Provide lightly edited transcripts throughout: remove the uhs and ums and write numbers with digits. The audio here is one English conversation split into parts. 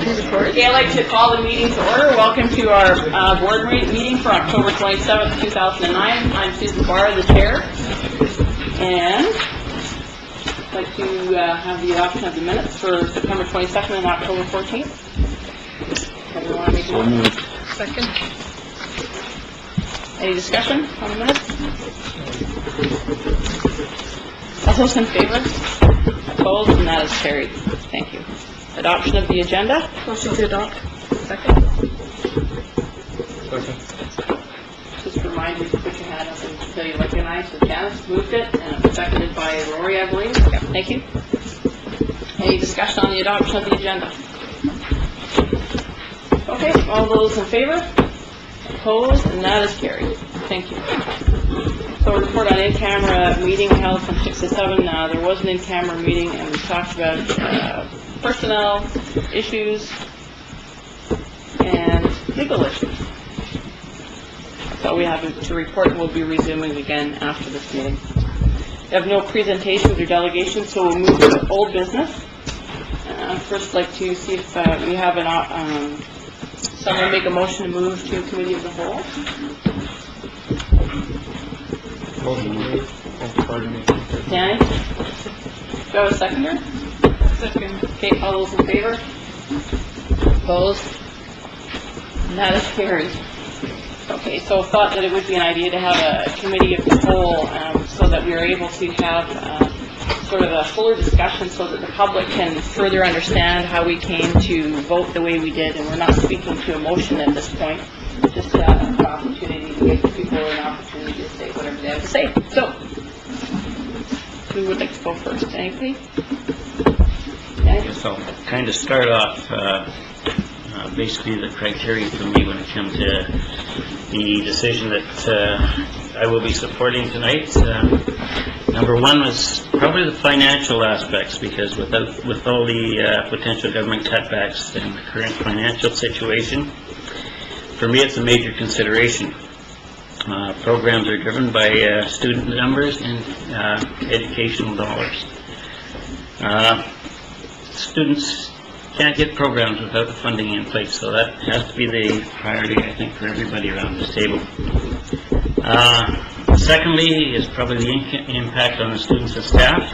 Okay, I'd like to call the meeting to order. Welcome to our board meeting for October 27th, 2009. I'm Susan Barr, the chair. And I'd like to have the adoption of the minutes for September 22nd and October 14th. Everyone want to make a motion? Second. Any discussion on the minutes? All those in favor? Opposed? And that is carried. Thank you. Adoption of the agenda. Motion to adopt. Second. Second. Just remind you to put your hand up until you recognize. So Janice moved it, and it was seconded by Rory, I believe. Yep. Thank you. Any discussion on the adoption of the agenda? Okay. All those in favor? Opposed? And that is carried. Thank you. So a report on in-camera meeting held from 6 to 7. There was an in-camera meeting, and we talked about personnel issues and legal issues. So we have to report. We'll be resuming again after this meeting. We have no presentations or delegations, so we'll move to old business. First, I'd like to see if we have someone make a motion to move to committee of the whole. Danny? Do you have a seconder? Second. Okay, all those in favor? Opposed? And that is carried. Okay, so I thought that it would be an idea to have a committee of the whole so that we are able to have sort of a fuller discussion so that the public can further understand how we came to vote the way we did, and we're not speaking to emotion at this point, just to have an opportunity to give people an opportunity to say whatever they have to say. So, who would like to go first? Anybody? I guess I'll kind of start off basically the criteria for me when it comes to the decision that I will be supporting tonight. Number one was probably the financial aspects, because with all the potential government cutbacks and the current financial situation, for me it's a major consideration. Programs are driven by student numbers and educational dollars. Students can't get programs without the funding in place, so that has to be the priority, I think, for everybody around this table. Secondly is probably the impact on the students and staff.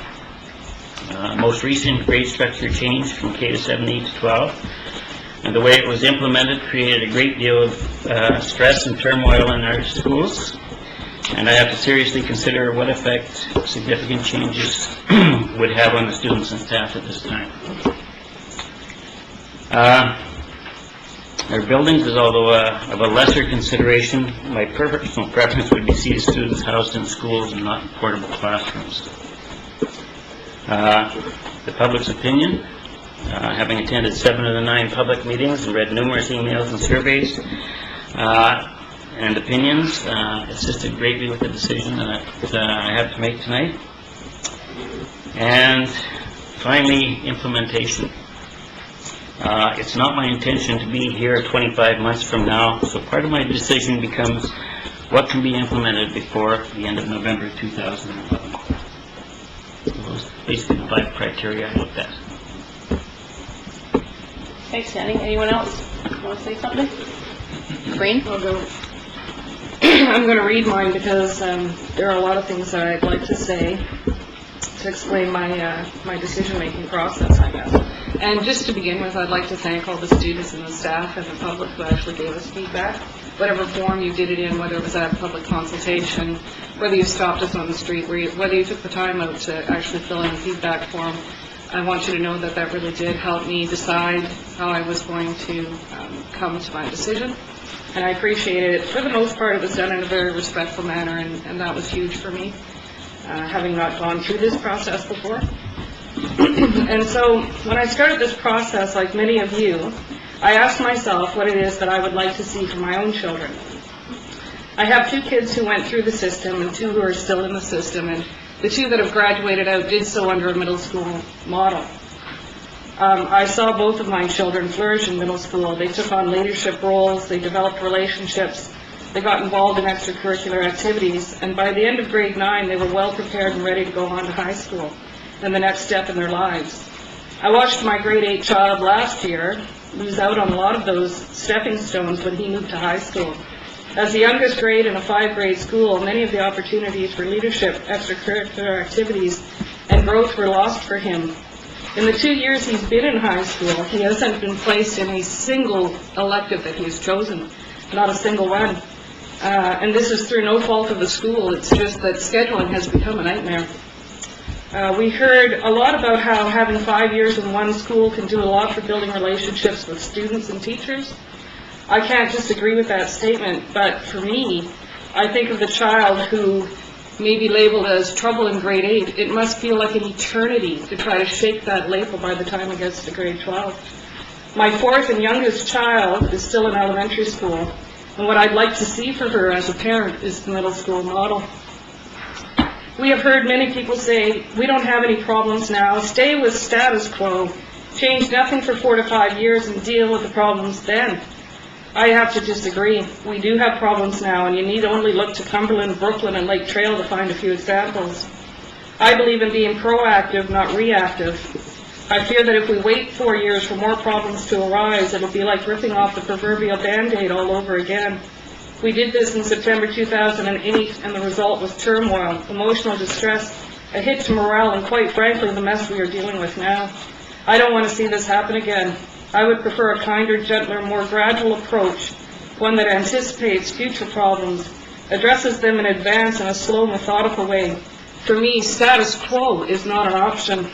Most recent grade structure change from K to 7, 8 to 12, and the way it was implemented created a great deal of stress and turmoil in our schools, and I have to seriously consider what effect significant changes would have on the students and staff at this time. Our buildings is, although of a lesser consideration, my personal preference would be see the students housed in schools and not in portable classrooms. The public's opinion, having attended 7 of the 9 public meetings and read numerous emails and surveys and opinions, assisted greatly with the decision that I have to make tonight. And finally, implementation. It's not my intention to be here 25 months from now, so part of my decision becomes what can be implemented before the end of November 2011. So those are basically the 5 criteria I looked at. Thanks, Danny. Anyone else want to say something? Green? I'll go. I'm going to read mine because there are a lot of things that I'd like to say to explain my decision-making process, I guess. And just to begin with, I'd like to thank all the students and the staff and the public who actually gave us feedback. Whatever form you did it in, whether it was at a public consultation, whether you stopped us on the street, whether you took the time out to actually fill in a feedback form, I want you to know that that really did help me decide how I was going to come to my decision. And I appreciate it. For the most part, it was done in a very respectful manner, and that was huge for me, having not gone through this process before. And so when I started this process, like many of you, I asked myself what it is that I would like to see for my own children. I have 2 kids who went through the system and 2 who are still in the system, and the 2 that have graduated out did so under a middle school model. I saw both of my children flourish in middle school. They took on leadership roles, they developed relationships, they got involved in extracurricular activities, and by the end of grade 9, they were well prepared and ready to go on to high school and the next step in their lives. I watched my grade 8 child last year lose out on a lot of those stepping stones when he moved to high school. As the youngest grade in a 5-grade school, many of the opportunities for leadership, extracurricular activities, and growth were lost for him. In the 2 years he's been in high school, he hasn't been placed in a single elective that he has chosen, not a single one. And this is through no fault of the school, it's just that scheduling has become a nightmare. We heard a lot about how having 5 years in one school can do a lot for building relationships with students and teachers. I can't disagree with that statement, but for me, I think of the child who may be labeled as trouble in grade 8. It must feel like an eternity to try to shake that label by the time it gets to grade 12. My 4th and youngest child is still in elementary school, and what I'd like to see for her as a parent is the middle school model. We have heard many people say, we don't have any problems now, stay with status quo, change nothing for 4 to 5 years and deal with the problems then. I have to disagree. We do have problems now, and you need only look to Cumberland, Brooklyn, and Lake Trail to find a few examples. I believe in being proactive, not reactive. I fear that if we wait 4 years for more problems to arise, it'll be like ripping off the proverbial Band-Aid all over again. We did this in September 2008, and the result was turmoil, emotional distress, a hit to morale, and quite frankly, the mess we are dealing with now. I don't want to see this happen again. I would prefer a kinder, gentler, more gradual approach, one that anticipates future problems, addresses them in advance in a slow, methodical way. For me, status quo is not an option.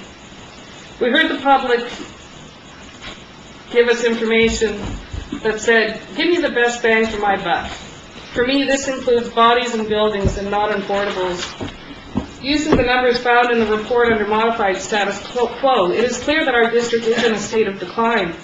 We heard the public give us information that said, give me the best bang for my buck. For me, this includes bodies and buildings and not on portables. Using the numbers found in the report under modified status quo, it is clear that our district is in a state of decline.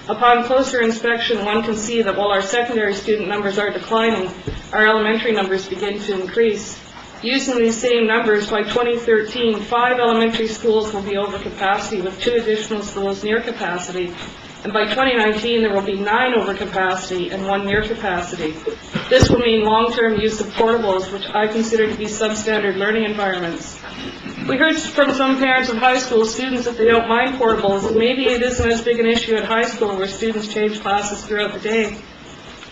Upon closer inspection, one can see that while our secondary student numbers are declining, our elementary numbers begin to increase. Using these same numbers, by 2013, 5 elementary schools will be over capacity, with 2 additional schools near capacity. And by 2019, there will be 9 over capacity and 1 near capacity. This will mean long-term use of portables, which I consider to be substandard learning environments. We heard from some parents of high school students that they don't mind portables, and maybe it isn't as big an issue at high school where students change classes throughout the day.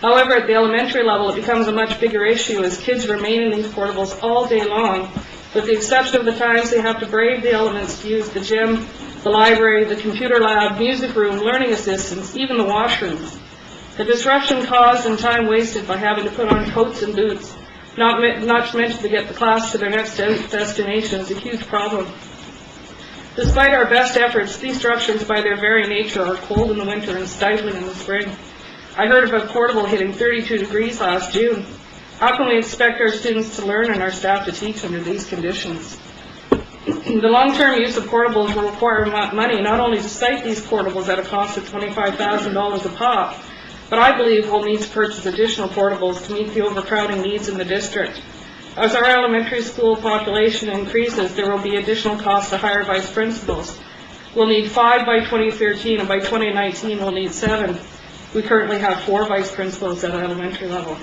However, at the elementary level, it becomes a much bigger issue as kids remain in these portables all day long, with the exception of the times they have to brave the elements to use the gym, the library, the computer lab, music room, learning assistants, even the washrooms. The disruption caused and time wasted by having to put on coats and boots, not to mention to get the class to their next destination, is a huge problem. Despite our best efforts, these structures by their very nature are cold in the winter and stifling in the spring. I heard of a portable hitting 32 degrees last June. How can we expect our students to learn and our staff to teach under these conditions? The long-term use of portables will require money, not only to site these portables at a cost of $25,000 a pop, but I believe we'll need to purchase additional portables to meet the overcrowding needs in the district. As our elementary school population increases, there will be additional costs to hire vice principals. We'll need 5 by 2013, and by 2019 we'll need 7. We currently have 4 vice principals at elementary level.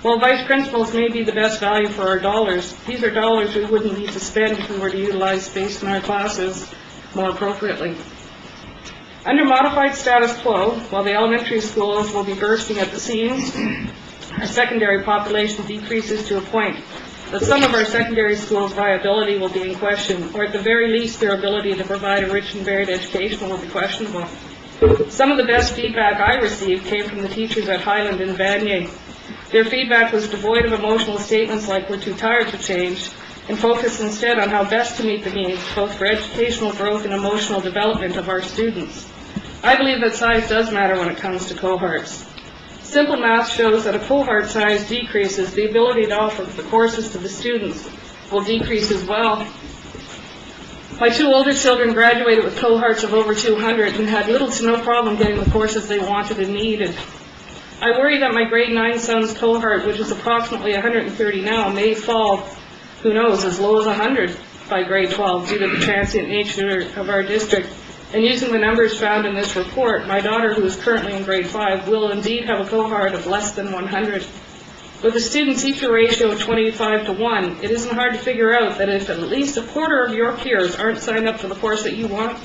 While vice principals may be the best value for our dollars, these are dollars we wouldn't need to spend if we were to utilize space in our classes more appropriately. Under modified status quo, while the elementary schools will be bursting at the seams, our secondary population decreases to a point that some of our secondary schools' viability will be in question, or at the very least their ability to provide a rich and varied education will be questionable. Some of the best feedback I received came from the teachers at Highland and Vanier. Their feedback was devoid of emotional statements like we're too tired to change, and focused instead on how best to meet the needs, both for educational growth and emotional development of our students. I believe that size does matter when it comes to cohorts. Simple math shows that a cohort size decreases, the ability to offer the courses to the students will decrease as well. My 2 older children graduated with cohorts of over 200 and had little to no problem getting the courses they wanted and needed. I worry that my grade 9 son's cohort, which is approximately 130 now, may fall, who knows, as low as 100 by grade 12 due to the transient nature of our district. And using the numbers found in this report, my daughter, who is currently in grade 5, will indeed have a cohort of less than 100. With a student-teacher ratio of 25 to 1, it isn't hard to figure out that if at least a quarter of your peers aren't signed up for the course that you want,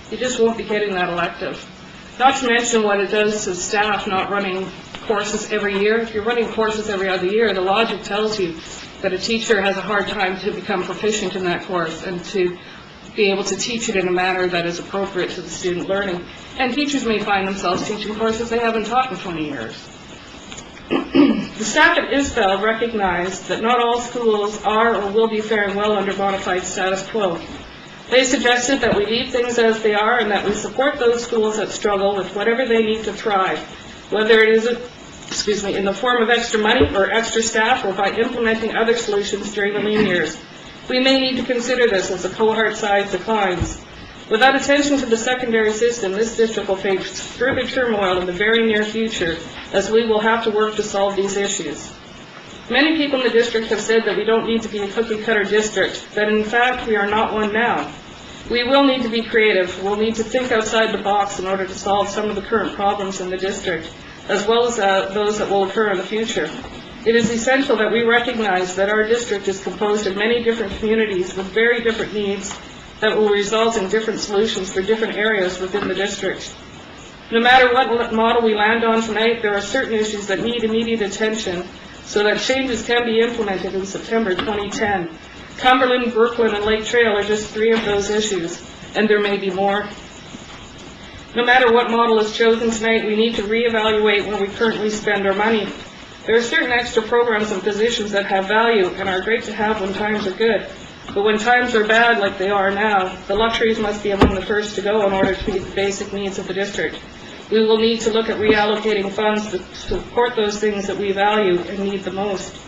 you just won't be getting that elective. Not to mention what it does to staff not running courses every year. If you're running courses every other year, the logic tells you that a teacher has a hard time to become proficient in that course and to be able to teach it in a manner that is appropriate to the student learning. And teachers may find themselves teaching courses they haven't taught in 20 years. The staff at ISBEL recognized that not all schools are or will be faring well under modified status quo. They suggested that we leave things as they are and that we support those schools that struggle with whatever they need to thrive, whether it is in the form of extra money or extra staff or by implementing other solutions during the lean years. We may need to consider this as the cohort size declines. Without attention to the secondary system, this district will face further turmoil in the very near future, as we will have to work to solve these issues. Many people in the district have said that we don't need to be a cookie-cutter district, that in fact we are not one now. We will need to be creative. We'll need to think outside the box in order to solve some of the current problems in the district, as well as those that will occur in the future. It is essential that we recognize that our district is composed of many different communities with very different needs that will result in different solutions for different areas within the district. No matter what model we land on tonight, there are certain issues that need immediate attention so that changes can be implemented in September 2010. Cumberland, Brooklyn, and Lake Trail are just 3 of those issues, and there may be more. No matter what model is chosen tonight, we need to reevaluate where we currently spend our money. There are certain extra programs and positions that have value and are great to have when times are good. But when times are bad, like they are now, the luxuries must be among the first to go in order to meet the basic needs of the district. We will need to look at reallocating funds to support those things that we value and need the most.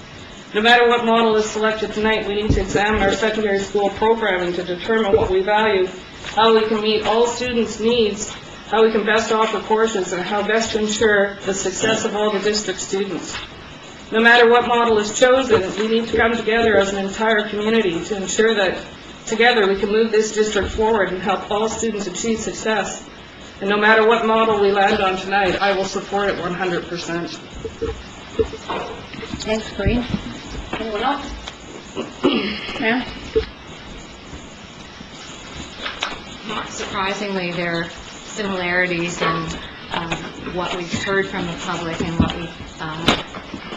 No matter what model is selected tonight, we need to examine our secondary school programming to determine what we value, how we can meet all students' needs, how we can best offer courses, and how best to ensure the success of all the district students. No matter what model is chosen, we need to come together as an entire community to ensure that together we can move this district forward and help all students achieve success. And no matter what model we land on tonight, I will support it 100%. Thanks, Corinne. Anyone else? Ma'am? Not surprisingly, there are similarities in what we've heard from the public and what we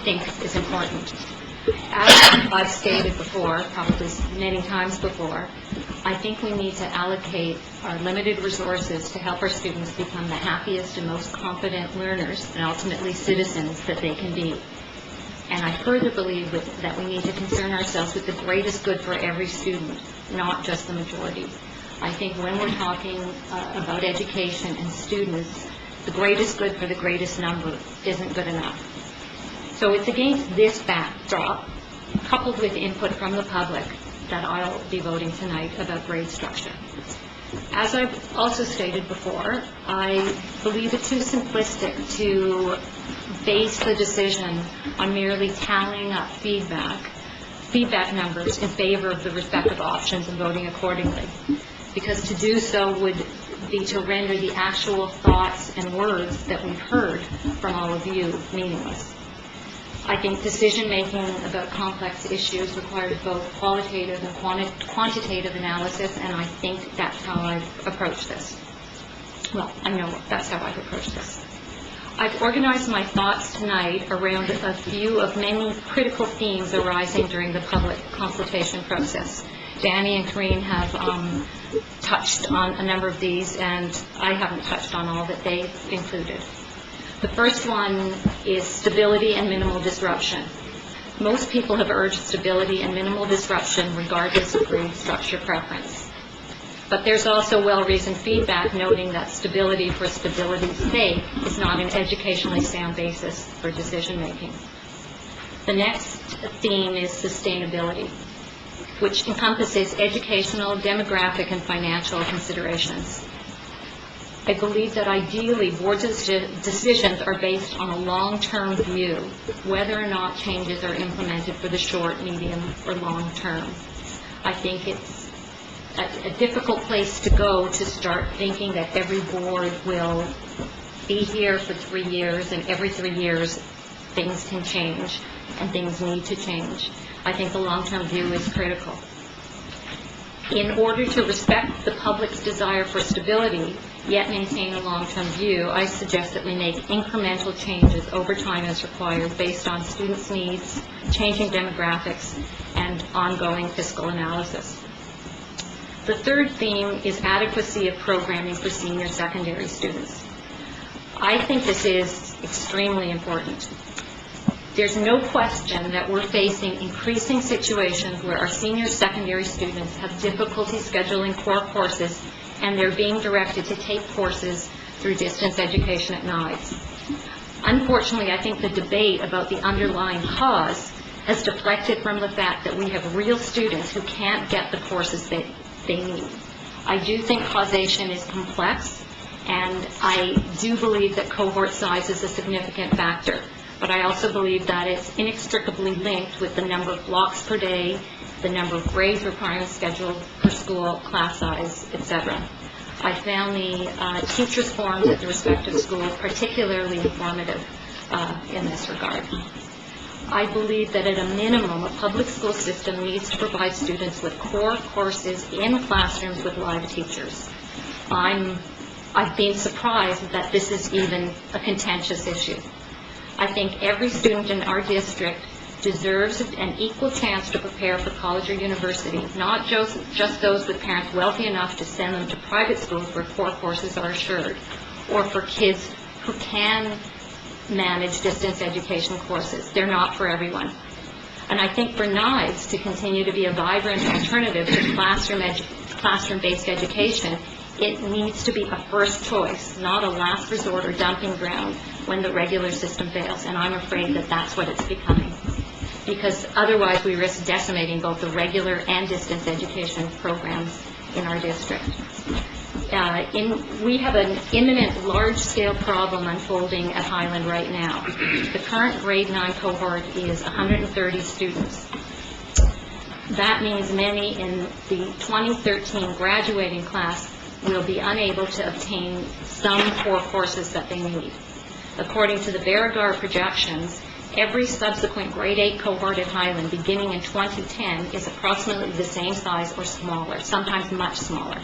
think is important. As I've stated before, probably many times before, I think we need to allocate our limited resources to help our students become the happiest and most confident learners and ultimately citizens that they can be. And I further believe that we need to concern ourselves with the greatest good for every student, not just the majority. I think when we're talking about education and students, the greatest good for the greatest number isn't good enough. So it's against this backdrop, coupled with input from the public, that I'll be voting tonight about grade structure. As I've also stated before, I believe it's too simplistic to base the decision on merely tallying up feedback numbers in favor of the respective options and voting accordingly, because to do so would be to render the actual thoughts and words that we've heard from all of you meaningless. I think decision-making about complex issues requires both qualitative and quantitative analysis, and I think that's how I've approached this. Well, I know that's how I've approached this. I've organized my thoughts tonight around a few of many critical themes arising during the public consultation process. Danny and Corinne have touched on a number of these, and I haven't touched on all that they've included. The first one is stability and minimal disruption. Most people have urged stability and minimal disruption regardless of grade structure preference. But there's also well-reasoned feedback noting that stability for stability's sake is not an educationally sound basis for decision-making. The next theme is sustainability, which encompasses educational, demographic, and financial considerations. I believe that ideally board decisions are based on a long-term view, whether or not changes are implemented for the short, medium, or long term. I think it's a difficult place to go to start thinking that every board will be here for 3 years, and every 3 years things can change and things need to change. I think the long-term view is critical. In order to respect the public's desire for stability, yet maintain a long-term view, I suggest that we make incremental changes over time as required based on students' needs, changing demographics, and ongoing fiscal analysis. The third theme is adequacy of programming for senior secondary students. I think this is extremely important. There's no question that we're facing increasing situations where our senior secondary students have difficulty scheduling core courses, and they're being directed to take courses through distance education at NIDES. Unfortunately, I think the debate about the underlying cause has deflected from the fact that we have real students who can't get the courses that they need. I do think causation is complex, and I do believe that cohort size is a significant factor. But I also believe that it's inextricably linked with the number of blocks per day, the number of grades requiring scheduled per school, class size, etc. I found the teachers' forums at the respective schools particularly informative in this regard. I believe that at a minimum, a public school system needs to provide students with core courses in classrooms with live teachers. I've been surprised that this is even a contentious issue. I think every student in our district deserves an equal chance to prepare for college or university, not just those with parents wealthy enough to send them to private schools where core courses are assured, or for kids who can manage distance education courses. They're not for everyone. And I think for NIDES to continue to be a vibrant alternative to classroom-based education, it needs to be a first choice, not a last resort or dumping ground when the regular system fails. And I'm afraid that that's what it's becoming, because otherwise we risk decimating both the regular and distance education programs in our district. We have an imminent large-scale problem unfolding at Highland right now. The current grade 9 cohort is 130 students. That means many in the 2013 graduating class will be unable to obtain some core courses that they need. According to the Beauregard projections, every subsequent grade 8 cohort at Highland beginning in 2010 is approximately the same size or smaller, sometimes much smaller.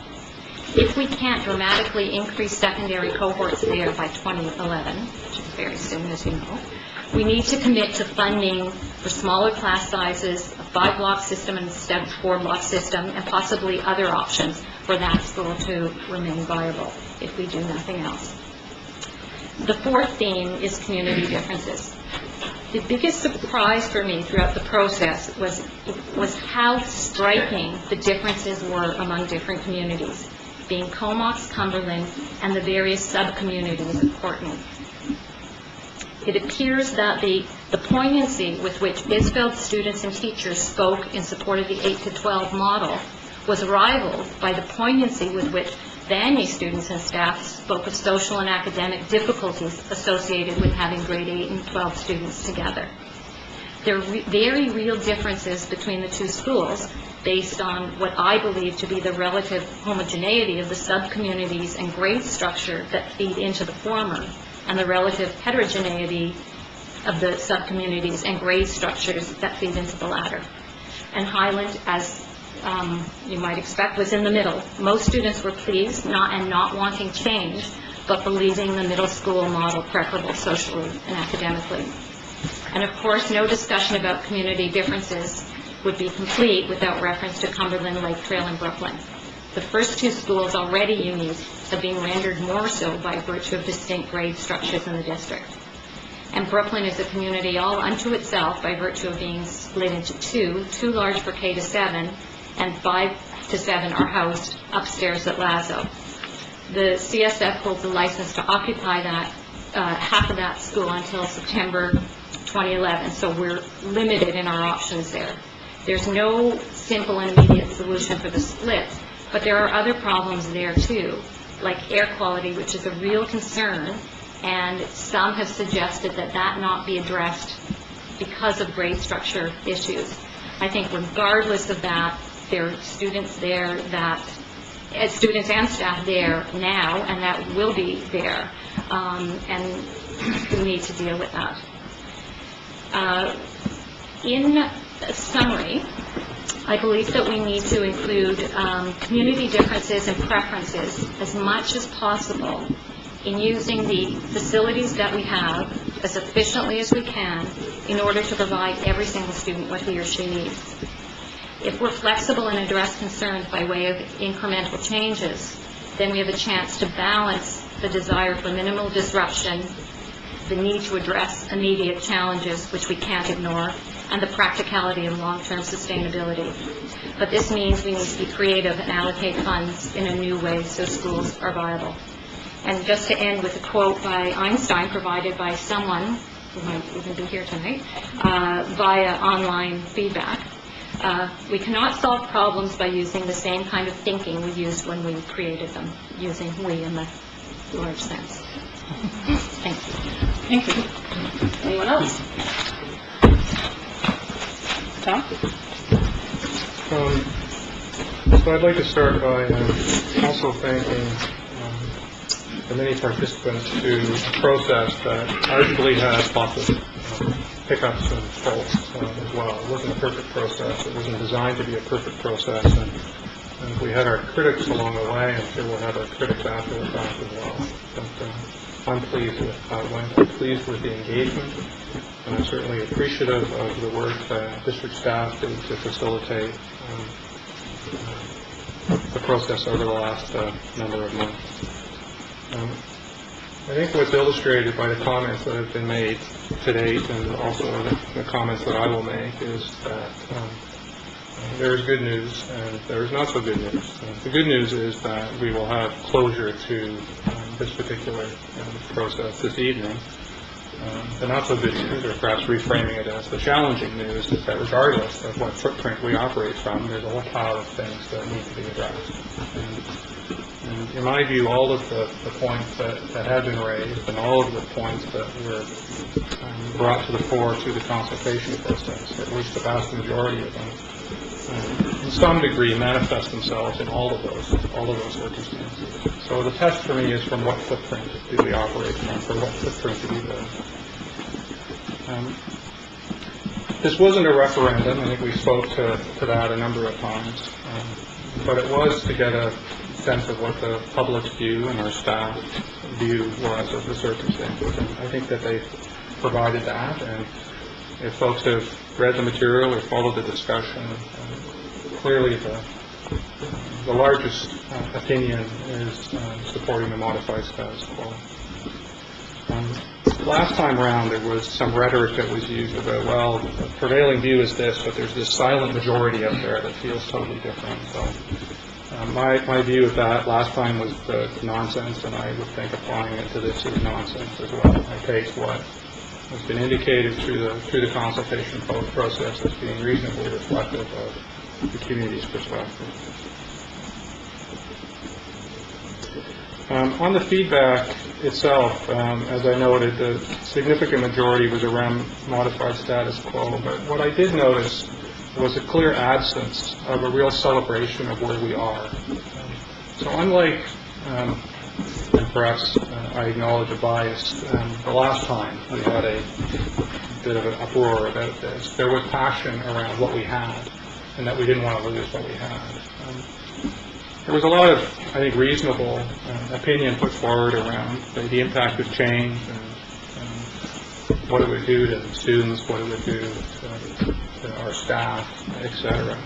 If we can't dramatically increase secondary cohorts there by 2011, which is very soon, as you know, we need to commit to funding for smaller class sizes, a 5-block system instead of 4-block system, and possibly other options for that school to remain viable if we do nothing else. The fourth theme is community differences. The biggest surprise for me throughout the process was how striking the differences were among different communities, being Comox, Cumberland, and the various sub-communities of Portneuf. It appears that the poignancy with which Isfeld students and teachers spoke in support of the 8 to 12 model was rivaled by the poignancy with which Vanier students and staff spoke of social and academic difficulties associated with having grade 8 and 12 students together. There are very real differences between the two schools based on what I believe to be the relative homogeneity of the sub-communities and grade structure that feed into the former, and the relative heterogeneity of the sub-communities and grade structures that feed into the latter. And Highland, as you might expect, was in the middle. Most students were pleased, not wanting change, but believing the middle school model preferable socially and academically. And of course, no discussion about community differences would be complete without reference to Cumberland, Lake Trail, and Brooklyn. The first two schools, already unique, have been rendered more so by virtue of distinct grade structures in the district. And Brooklyn is a community all unto itself by virtue of being split into two large for K to 7, and 5 to 7 are housed upstairs at Lazo. The CSF holds a license to occupy that half of that school until September 2011, so we're limited in our options there. There's no simple and immediate solution for the split, but there are other problems there too, like air quality, which is a real concern, and some have suggested that that not be addressed because of grade structure issues. I think regardless of that, there are students there that, students and staff there now, and that will be there, and we need to deal with that. In summary, I believe that we need to include community differences and preferences as much as possible in using the facilities that we have as efficiently as we can in order to provide every single student what he or she needs. If we're flexible and address concerns by way of incremental changes, then we have a chance to balance the desire for minimal disruption, the need to address immediate challenges, which we can't ignore, and the practicality of long-term sustainability. But this means we need to be creative and allocate funds in a new way so schools are viable. And just to end with a quote by Einstein provided by someone who might even be here tonight via online feedback. We cannot solve problems by using the same kind of thinking we used when we created them, using we in the large sense. Thank you. Thank you. Anyone else? Tom? So I'd like to start by also thanking the many participants to a process that arguably has lots of hiccups and faults as well. It wasn't a perfect process. It wasn't designed to be a perfect process. And we had our critics along the way. I'm sure we'll have our critics after the fact as well. But I'm pleased with how it went. I'm pleased with the engagement. And I'm certainly appreciative of the work that district staff did to facilitate the process over the last number of months. I think what's illustrated by the comments that have been made to date, and also the comments that I will make, is that there is good news and there is not so good news. The good news is that we will have closure to this particular process this evening. The not so good news, or perhaps reframing it as the challenging news, is that regardless of what footprint we operate from, there's a whole pile of things that need to be addressed. And in my view, all of the points that have been raised and all of the points that were brought to the fore through the consultation process, at least the vast majority of them, in some degree manifest themselves in all of those circumstances. So the test for me is from what footprint do we operate from what footprint do we live. This wasn't a referendum. I think we spoke to that a number of times. But it was to get a sense of what the public's view and our staff view was of the circumstances. And I think that they provided that. And if folks have read the material or followed the discussion, clearly the largest opinion is supporting the modified status quo. Last time around, there was some rhetoric that was used about, well, the prevailing view is this, but there's this silent majority out there that feels totally different. So my view of that last time was nonsense, and I would think applying it to this is nonsense as well. I take what has been indicated through the consultation process as being reasonably reflective of the community's perspective. On the feedback itself, as I noted, the significant majority was around modified status quo, but what I did notice was a clear absence of a real celebration of where we are. So unlike, and perhaps I acknowledge a bias, the last time we had a bit of an uproar about this, there was passion around what we had and that we didn't want to lose what we had. There was a lot of, I think, reasonable opinion put forward around the impact of change and what it would do to students, what it would do to our staff, etc.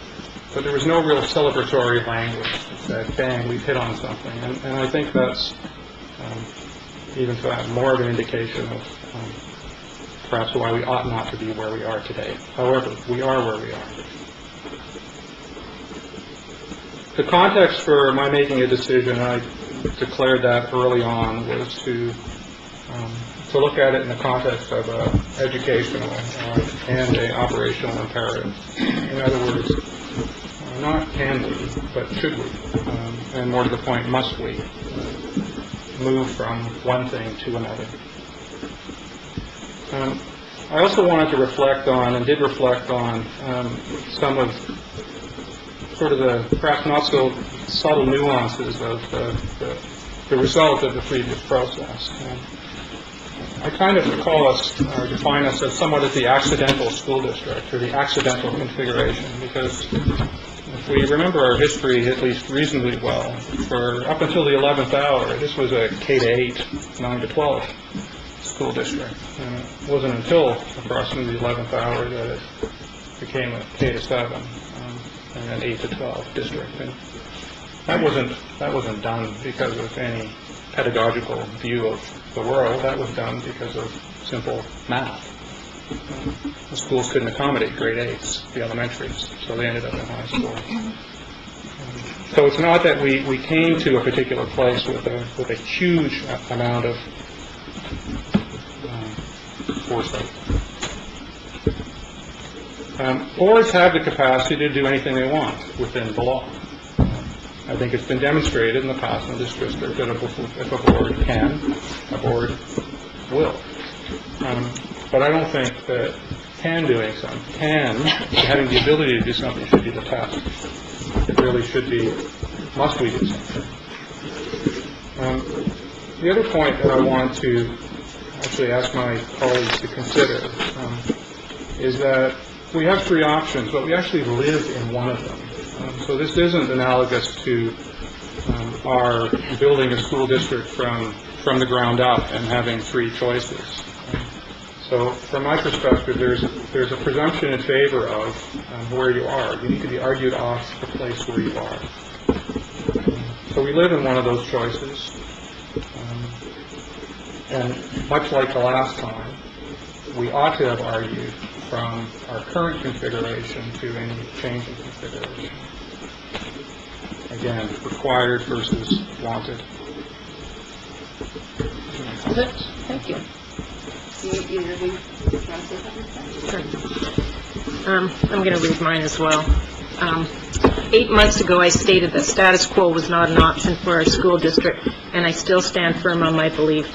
But there was no real celebratory language that said, bang, we've hit on something. And I think that's, even to add more of an indication of perhaps why we ought not to be where we are today. However, we are where we are. The context for my making a decision, I declared that early on, was to look at it in the context of an educational and an operational imperative. In other words, not can we, but should we, and more to the point, must we, move from one thing to another. I also wanted to reflect on, and did reflect on, some of sort of the perhaps not so subtle nuances of the result of the previous process. I kind of call us, or define us as somewhat as the accidental school district, or the accidental configuration, because if we remember our history at least reasonably well, for up until the 11th hour, this was a K-8, 9 to 12 school district. And it wasn't until approximately the 11th hour that it became a K-7, and then 8 to 12 district. And that wasn't done because of any pedagogical view of the world. That was done because of simple math. The schools couldn't accommodate grade 8s, the elementaries, so they ended up in high school. So it's not that we came to a particular place with a huge amount of foresight. Boards have the capacity to do anything they want within the law. I think it's been demonstrated in the past in this district that if a board can, a board will. But I don't think that having the ability to do something should be the test. It really should be, must we do something? The other point that I want to actually ask my colleagues to consider is that we have three options, but we actually live in one of them. So this isn't analogous to our building a school district from the ground up and having three choices. So from my perspective, there's a presumption in favor of where you are. You need to be argued off the place where you are. So we live in one of those choices. And much like the last time, we ought to have argued from our current configuration to any change in configuration. Again, required versus wanted. Good, thank you. Either of you want to say something? I'm going to read mine as well. 8 months ago, I stated that status quo was not an option for our school district, and I still stand firm on my belief.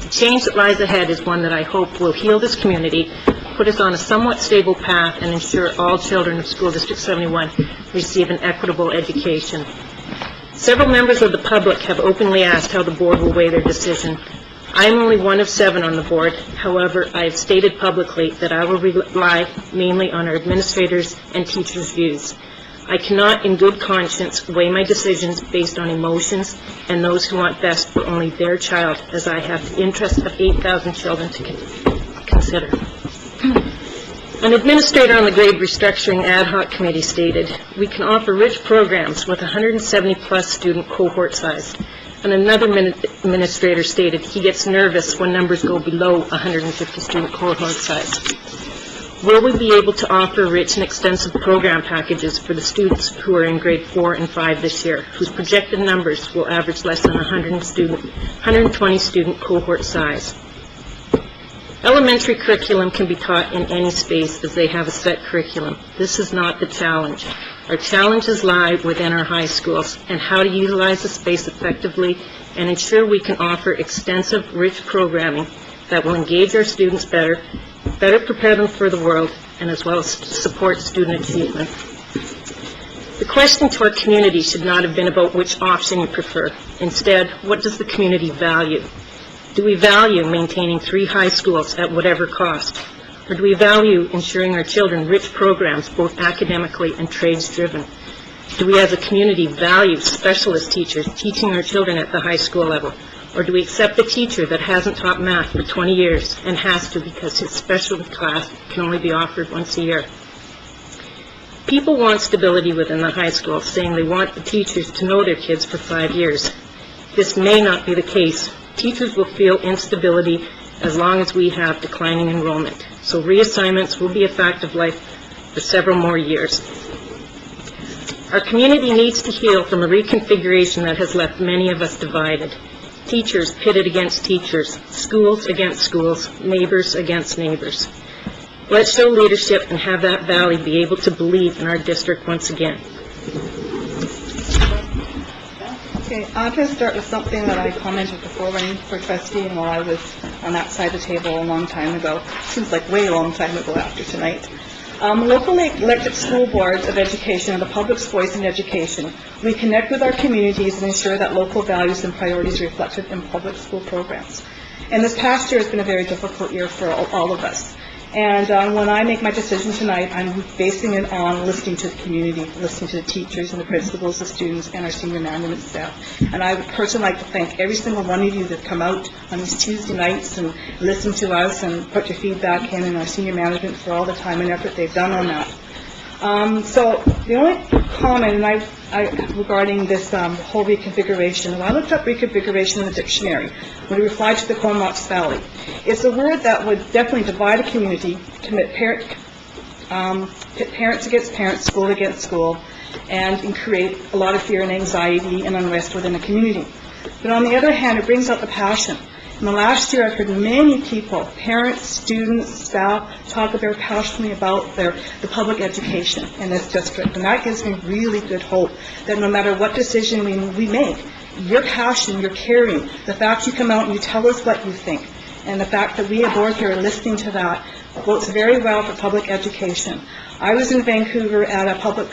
The change that lies ahead is one that I hope will heal this community, put us on a somewhat stable path, and ensure all children of School District 71 receive an equitable education. Several members of the public have openly asked how the board will weigh their decision. I am only one of 7 on the board. However, I have stated publicly that I will rely mainly on our administrators and teachers' views. I cannot, in good conscience, weigh my decisions based on emotions and those who want best for only their child, as I have the interest of 8,000 children to consider. An administrator on the grade restructuring ad hoc committee stated, "We can offer rich programs with 170-plus student cohort size." And another administrator stated he gets nervous when numbers go below 150 student cohort size. Will we be able to offer rich and extensive program packages for the students who are in grade 4 and 5 this year, whose projected numbers will average less than 120 student cohort size? Elementary curriculum can be taught in any space as they have a set curriculum. This is not the challenge. Our challenges lie within our high schools and how to utilize the space effectively and ensure we can offer extensive, rich programming that will engage our students better prepare them for the world, and as well as support student achievement. The question to our community should not have been about which option you prefer. Instead, what does the community value? Do we value maintaining 3 high schools at whatever cost? Or do we value ensuring our children rich programs, both academically and trades-driven? Do we as a community value specialist teachers teaching our children at the high school level? Or do we accept a teacher that hasn't taught math for 20 years and has to because his special class can only be offered once a year? People want stability within the high school, saying they want the teachers to know their kids for 5 years. This may not be the case. Teachers will feel instability as long as we have declining enrollment. So reassignments will be a fact of life for several more years. Our community needs to heal from a reconfiguration that has left many of us divided. Teachers pitted against teachers, schools against schools, neighbors against neighbors. Let's show leadership and have that valley be able to believe in our district once again. Okay, I'll just start with something that I commented before running for trustee and while I was on that side of the table a long time ago. Seems like way a long time ago after tonight. Locally elected school boards of education are the public's voice in education. We connect with our communities and ensure that local values and priorities are reflected in public school programs. And this past year has been a very difficult year for all of us. And when I make my decision tonight, I'm basing it on listening to the community, listening to the teachers and the principals, the students, and our senior management staff. And I would personally like to thank every single one of you that come out on these Tuesday nights and listen to us and put your feedback in, and our senior management for all the time and effort they've done on that. So the only comment, and regarding this whole reconfiguration, when I looked up reconfiguration in the dictionary, when it replied to the Comox Valley, it's a word that would definitely divide a community, pit parents against parents, school against school, and create a lot of fear and anxiety and unrest within the community. But on the other hand, it brings out the passion. In the last year, I've heard many people, parents, students, staff, talk very passionately about the public education in this district. And that gives me really good hope that no matter what decision we make, your passion, your caring, the fact you come out and you tell us what you think, and the fact that we at board here are listening to that, votes very well for public education. I was in Vancouver at a public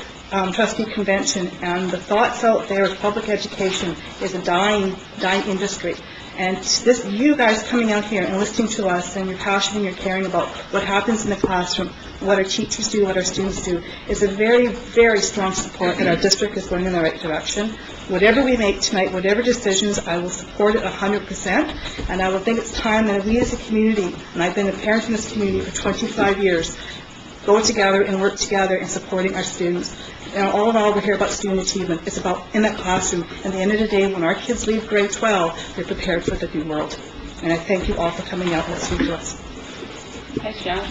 trustee convention, and the thoughts out there of public education is a dying industry. And this, you guys coming out here and listening to us, and your passion and your caring about what happens in the classroom, what our teachers do, what our students do, is a very, very strong support that our district is going in the right direction. Whatever we make tonight, whatever decisions, I will support it 100%, and I will think it's time that we as a community, and I've been a parent in this community for 25 years, go together and work together in supporting our students. And all in all, we're here about student achievement. It's about in that classroom. At the end of the day, when our kids leave grade 12, they're prepared for the new world. And I thank you all for coming out and listening to us. Thanks, John.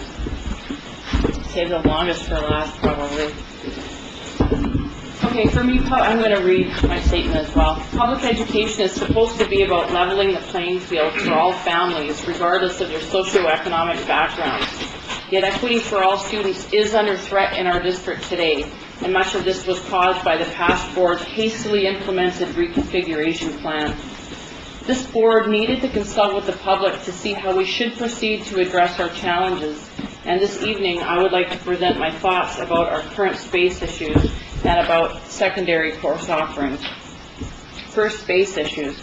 Save the longest for last, probably. Okay, for me, I'm going to read my statement as well. Public education is supposed to be about leveling the playing field for all families, regardless of their socioeconomic backgrounds. Yet equity for all students is under threat in our district today, and much of this was caused by the past board's hastily implemented reconfiguration plan. This board needed to consult with the public to see how we should proceed to address our challenges, and this evening I would like to present my thoughts about our current space issues and about secondary course offerings. First, space issues.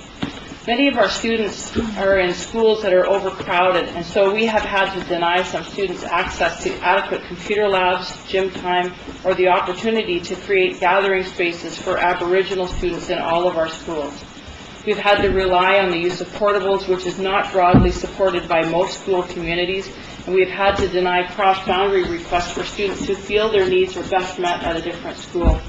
Many of our students are in schools that are overcrowded, and so we have had to deny some students access to adequate computer labs, gym time, or the opportunity to create gathering spaces for Aboriginal students in all of our schools. We've had to rely on the use of portables, which is not broadly supported by most school communities, and we've had to deny cross-boundary requests for students who feel their needs are best met at a different school.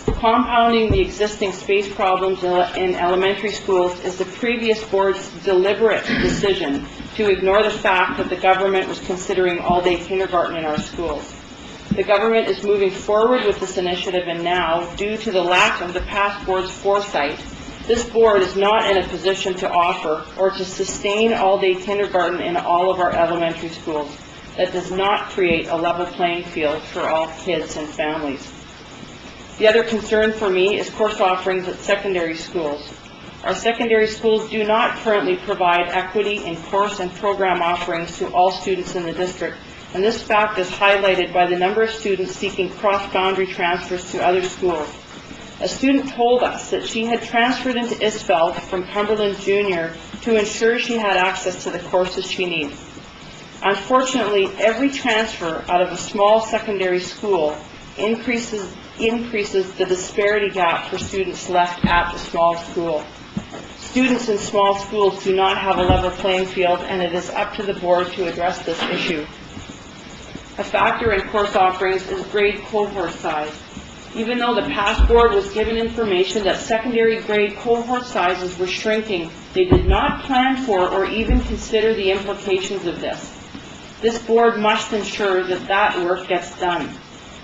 Compounding the existing space problems in elementary schools is the previous board's deliberate decision to ignore the fact that the government was considering all-day kindergarten in our schools. The government is moving forward with this initiative, and now, due to the lack of the past board's foresight, this board is not in a position to offer or to sustain all-day kindergarten in all of our elementary schools. That does not create a level playing field for all kids and families. The other concern for me is course offerings at secondary schools. Our secondary schools do not currently provide equity in course and program offerings to all students in the district, and this fact is highlighted by the number of students seeking cross-boundary transfers to other schools. A student told us that she had transferred into Isfeld from Cumberland Junior to ensure she had access to the courses she needs. Unfortunately, every transfer out of a small secondary school increases the disparity gap for students left at the small school. Students in small schools do not have a level playing field, and it is up to the board to address this issue. A factor in course offerings is grade cohort size. Even though the past board was given information that secondary grade cohort sizes were shrinking, they did not plan for or even consider the implications of this. This board must ensure that that work gets done.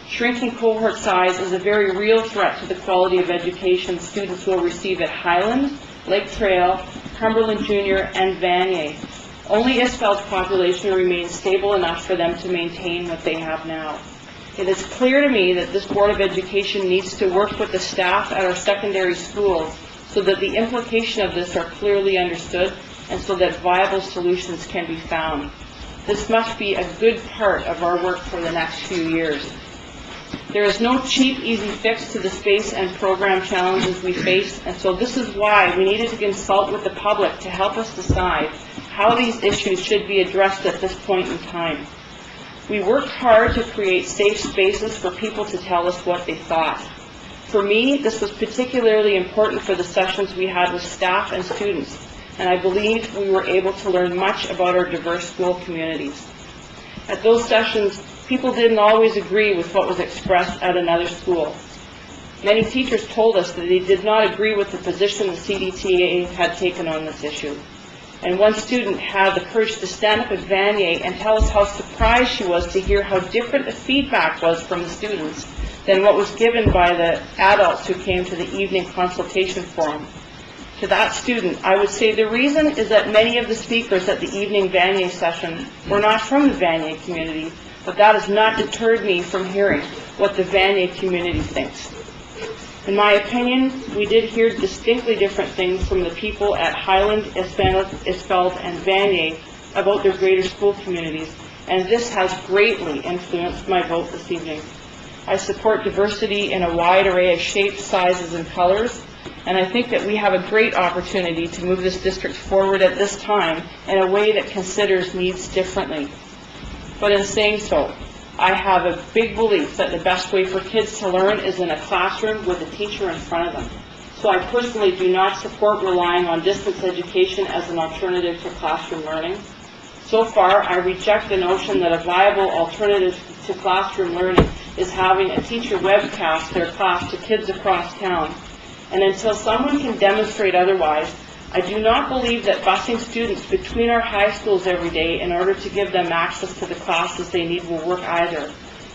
Shrinking cohort size is a very real threat to the quality of education students will receive at Highland, Lake Trail, Cumberland Junior, and Vanier. Only Isfeld's population remains stable enough for them to maintain what they have now. It is clear to me that this Board of Education needs to work with the staff at our secondary schools so that the implication of this are clearly understood and so that viable solutions can be found. This must be a good part of our work for the next few years. There is no cheap, easy fix to the space and program challenges we face, and so this is why we needed to consult with the public to help us decide how these issues should be addressed at this point in time. We worked hard to create safe spaces for people to tell us what they thought. For me, this was particularly important for the sessions we had with staff and students, and I believe we were able to learn much about our diverse school communities. At those sessions, people didn't always agree with what was expressed at another school. Many teachers told us that they did not agree with the position the CDTA had taken on this issue. And one student had the courage to stand up at Vanier and tell us how surprised she was to hear how different the feedback was from the students than what was given by the adults who came to the evening consultation forum. To that student, I would say the reason is that many of the speakers at the evening Vanier session were not from the Vanier community, but that has not deterred me from hearing what the Vanier community thinks. In my opinion, we did hear distinctly different things from the people at Highland, Isfeld, and Vanier about their greater school communities, and this has greatly influenced my vote this evening. I support diversity in a wide array of shapes, sizes, and colors, and I think that we have a great opportunity to move this district forward at this time in a way that considers needs differently. But in saying so, I have a big belief that the best way for kids to learn is in a classroom with a teacher in front of them. So I personally do not support relying on distance education as an alternative to classroom learning. So far, I reject the notion that a viable alternative to classroom learning is having a teacher webcast their class to kids across town. And until someone can demonstrate otherwise, I do not believe that busing students between our high schools every day in order to give them access to the classes they need will work either.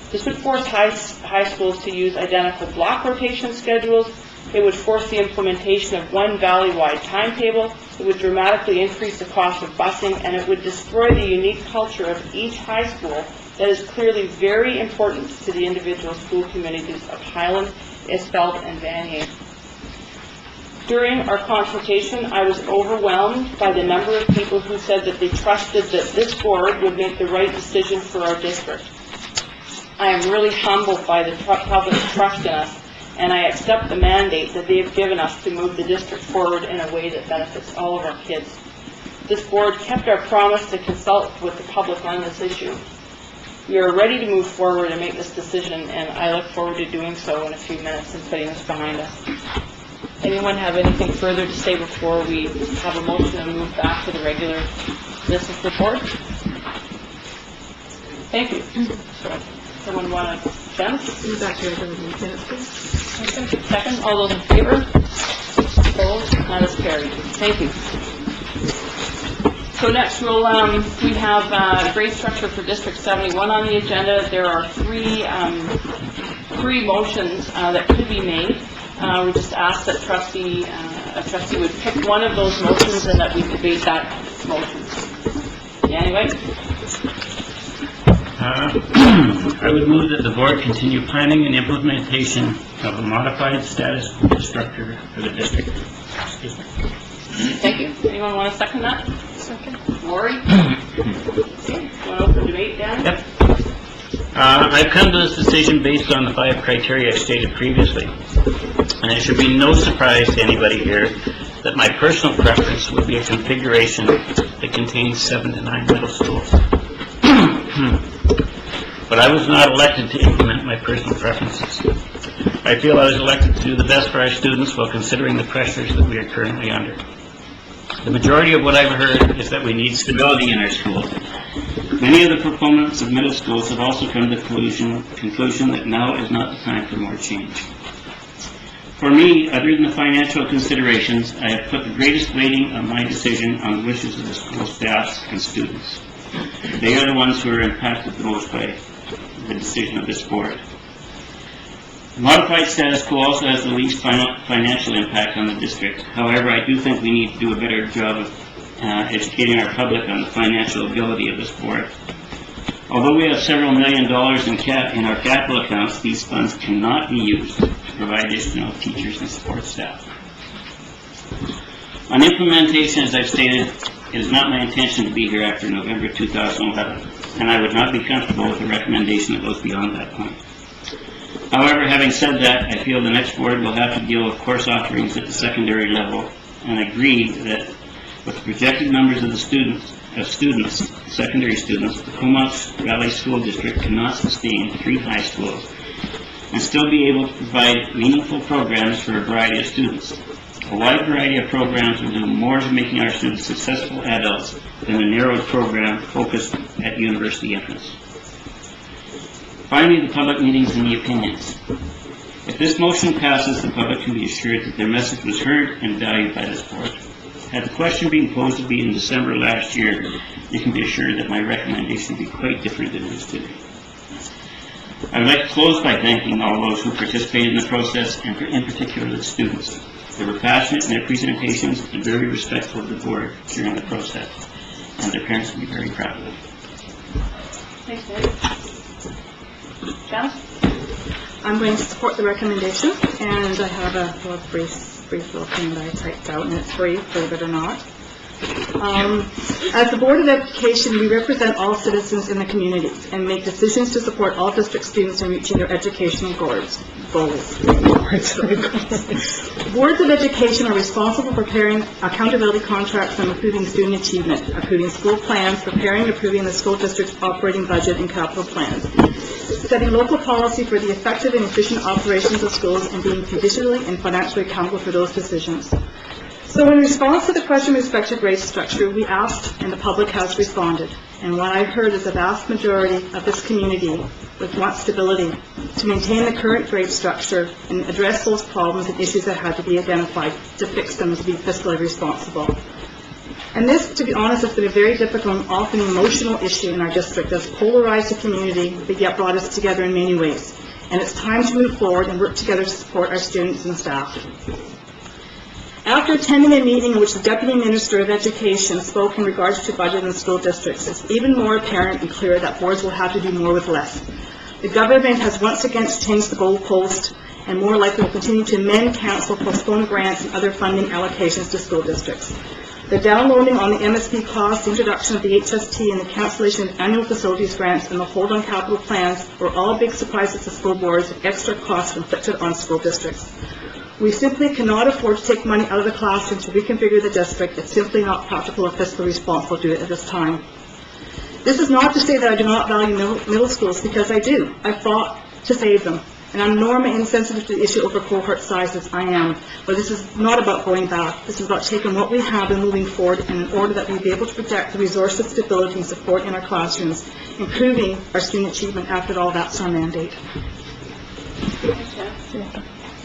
This would force high schools to use identical block rotation schedules. It would force the implementation of one valley-wide timetable. It would dramatically increase the cost of busing, and it would destroy the unique culture of each high school that is clearly very important to the individual school communities of Highland, Isfeld, and Vanier. During our consultation, I was overwhelmed by the number of people who said that they trusted that this board would make the right decision for our district. I am really humbled by the public's trust in us, and I accept the mandate that they have given us to move the district forward in a way that benefits all of our kids. This board kept our promise to consult with the public on this issue. We are ready to move forward and make this decision, and I look forward to doing so in a few minutes and putting this behind us. Anyone have anything further to say before we have a motion and move back to the regular business report? Thank you. So, someone want to fence? Move back to regular minutes, please. Okay. Second, all those in favor? Opposed? That is carried. Thank you. So next, we have grade structure for District 71 on the agenda. There are three motions that could be made. We just ask that a trustee would pick one of those motions and that we debate that motion. Anyway? I would move that the board continue planning and implementation of a modified status structure for the district. Excuse me. Thank you. Anyone want to second that? Second. Lori? Okay. Want to open debate, Dan? Yep. I've come to this decision based on the 5 criteria I stated previously. And it should be no surprise to anybody here that my personal preference would be a configuration that contains 7 to 9 middle schools. But I was not elected to implement my personal preferences. I feel I was elected to do the best for our students while considering the pressures that we are currently under. The majority of what I've heard is that we need stability in our schools. Many of the proponents of middle schools have also come to the conclusion that now is not the time for more change. For me, other than the financial considerations, I have put the greatest weighting on my decision on the wishes of the school staffs and students. They are the ones who are impacted the most by the decision of this board. The modified status quo also has the least financial impact on the district. However, I do think we need to do a better job of educating our public on the financial ability of this board. Although we have several $1 million in our capital accounts, these funds cannot be used to provide additional teachers and support staff. On implementation, as I've stated, it is not my intention to be here after November 2011, and I would not be comfortable with a recommendation that goes beyond that point. However, having said that, I feel the next board will have to deal with course offerings at the secondary level and agree that With the projected numbers of secondary students, the Comox Valley School District cannot sustain 3 high schools and still be able to provide meaningful programs for a variety of students. A wide variety of programs will do more to making our students successful adults than a narrowed program focused at university entrance. Finally, the public meetings and the opinions. If this motion passes, the public can be assured that their message was heard and valued by this board. Had the question been posed to be in December last year, you can be assured that my recommendation would be quite different than it is today. I would like to close by thanking all those who participated in the process, and in particular the students. They were passionate in their presentations and very respectful of the board during the process, and their parents will be very proud of them. Thanks, Dave. John? I'm going to support the recommendation, and I have a brief little thing that I typed out, and it's brief, believe it or not. As the Board of Education, we represent all citizens in the community and make decisions to support all district students in reaching their educational goals. Boards of education are responsible for preparing accountability contracts and approving student achievement, approving school plans, preparing and approving the school district's operating budget and capital plans, setting local policy for the effective and efficient operations of schools, and being judicially and financially accountable for those decisions. So in response to the question with respect to grade structure, we asked, and the public has responded. And what I've heard is a vast majority of this community wants stability to maintain the current grade structure and address those problems and issues that had to be identified to fix them, to be fiscally responsible. And this, to be honest, has been a very difficult and often emotional issue in our district that's polarized the community, but yet brought us together in many ways. And it's time to move forward and work together to support our students and staff. After attending a meeting in which the Deputy Minister of Education spoke in regards to budget in school districts, it's even more apparent and clear that boards will have to do more with less. The government has once again changed the goalpost and more likely will continue to amend, cancel, postpone grants and other funding allocations to school districts. The downloading on the MSP costs, the introduction of the HST, and the cancellation of annual facilities grants and the hold on capital plans were all big surprises to school boards and extra costs inflicted on school districts. We simply cannot afford to take money out of the classroom to reconfigure the district. It's simply not practical or fiscally responsible to do it at this time. This is not to say that I do not value middle schools, because I do. I fought to save them. And I'm normally insensitive to the issue over cohort sizes. I am. But this is not about going back. This is about taking what we have and moving forward in order that we be able to protect the resources, stability, and support in our classrooms, improving our student achievement. After all, that's our mandate.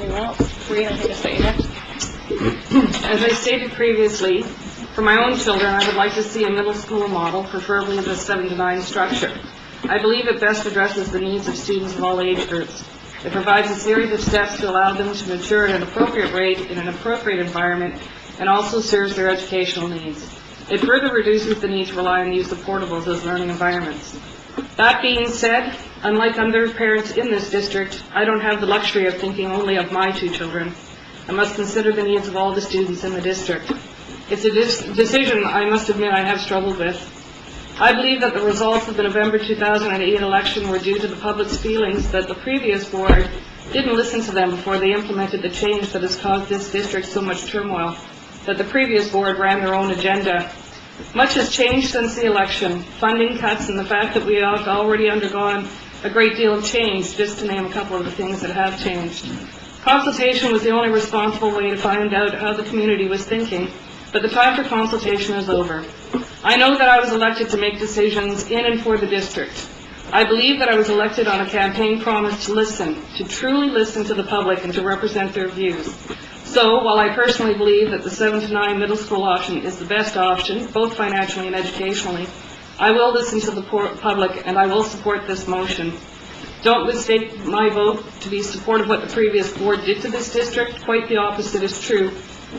Anyone else? Rita, I think I saw you next. As I stated previously, for my own children, I would like to see a middle school model, preferably the 7 to 9 structure. I believe it best addresses the needs of students of all age groups. It provides a series of steps to allow them to mature at an appropriate rate in an appropriate environment, and also serves their educational needs. It further reduces the need to rely on the use of portables as learning environments. That being said, unlike other parents in this district, I don't have the luxury of thinking only of my 2 children. I must consider the needs of all the students in the district. It's a decision I must admit I have struggled with. I believe that the results of the November 2008 election were due to the public's feelings that the previous board didn't listen to them before they implemented the change that has caused this district so much turmoil, that the previous board ran their own agenda. Much has changed since the election. Funding cuts and the fact that we have already undergone a great deal of change, just to name a couple of the things that have changed. Consultation was the only responsible way to find out how the community was thinking, but the time for consultation is over. I know that I was elected to make decisions in and for the district. I believe that I was elected on a campaign promise to listen, to truly listen to the public and to represent their views. So, while I personally believe that the 7 to 9 middle school option is the best option, both financially and educationally, I will listen to the public and I will support this motion. Don't mistake my vote to be supportive of what the previous board did to this district. Quite the opposite is true.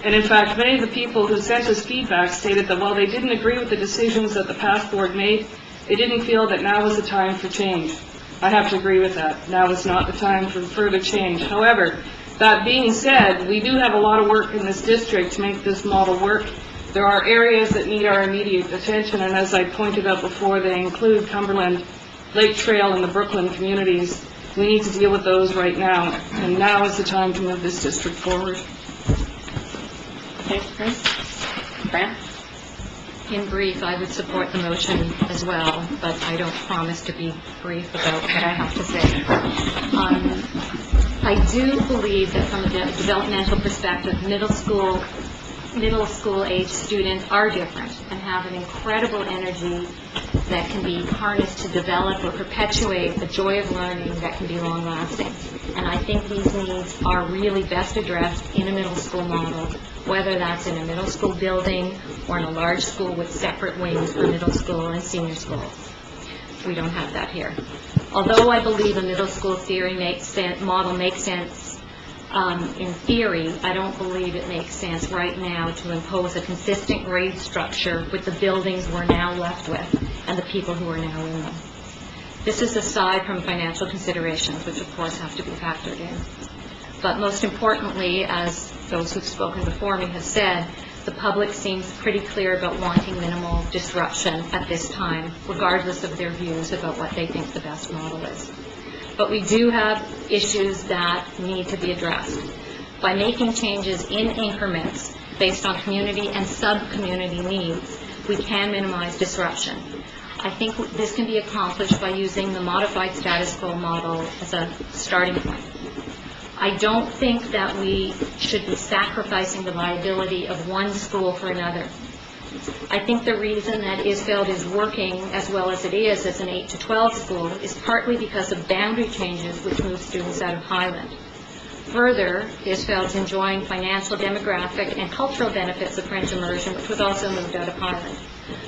And in fact, many of the people who sent us feedback stated that while they didn't agree with the decisions that the past board made, they didn't feel that now was the time for change. I have to agree with that. Now is not the time for further change. However, that being said, we do have a lot of work in this district to make this model work. There are areas that need our immediate attention, and as I pointed out before, they include Cumberland, Lake Trail, and the Brooklyn communities. We need to deal with those right now, and now is the time to move this district forward. Okay, Fran? In brief, I would support the motion as well, but I don't promise to be brief about what I have to say. I do believe that from a developmental perspective, middle school age students are different and have an incredible energy that can be harnessed to develop or perpetuate the joy of learning that can be long-lasting. And I think these needs are really best addressed in a middle school model, whether that's in a middle school building or in a large school with separate wings for middle school and senior school. We don't have that here. Although I believe a middle school model makes sense in theory, I don't believe it makes sense right now to impose a consistent grade structure with the buildings we're now left with and the people who are now in them. This is aside from financial considerations, which of course have to be factored in. But most importantly, as those who've spoken before me have said, the public seems pretty clear about wanting minimal disruption at this time, regardless of their views about what they think the best model is. But we do have issues that need to be addressed. By making changes in increments based on community and sub-community needs, we can minimize disruption. I think this can be accomplished by using the modified status quo model as a starting point. I don't think that we should be sacrificing the viability of one school for another. I think the reason that Isfeld is working as well as it is as an 8 to 12 school is partly because of boundary changes which move students out of Highland. Further, Isfeld's enjoying financial, demographic, and cultural benefits of French immersion, which was also moved out of Highland.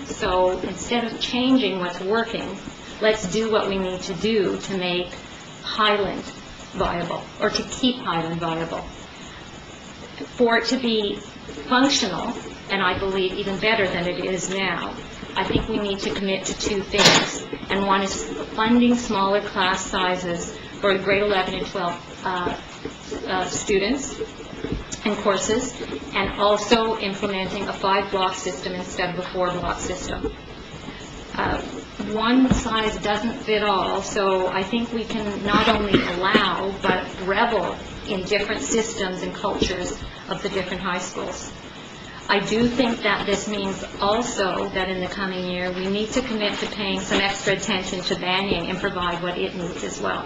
So instead of changing what's working, let's do what we need to do to make Highland viable, or to keep Highland viable. For it to be functional, and I believe even better than it is now, I think we need to commit to two things. And one is funding smaller class sizes for grade 11 and 12 students and courses, and also implementing a 5-block system instead of a 4-block system. One size doesn't fit all, so I think we can not only allow but revel in different systems and cultures of the different high schools. I do think that this means also that in the coming year we need to commit to paying some extra attention to Banyan and provide what it needs as well.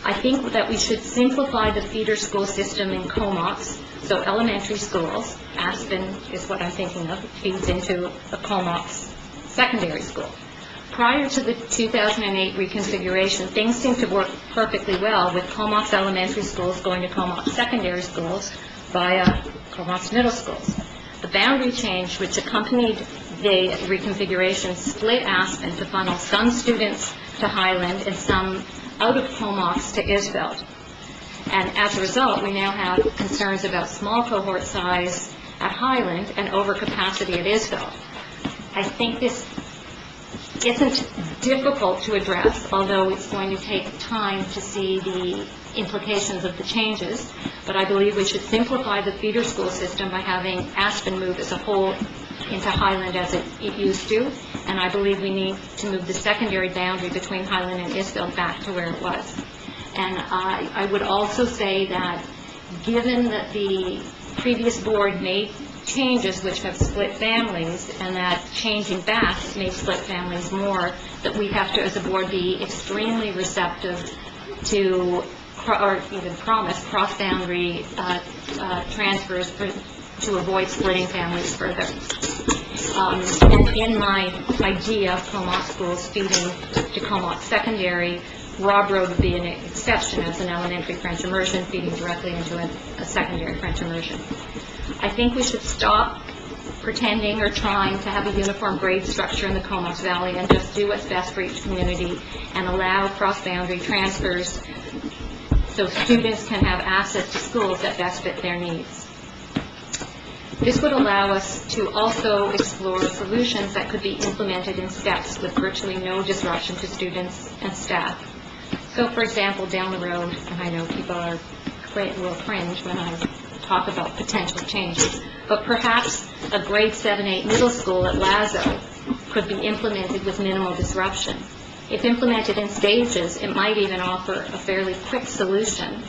I think that we should simplify the feeder school system in Comox, so elementary schools, Aspen is what I'm thinking of, feeds into a Comox secondary school. Prior to the 2008 reconfiguration, things seemed to work perfectly well with Comox elementary schools going to Comox secondary schools via Comox middle schools. The boundary change which accompanied the reconfiguration split Aspen to funnel some students to Highland and some out of Comox to Isfeld. And as a result, we now have concerns about small cohort size at Highland and overcapacity at Isfeld. I think this isn't difficult to address, although it's going to take time to see the implications of the changes. But I believe we should simplify the feeder school system by having Aspen move as a whole into Highland as it used to. And I believe we need to move the secondary boundary between Highland and Isfeld back to where it was. And I would also say that given that the previous board made changes which have split families, and that changing back may split families more, that we have to, as a board, be extremely receptive to, or even promise, cross-boundary transfers to avoid splitting families further. And in my idea of Comox schools feeding to Comox secondary, Rob Road would be an exception as an elementary French immersion feeding directly into a secondary French immersion. I think we should stop pretending or trying to have a uniform grade structure in the Comox Valley and just do what's best for each community and allow cross-boundary transfers so students can have access to schools that best fit their needs. This would allow us to also explore solutions that could be implemented in steps with virtually no disruption to students and staff. So, for example, down the road, and I know people will cringe when I talk about potential changes, but perhaps a grade 7-8 middle school at Lazo could be implemented with minimal disruption. If implemented in stages, it might even offer a fairly quick solution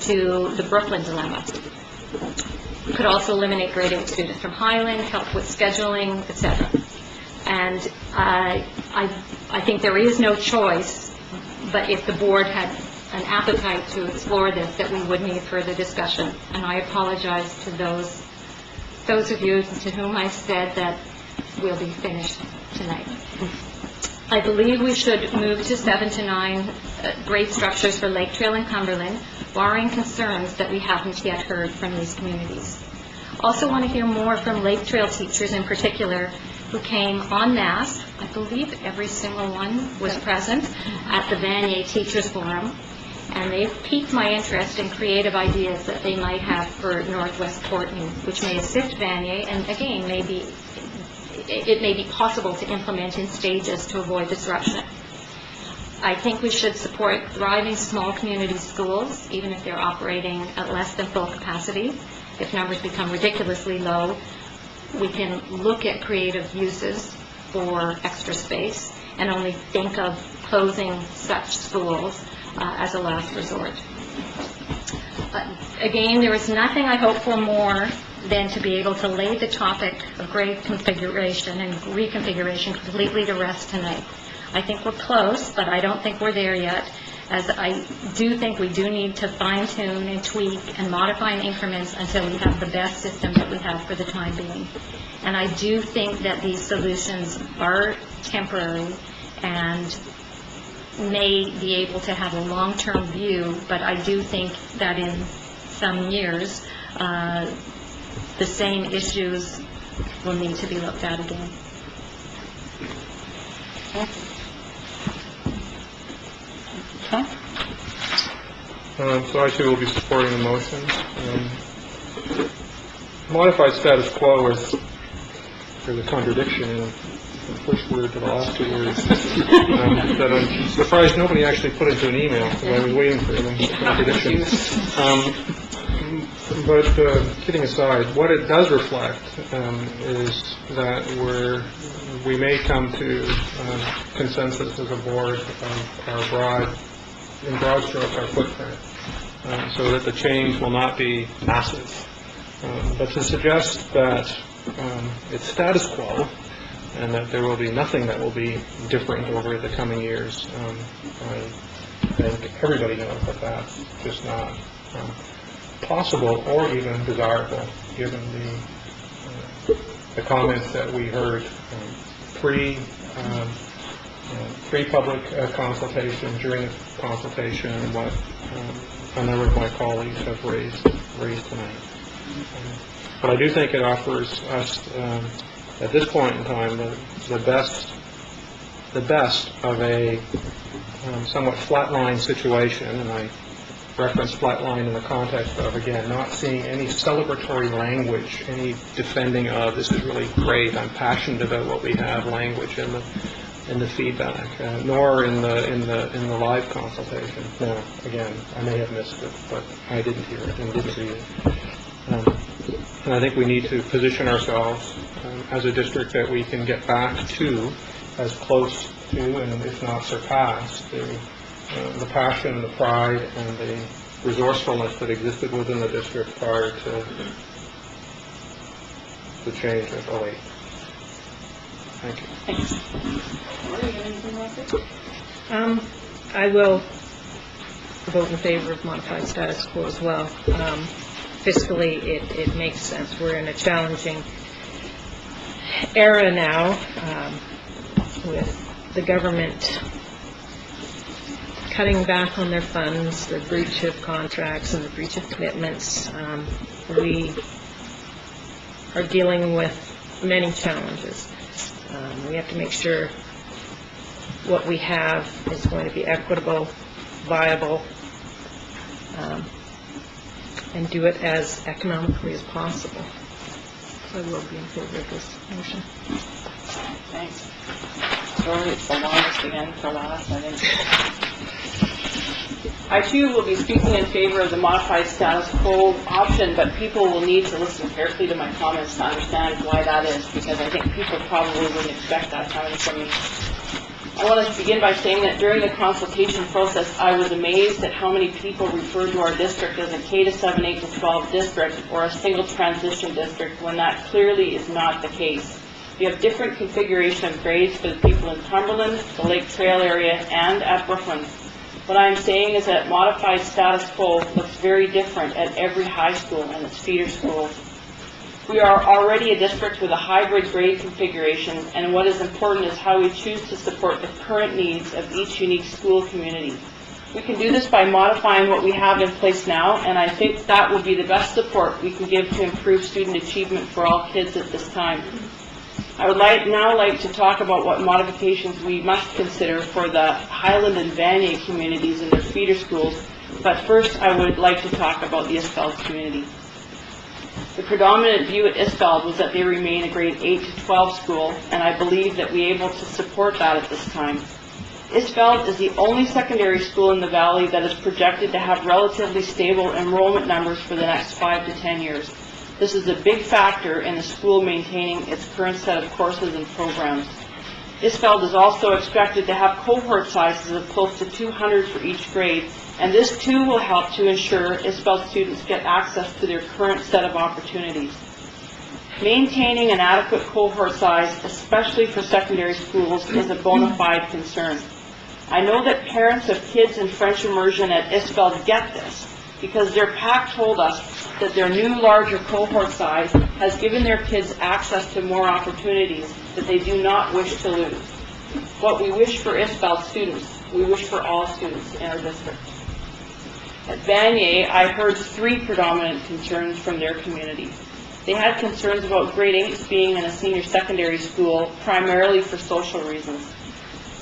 to the Brooklyn dilemma. Could also eliminate grade 8 students from Highland, help with scheduling, etc. And I think there is no choice, but if the board had an appetite to explore this, that we would need further discussion. And I apologize to those of you to whom I said that we'll be finished tonight. I believe we should move to 7 to 9 grade structures for Lake Trail and Cumberland, barring concerns that we haven't yet heard from these communities. Also want to hear more from Lake Trail teachers in particular, who came en masse. I believe every single one was present at the Vanier Teachers Forum, and they've piqued my interest in creative ideas that they might have for Northwest Courtenay, which may assist Vanier, and again, it may be possible to implement in stages to avoid disruption. I think we should support thriving small community schools, even if they're operating at less than full capacity. If numbers become ridiculously low, we can look at creative uses for extra space and only think of closing such schools as a last resort. Again, there is nothing I hope for more than to be able to lay the topic of grade configuration and reconfiguration completely to rest tonight. I think we're close, but I don't think we're there yet, as I do think we do need to fine-tune and tweak and modify in increments until we have the best system that we have for the time being. And I do think that these solutions are temporary and may be able to have a long-term view, but I do think that in some years, the same issues will need to be looked at again. Okay. So I too will be supporting the motion. Modified status quo is, there's a contradiction in the first word to the last two words that I'm surprised nobody actually put into an email, because I was waiting for the contradiction. But kidding aside, what it does reflect is that we may come to consensus as a board of our in broad strokes, our footprint, so that the change will not be massive. But to suggest that it's status quo and that there will be nothing that will be different over the coming years, I think everybody knows that that's just not possible or even desirable, given the comments that we heard pre-public consultation, during the consultation, and what a number of my colleagues have raised tonight. But I do think it offers us, at this point in time, the best of a somewhat flatline situation, and I reference flatline in the context of, again, not seeing any celebratory language, any defending of, this is really great, I'm passionate about what we have language in the feedback, nor in the live consultation. Now, again, I may have missed it, but I didn't hear it and didn't read it. And I think we need to position ourselves as a district that we can get back to, as close to, and if not surpass, the passion, the pride, and the resourcefulness that existed within the district prior to the change of 08. Thank you. Thanks. Lori, anything like this? I will vote in favor of modified status quo as well. Fiscally, it makes sense. We're in a challenging era now with the government cutting back on their funds, the breach of contracts and the breach of commitments. We are dealing with many challenges. We have to make sure what we have is going to be equitable, viable, and do it as economically as possible. So I will be in favor of this motion. Thanks. Sorry, it's the longest again for last, I think. I too will be speaking in favor of the modified status quo option, but people will need to listen carefully to my comments to understand why that is, because I think people probably wouldn't expect that coming from I want to begin by saying that during the consultation process, I was amazed at how many people referred to our district as a K-7, 8-12 district or a single transition district, when that clearly is not the case. We have different configuration of grades for the people in Cumberland, the Lake Trail area, and at Brooklyn. What I'm saying is that modified status quo looks very different at every high school and its feeder schools. We are already a district with a hybrid grade configuration, and what is important is how we choose to support the current needs of each unique school community. We can do this by modifying what we have in place now, and I think that will be the best support we can give to improve student achievement for all kids at this time. I would now like to talk about what modifications we must consider for the Highland and Vanier communities and their feeder schools, but first I would like to talk about the Isfeld community. The predominant view at Isfeld was that they remain a grade 8-12 school, and I believe that we are able to support that at this time. Isfeld is the only secondary school in the valley that is projected to have relatively stable enrollment numbers for the next 5 to 10 years. This is a big factor in the school maintaining its current set of courses and programs. Isfeld is also expected to have cohort sizes of close to 200 for each grade, and this too will help to ensure Isfeld students get access to their current set of opportunities. Maintaining an adequate cohort size, especially for secondary schools, is a bona fide concern. I know that parents of kids in French immersion at Isfeld get this, because their PAC told us that their new larger cohort size has given their kids access to more opportunities that they do not wish to lose. What we wish for Isfeld students, we wish for all students in our district. At Vanier, I heard 3 predominant concerns from their community. They had concerns about grade 8s being in a senior secondary school, primarily for social reasons.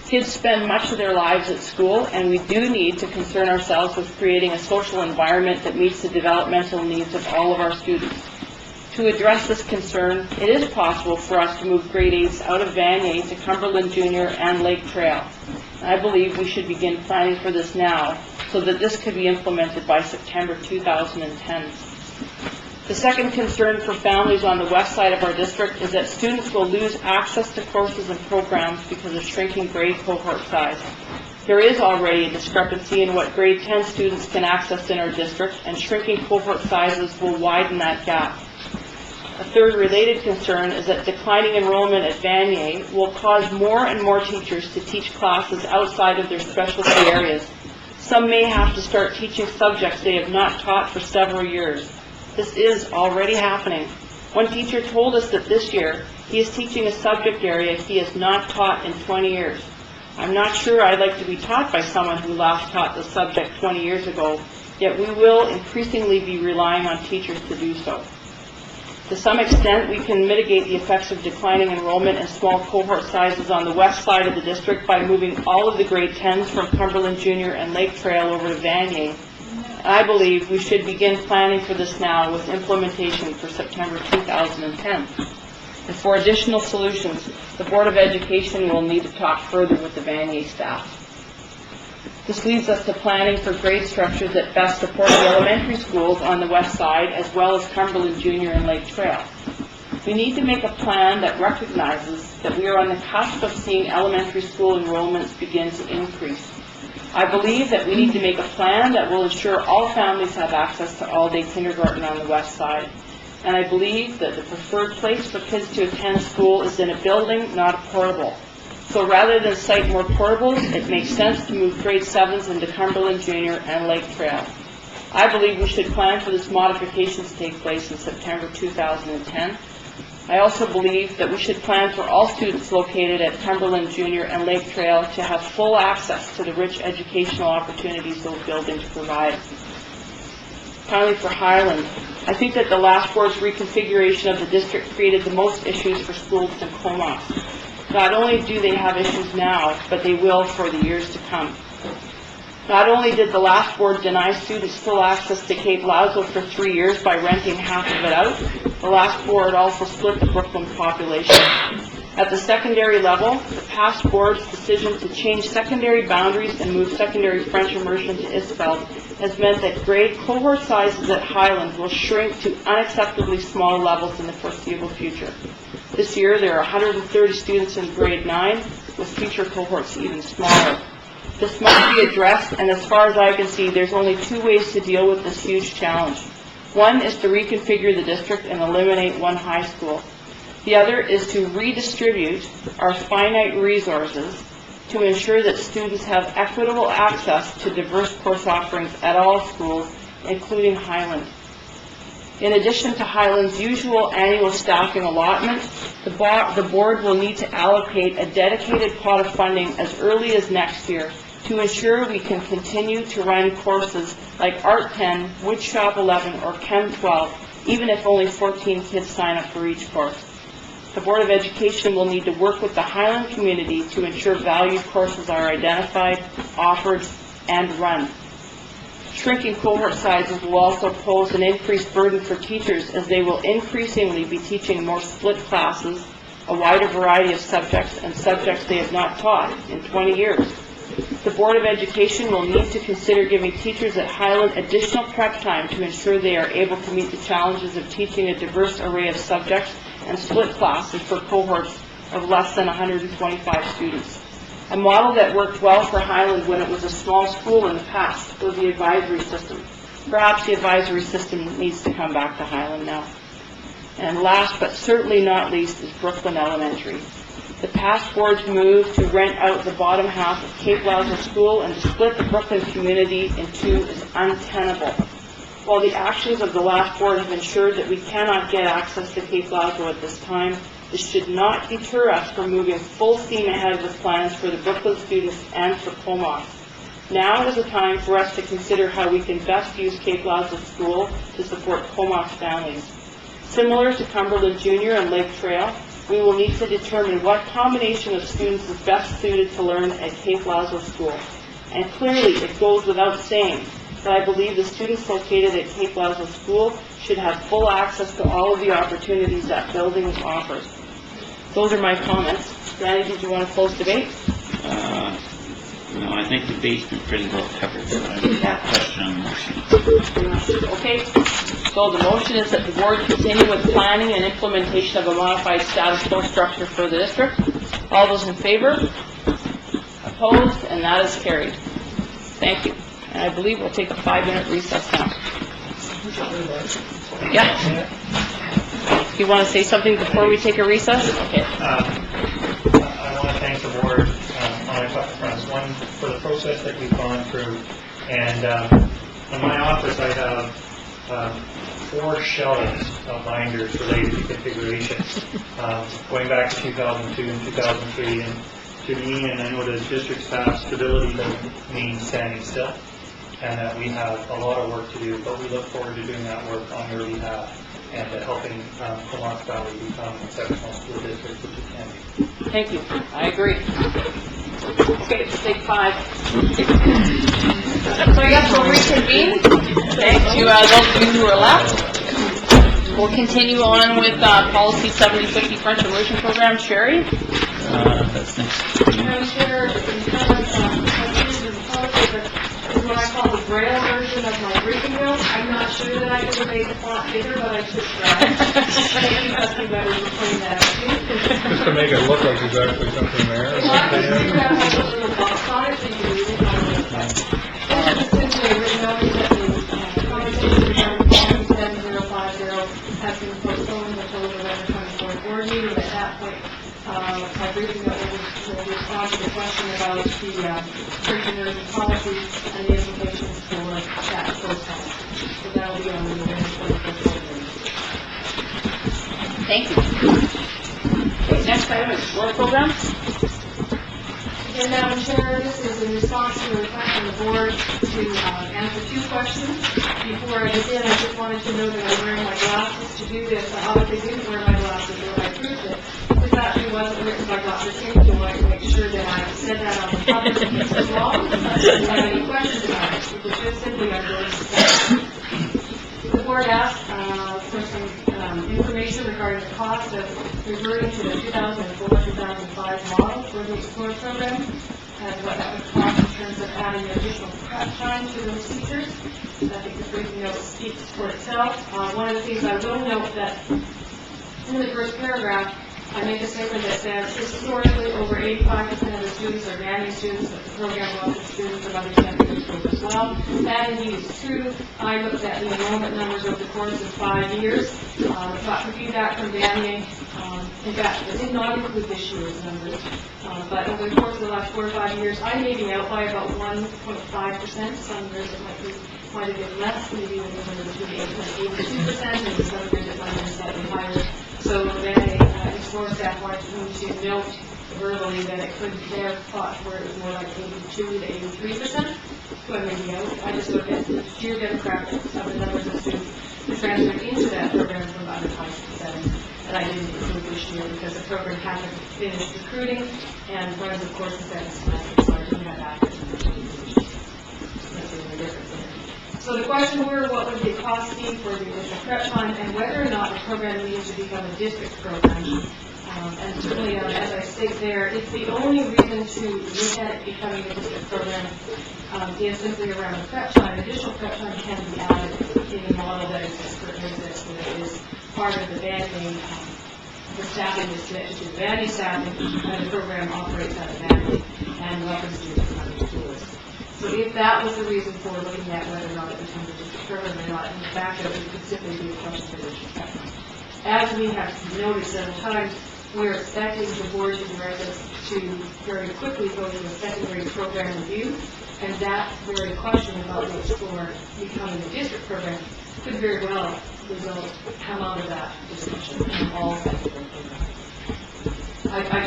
Kids spend much of their lives at school, and we do need to concern ourselves with creating a social environment that meets the developmental needs of all of our students. To address this concern, it is possible for us to move grade 8s out of Vanier to Cumberland Junior and Lake Trail. I believe we should begin planning for this now, so that this could be implemented by September 2010. The second concern for families on the west side of our district is that students will lose access to courses and programs because of shrinking grade cohort size. There is already a discrepancy in what grade 10 students can access in our district, and shrinking cohort sizes will widen that gap. A third related concern is that declining enrollment at Vanier will cause more and more teachers to teach classes outside of their specialty areas. Some may have to start teaching subjects they have not taught for several years. This is already happening. One teacher told us that this year he is teaching a subject area he has not taught in 20 years. I'm not sure I'd like to be taught by someone who last taught the subject 20 years ago, yet we will increasingly be relying on teachers to do so. To some extent, we can mitigate the effects of declining enrollment and small cohort sizes on the west side of the district by moving all of the grade 10s from Cumberland Junior and Lake Trail over to Vanier. I believe we should begin planning for this now, with implementation for September 2010. And for additional solutions, the Board of Education will need to talk further with the Vanier staff. This leads us to planning for grade structures that best support the elementary schools on the west side, as well as Cumberland Junior and Lake Trail. We need to make a plan that recognizes that we are on the cusp of seeing elementary school enrollments begin to increase. I believe that we need to make a plan that will ensure all families have access to all-day kindergarten on the west side. And I believe that the preferred place for kids to attend school is in a building, not a portable. So rather than cite more portables, it makes sense to move grade 7s into Cumberland Junior and Lake Trail. I believe we should plan for this modification to take place in September 2010. I also believe that we should plan for all students located at Cumberland Junior and Lake Trail to have full access to the rich educational opportunities those buildings provide. Finally, for Highland, I think that the last board's reconfiguration of the district created the most issues for schools in Comox. Not only do they have issues now, but they will for the years to come. Not only did the last board deny students full access to Cape Lazo for 3 years by renting half of it out, the last board also split the Brooklyn population. At the secondary level, the past board's decision to change secondary boundaries and move secondary French immersion to Isfeld has meant that grade cohort sizes at Highland will shrink to unacceptably small levels in the foreseeable future. This year, there are 130 students in grade 9, with future cohorts even smaller. This must be addressed, and as far as I can see, there's only two ways to deal with this huge challenge. One is to reconfigure the district and eliminate one high school. The other is to redistribute our finite resources to ensure that students have equitable access to diverse course offerings at all schools, including Highland. In addition to Highland's usual annual staffing allotment, the board will need to allocate a dedicated pot of funding as early as next year to ensure we can continue to run courses like Art 10, Woodshop 11, or Chem 12, even if only 14 kids sign up for each course. The Board of Education will need to work with the Highland community to ensure valued courses are identified, offered, and run. Shrinking cohort sizes will also pose an increased burden for teachers, as they will increasingly be teaching more split classes, a wider variety of subjects, and subjects they have not taught in 20 years. The Board of Education will need to consider giving teachers at Highland additional prep time to ensure they are able to meet the challenges of teaching a diverse array of subjects and split classes for cohorts of less than 125 students. A model that worked well for Highland when it was a small school in the past was the advisory system. Perhaps the advisory system needs to come back to Highland now. And last but certainly not least is Brooklyn Elementary. The past board's move to rent out the bottom half of Cape Lazar School and to split the Brooklyn community in two is untenable. While the actions of the last board have ensured that we cannot get access to Cape Lazar at this time, this should not deter us from moving full steam ahead with plans for the Brooklyn students and for Comox. Now is the time for us to consider how we can best use Cape Lazar School to support Comox families. Similar to Cumberland Junior and Lake Trail, we will need to determine what combination of students is best suited to learn at Cape Lazar School. And clearly, it goes without saying that I believe the students located at Cape Lazar School should have full access to all of the opportunities that building offers. Those are my comments. Danny, did you want to close debate? No, I think the debate's been pretty well covered. So I have no question on the motion. Okay. So the motion is that the board continue with planning and implementation of a modified status quo structure for the district. All those in favor? Opposed? And that is carried. Thank you. And I believe we'll take a 5-minute recess now. Yeah. Do you want to say something before we take a recess? Okay. I want to thank the board on a couple fronts. One, for the process that we've gone through. And in my office, I have 4 shelves of binders related to configuration, going back to 2002 and 2003. And to me, and I know the district staff, stability doesn't mean standing still, and that we have a lot of work to do, but we look forward to doing that work on your behalf and helping Comox Valley become an exceptional school district, which it can be. Thank you. I agree. Okay, let's take 5. So I guess we'll reconvene. Thank you, those of you who are left. We'll continue on with policy 7050 French immersion program. Sherry? That's next. Madam Chair, in terms of policy, is what I call the braille version of my briefing notes. I'm not sure that I could make the font bigger, but I should try. Thank you, trustee members, for pointing that out to me. Just to make it look like there's actually something there. Well, I just do have a little box on it, so you can read it on the website. This is simply a written notice that the conversation regarding policy 7050 has been postponed until the November 24th board meeting. At that point, my briefing note will respond to the question about the curriculum policy and the implications for that post policy. So that will be on the November 24th board meeting. Thank you. Okay, next item is board program. And Madam Chair, this is in response to a request from the board to answer 2 questions. Before I begin, I just wanted to know that I'm wearing my glasses to do this. I obviously didn't wear my glasses when I proved it. This actually wasn't written by Dr. King, so I wanted to make sure that I said that on the public and it's wrong. If you have any questions about it, it was just simply I'm going to say. The board asked for some information regarding the cost of reverting to the 2004-2005 model for the Explore program, and what that would cost in terms of adding additional prep time to those teachers. I think the briefing note speaks for itself. One of the things I will note that in the first paragraph, I make a statement that says historically over 85% of the students are Banyan students, but the program offers students from other secondary schools as well. That indeed is true. I looked at the enrollment numbers over the course of 5 years. Got the feedback from Banyan. In fact, I did not include this year's numbers, but over the course of the last 4 or 5 years, I may be out by about 1.5%. Some years it might have been less, maybe when it was between 8.82%, and some years it might have been slightly higher. So then Explore staff wanted me to note verbally that it could, their thought where it was more like 82 to 83%. So I may be out. I just looked at the sheer demographics of the numbers of students who transferred into that program from under 5 and I didn't include this year because the program hasn't finished recruiting and runs, of course, the second semester, so I didn't have access to the That's the only difference there. So the question were, what would the cost be for the additional prep time and whether or not the program needs to become a district program. And certainly, as I state there, it's the only reason to look at it becoming a district program is simply around the prep time. Additional prep time can be added in a model that exists, so that it is part of the banding. The staffing is connected to the banding staffing, and the program operates out of banding and welcomes students from other schools. So if that was the reason for looking at whether or not it becomes a district program or not, in fact, it could simply be a question for additional prep time. As we have noted several times, we're expecting the board to direct us to very quickly go to a secondary program review, and that very question about the Explore becoming a district program could very well come out of that discussion in all secondary programs.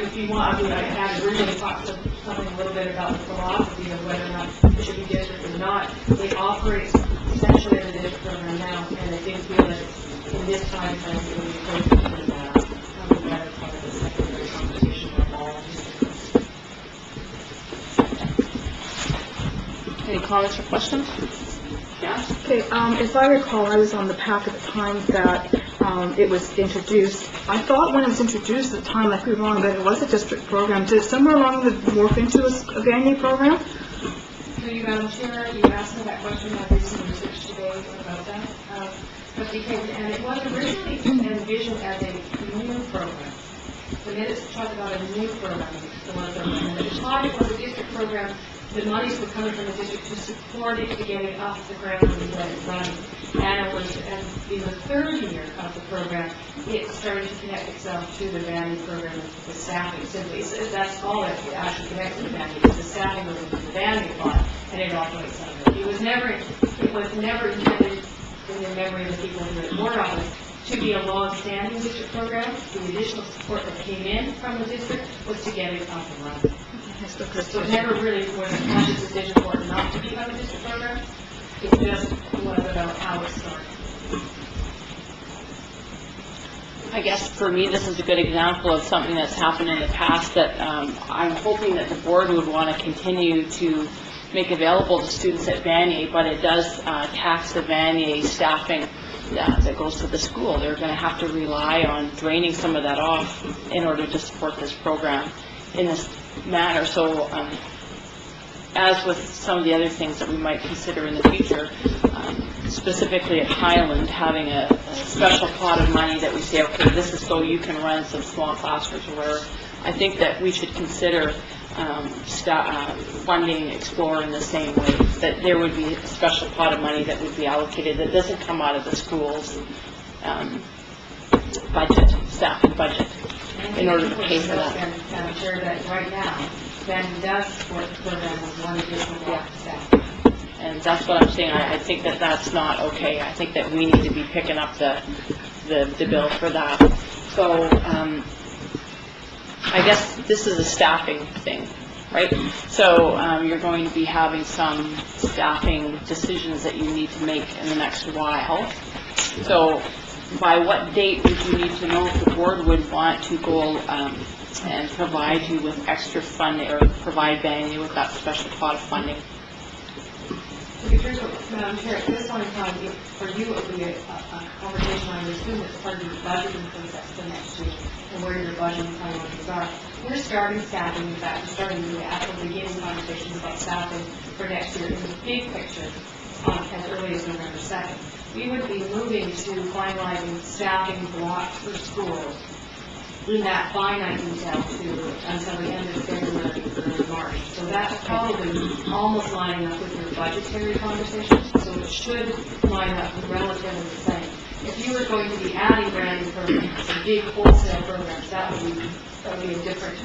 If you want, I had originally talked something a little bit about the philosophy of whether or not it should be district or not. It operates essentially as a district program now, and I didn't feel that in this time frame it would be appropriate to that. Better part of the secondary competition of all districts. Any comments or questions? Yeah? Okay, if I recall, I was on the PAC at the time that it was introduced. I thought when it was introduced at the time, I could be wrong, that it was a district program. Did it somewhere along the morph into a Banyan program? Through you, Madam Chair, you asked me that question. I did some research today about that. And it was originally envisioned as a new program. The minutes talk about a new program, and at the time it was a district program. The monies were coming from the district to support it, to get it off the ground and let it run. And in the third year of the program, it started to connect itself to the Banyan program with staffing. Simply, so that's all it actually connects to the Banyan. The staffing was into the Banyan fund, and it operates on it. It was never intended in the memory of the people who had worked on it to be a long-standing district program. The additional support that came in from the district was to get it up and running. So it never really was a conscious decision for it not to become a district program. It just was about how it started. I guess for me, this is a good example of something that's happened in the past that I'm hoping that the board would want to continue to make available to students at Vanier, but it does tax the Vanier staffing that goes to the school. They're going to have to rely on draining some of that off in order to support this program in this manner. So as with some of the other things that we might consider in the future, specifically at Highland, having a special pot of money that we say, okay, this is so you can run some small classrooms or whatever. I think that we should consider funding Explore in the same way, that there would be a special pot of money that would be allocated that doesn't come out of the school's budget, staffing budget, in order to pay for that. I'm sure that right now, Ben does support the program with one additional block of staff. And that's what I'm saying. I think that that's not okay. I think that we need to be picking up the bill for that. So I guess this is a staffing thing, right? So you're going to be having some staffing decisions that you need to make in the next while. So by what date would you need to know if the board would want to go and provide you with extra funding, or provide Banyan with that special pot of funding? To be true, Madam Chair, at this point in time, for you, it would be a conversation on your student as part of your budgeting process for next year and where your budgeting priorities are. We're starting staffing, in fact, we're starting the actual beginning conversations about staffing for next year in the big picture as early as November 2nd. We would be moving to finalizing staffing blocks for schools in that finite detail until the end of February or March. So that's probably almost lining up with your budgetary conversations, so it should line up relatively the same. If you were going to be adding branding programs, some big wholesale programs, that would be a different,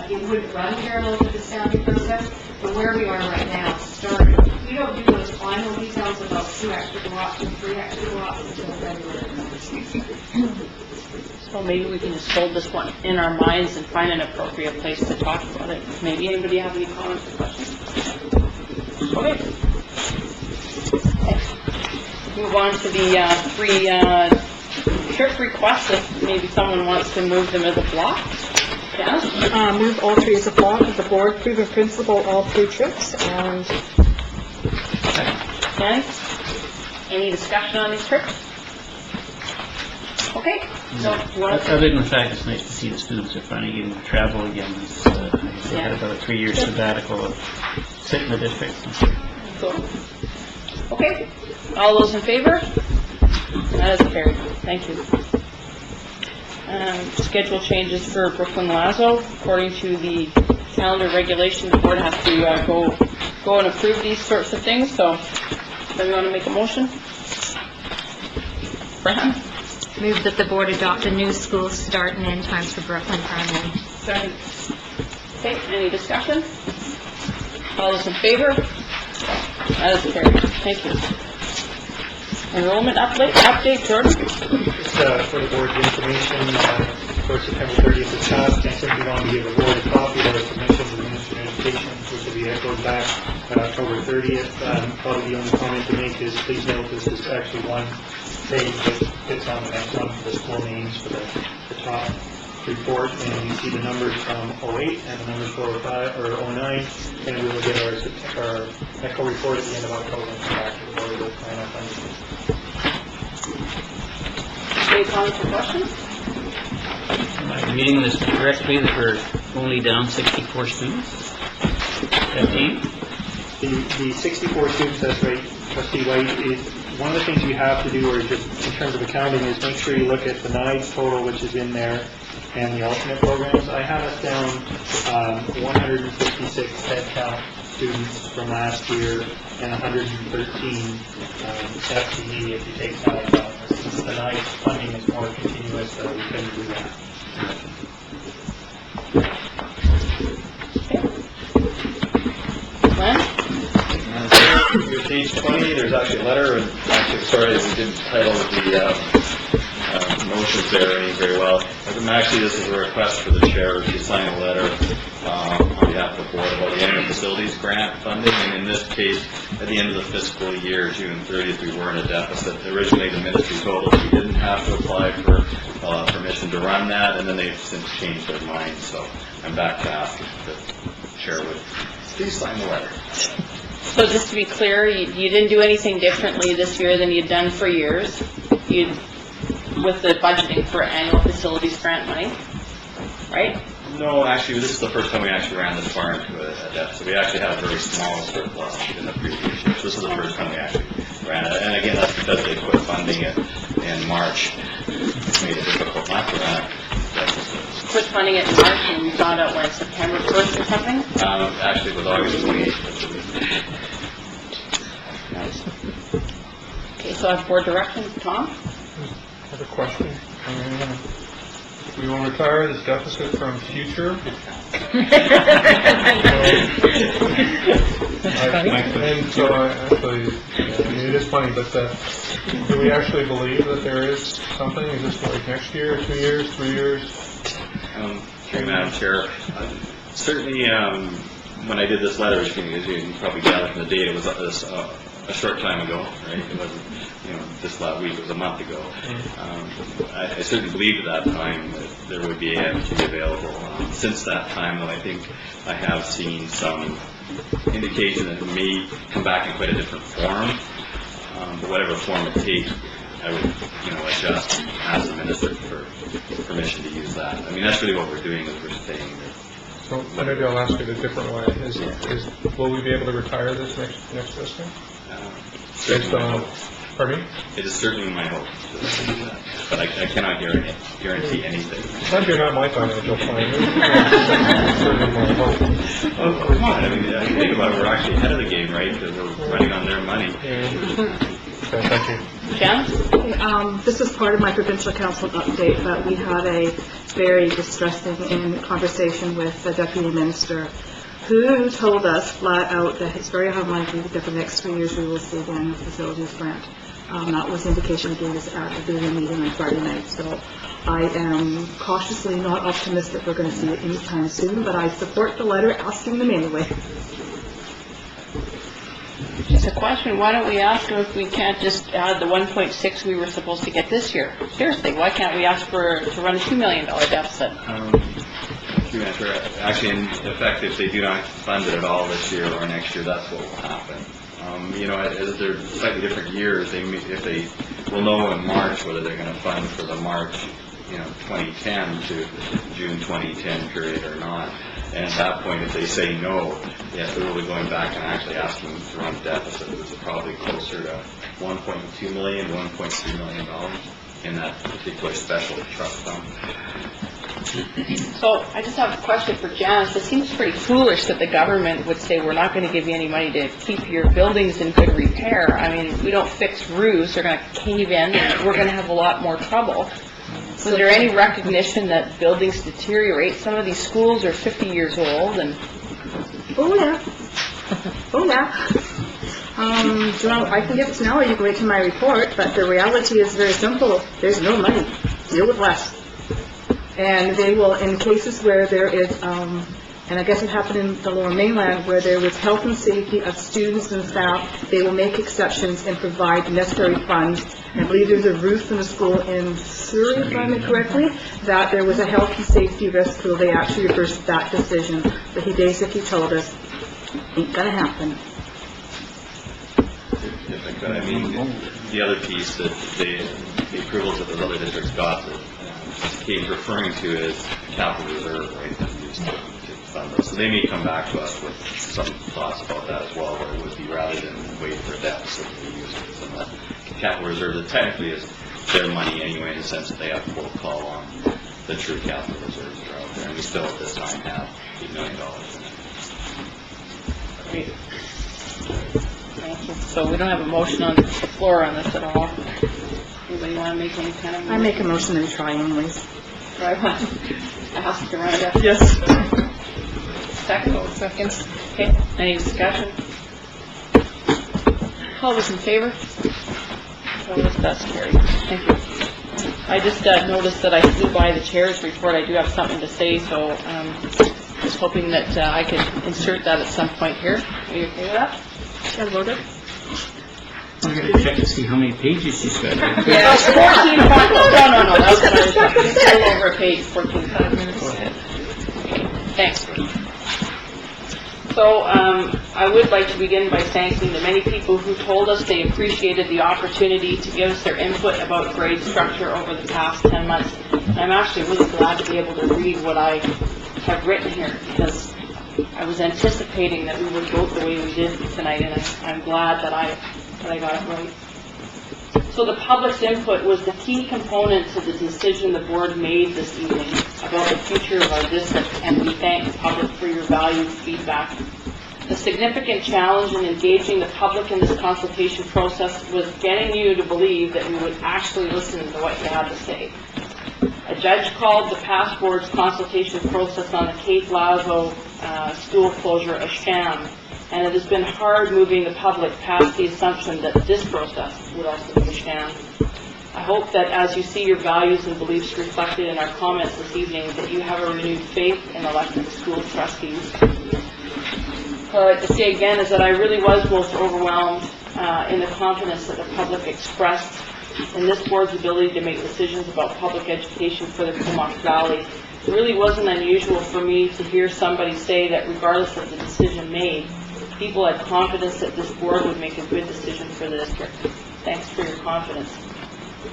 it wouldn't run parallel to the staffing process, but where we are right now, starting, we don't do those final details about 2 extra blocks and 3 extra blocks until February. So maybe we can just hold this one in our minds and find an appropriate place to talk about it. Maybe anybody have any comments or questions? Okay. Move on to the 3 trip requests, if maybe someone wants to move them as a block. Yeah? Move all 3 as a block, that the board approve in principle all 3 trips, and Ken? Any discussion on these trips? Okay. So, you want to... Other than the fact it's nice to see the students are finally getting to travel again. They had about a 3-year sabbatical of sit in the district. Cool. Okay. All those in favor? That is carried. Thank you. Schedule changes for Brooklyn Lazo. According to the calendar regulation, the board has to go and approve these sorts of things. So, do you want to make a motion? Fran? Move that the board adopt a new school start and end times for Brooklyn Primary. Second. Okay, any discussion? All those in favor? That is carried. Thank you. Enrollment update, Jordan? Just for the board's information, for September 30th is passed, I simply want to give the board a copy of our submission to the Ministry of Education, which will be echoed back on October 30th. Probably the only comment to make is, please note this is actually one page that fits on the next one for the school names for the top report, and you see the numbers from 08 and the numbers for 05 or 09, and we will get our echo report at the end of October and come back to the board with final funding. Any comments or questions? Am I reading this correctly that we're only down 64 students? 15? The 64 students, that's right, Trustee White, is one of the things you have to do, or just in terms of accounting, is make sure you look at the NIDES total, which is in there, and the alternate programs. I have us down 156 head count students from last year and 113 FTE if you take NIDES out. Since the NIDES funding is more continuous, we couldn't do that. Glenn? Page 20, there's actually a letter, and actually, sorry, we didn't title the motions there very well. Actually, this is a request for the chair to sign a letter on behalf of the board about the annual facilities grant funding, and in this case, at the end of the fiscal year, June 30th, we were in a deficit. Originally, the ministry told us we didn't have to apply for permission to run that, and then they've since changed their mind, so I'm back to ask if the chair would please sign the letter. So just to be clear, you didn't do anything differently this year than you'd done for years, with the budgeting for annual facilities grant money, right? No, actually, this is the first time we actually ran this far into a deficit. We actually had a very small surplus in the previous year. So this is the first time we actually ran it. And again, that's because they quit funding it in March. It's made it difficult not to run it. Quit funding it in March, and we found out when, September 1st or something? Actually, it was August 28th. Nice. Okay, so I have board direction. Tom? I have a question. We will retire this deficit from future. And so actually, it is funny, but do we actually believe that there is something? Is this like next year, 2 years, 3 years? Madam Chair, certainly when I did this letter, as you probably gathered from the date, it was a short time ago, right? It wasn't, this last week, it was a month ago. I certainly believed at that time that there would be AMT available. Since that time, though, I think I have seen some indication that it may come back in quite a different form. But whatever form it takes, I would, adjust and ask the minister for permission to use that. I mean, that's really what we're doing, is we're saying that. So maybe I'll ask it a different way. Will we be able to retire this next fiscal? Based on Pardon me? It is certainly my hope that I can do that, but I cannot guarantee anything. Glad you're not my financial planner. Certainly my hope. Oh, come on, I mean, think about it, we're actually ahead of the game, right, because we're running on their money. Yeah. Okay, thank you. Jan? This is part of my provincial council update, but we had a very distressing conversation with the deputy minister, who told us flat out that it's very unlikely that for the next 3 years we will see the annual facilities grant. That was the indication he gave us at the beginning meeting on Friday night. So I am cautiously not optimistic we're going to see it anytime soon, but I support the letter asking them anyway. Just a question, why don't we ask them if we can't just add the 1.6 we were supposed to get this year? Seriously, why can't we ask to run a $2 million deficit? Actually, in effect, if they do not fund it at all this year or next year, that's what will happen. As they're slightly different years, if they will know in March whether they're going to fund for the March 2010 to June 2010 period or not. And at that point, if they say no, yes, they're really going back and actually asking to run a deficit that's probably closer to $1.2 million, $1.3 million in that particular special trust fund. So I just have a question for Janice. It seems pretty foolish that the government would say we're not going to give you any money to keep your buildings in good repair. I mean, if we don't fix roofs, they're going to cave in and we're going to have a lot more trouble. Was there any recognition that buildings deteriorate? Some of these schools are 50 years old and... Oh, yeah. Oh, yeah. I can give it to now, or you can wait to my report, but the reality is very simple. There's no money. Deal with less. And they will, in cases where there is, and I guess it happened in the Lower Mainland, where there was health and safety of students and staff, they will make exceptions and provide necessary funds. I believe there's a roof in the school in Surrey, if I remember correctly, that there was a health and safety risk, so they actually reversed that decision. But he basically told us, ain't gonna happen. If I could, I mean, the other piece that the approvals that those other districts got that Kate's referring to is capital reserve, right, that's used to fund those. So they may come back to us with some thoughts about that as well, where it would be rather than wait for a deficit, we use some of that capital reserve that technically is their money anyway, in the sense that they have full call on the true capital reserves that are out there, and we still at this time have $8 million in it. Great. Thank you. So we don't have a motion on the floor on this at all. Anybody want to make any kind of motion? I make a motion and try anyways. Do I want to ask to run it up? Yes. Seconds. Okay. Any discussion? All those in favor? Opposed? That's carried. Thank you. I just noticed that I flew by the chair's report. I do have something to say, so just hoping that I could insert that at some point here. Are you okay with that? Shall vote it? I'm going to check to see how many pages you said. Yeah, 14 bundles. No. That's what I was talking. It's a little over a page, 14 minutes. Go ahead. Thanks. So I would like to begin by thanking the many people who told us they appreciated the opportunity to give us their input about grade structure over the past 10 months. And I'm actually really glad to be able to read what I have written here, because I was anticipating that we would vote the way we did tonight, and I'm glad that I got it right. So the public's input was the key component to the decision the board made this evening about the future of our district, and we thank the public for your valued feedback. The significant challenge in engaging the public in this consultation process was getting you to believe that we would actually listen to what you had to say. A judge called the past board's consultation process on the Kate Lazo school closure a sham, and it has been hard moving the public past the assumption that this process would also be a sham. I hope that as you see your values and beliefs reflected in our comments this evening, that you have a renewed faith in elected school trustees. What I'd like to say again is that I really was most overwhelmed in the confidence that the public expressed in this board's ability to make decisions about public education for the Comox Valley. It really wasn't unusual for me to hear somebody say that regardless of the decision made, people had confidence that this board would make a good decision for the district. Thanks for your confidence.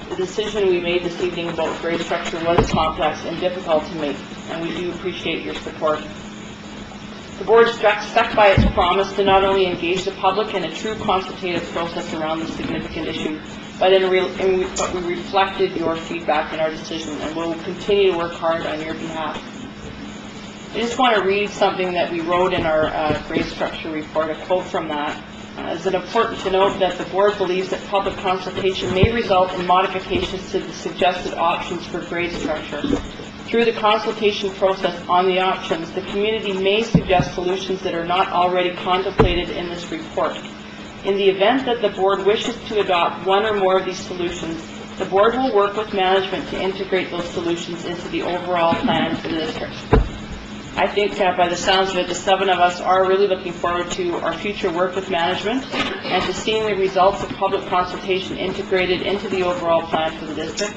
The decision we made this evening about grade structure was complex and difficult to make, and we do appreciate your support. The board stuck by its promise to not only engage the public in a true consultative process around this significant issue, but we reflected your feedback in our decision, and we'll continue to work hard on your behalf. I just want to read something that we wrote in our grade structure report, a quote from that. Is it important to note that the board believes that public consultation may result in modifications to the suggested options for grade structure. Through the consultation process on the options, the community may suggest solutions that are not already contemplated in this report. In the event that the board wishes to adopt one or more of these solutions, the board will work with management to integrate those solutions into the overall plan for the district. I think by the sounds of it, the 7 of us are really looking forward to our future work with management and to seeing the results of public consultation integrated into the overall plan for the district.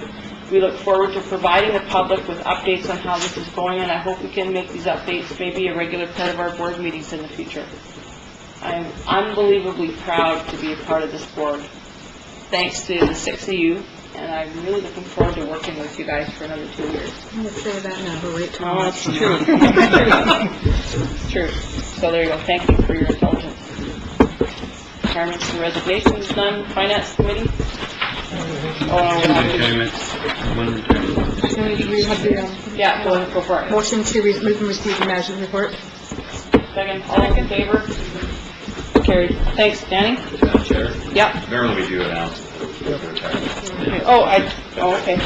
We look forward to providing the public with updates on how this is going, and I hope we can make these updates maybe a regular part of our board meetings in the future. I'm unbelievably proud to be a part of this board. Thanks to the 6 of you, and I'm really looking forward to working with you guys for another 2 years. Let's say that now, but wait till Oh, that's true. It's true. So there you go. Thank you for your indulgence. Retirements and resignations done. Finance committee. One retirement. Can we have the Yeah, go for it. motion to move and receive the management report? Second. All in favor? Carried. Thanks, Danny. Madam Chair, Yeah. normally we do announce the retirement. Okay.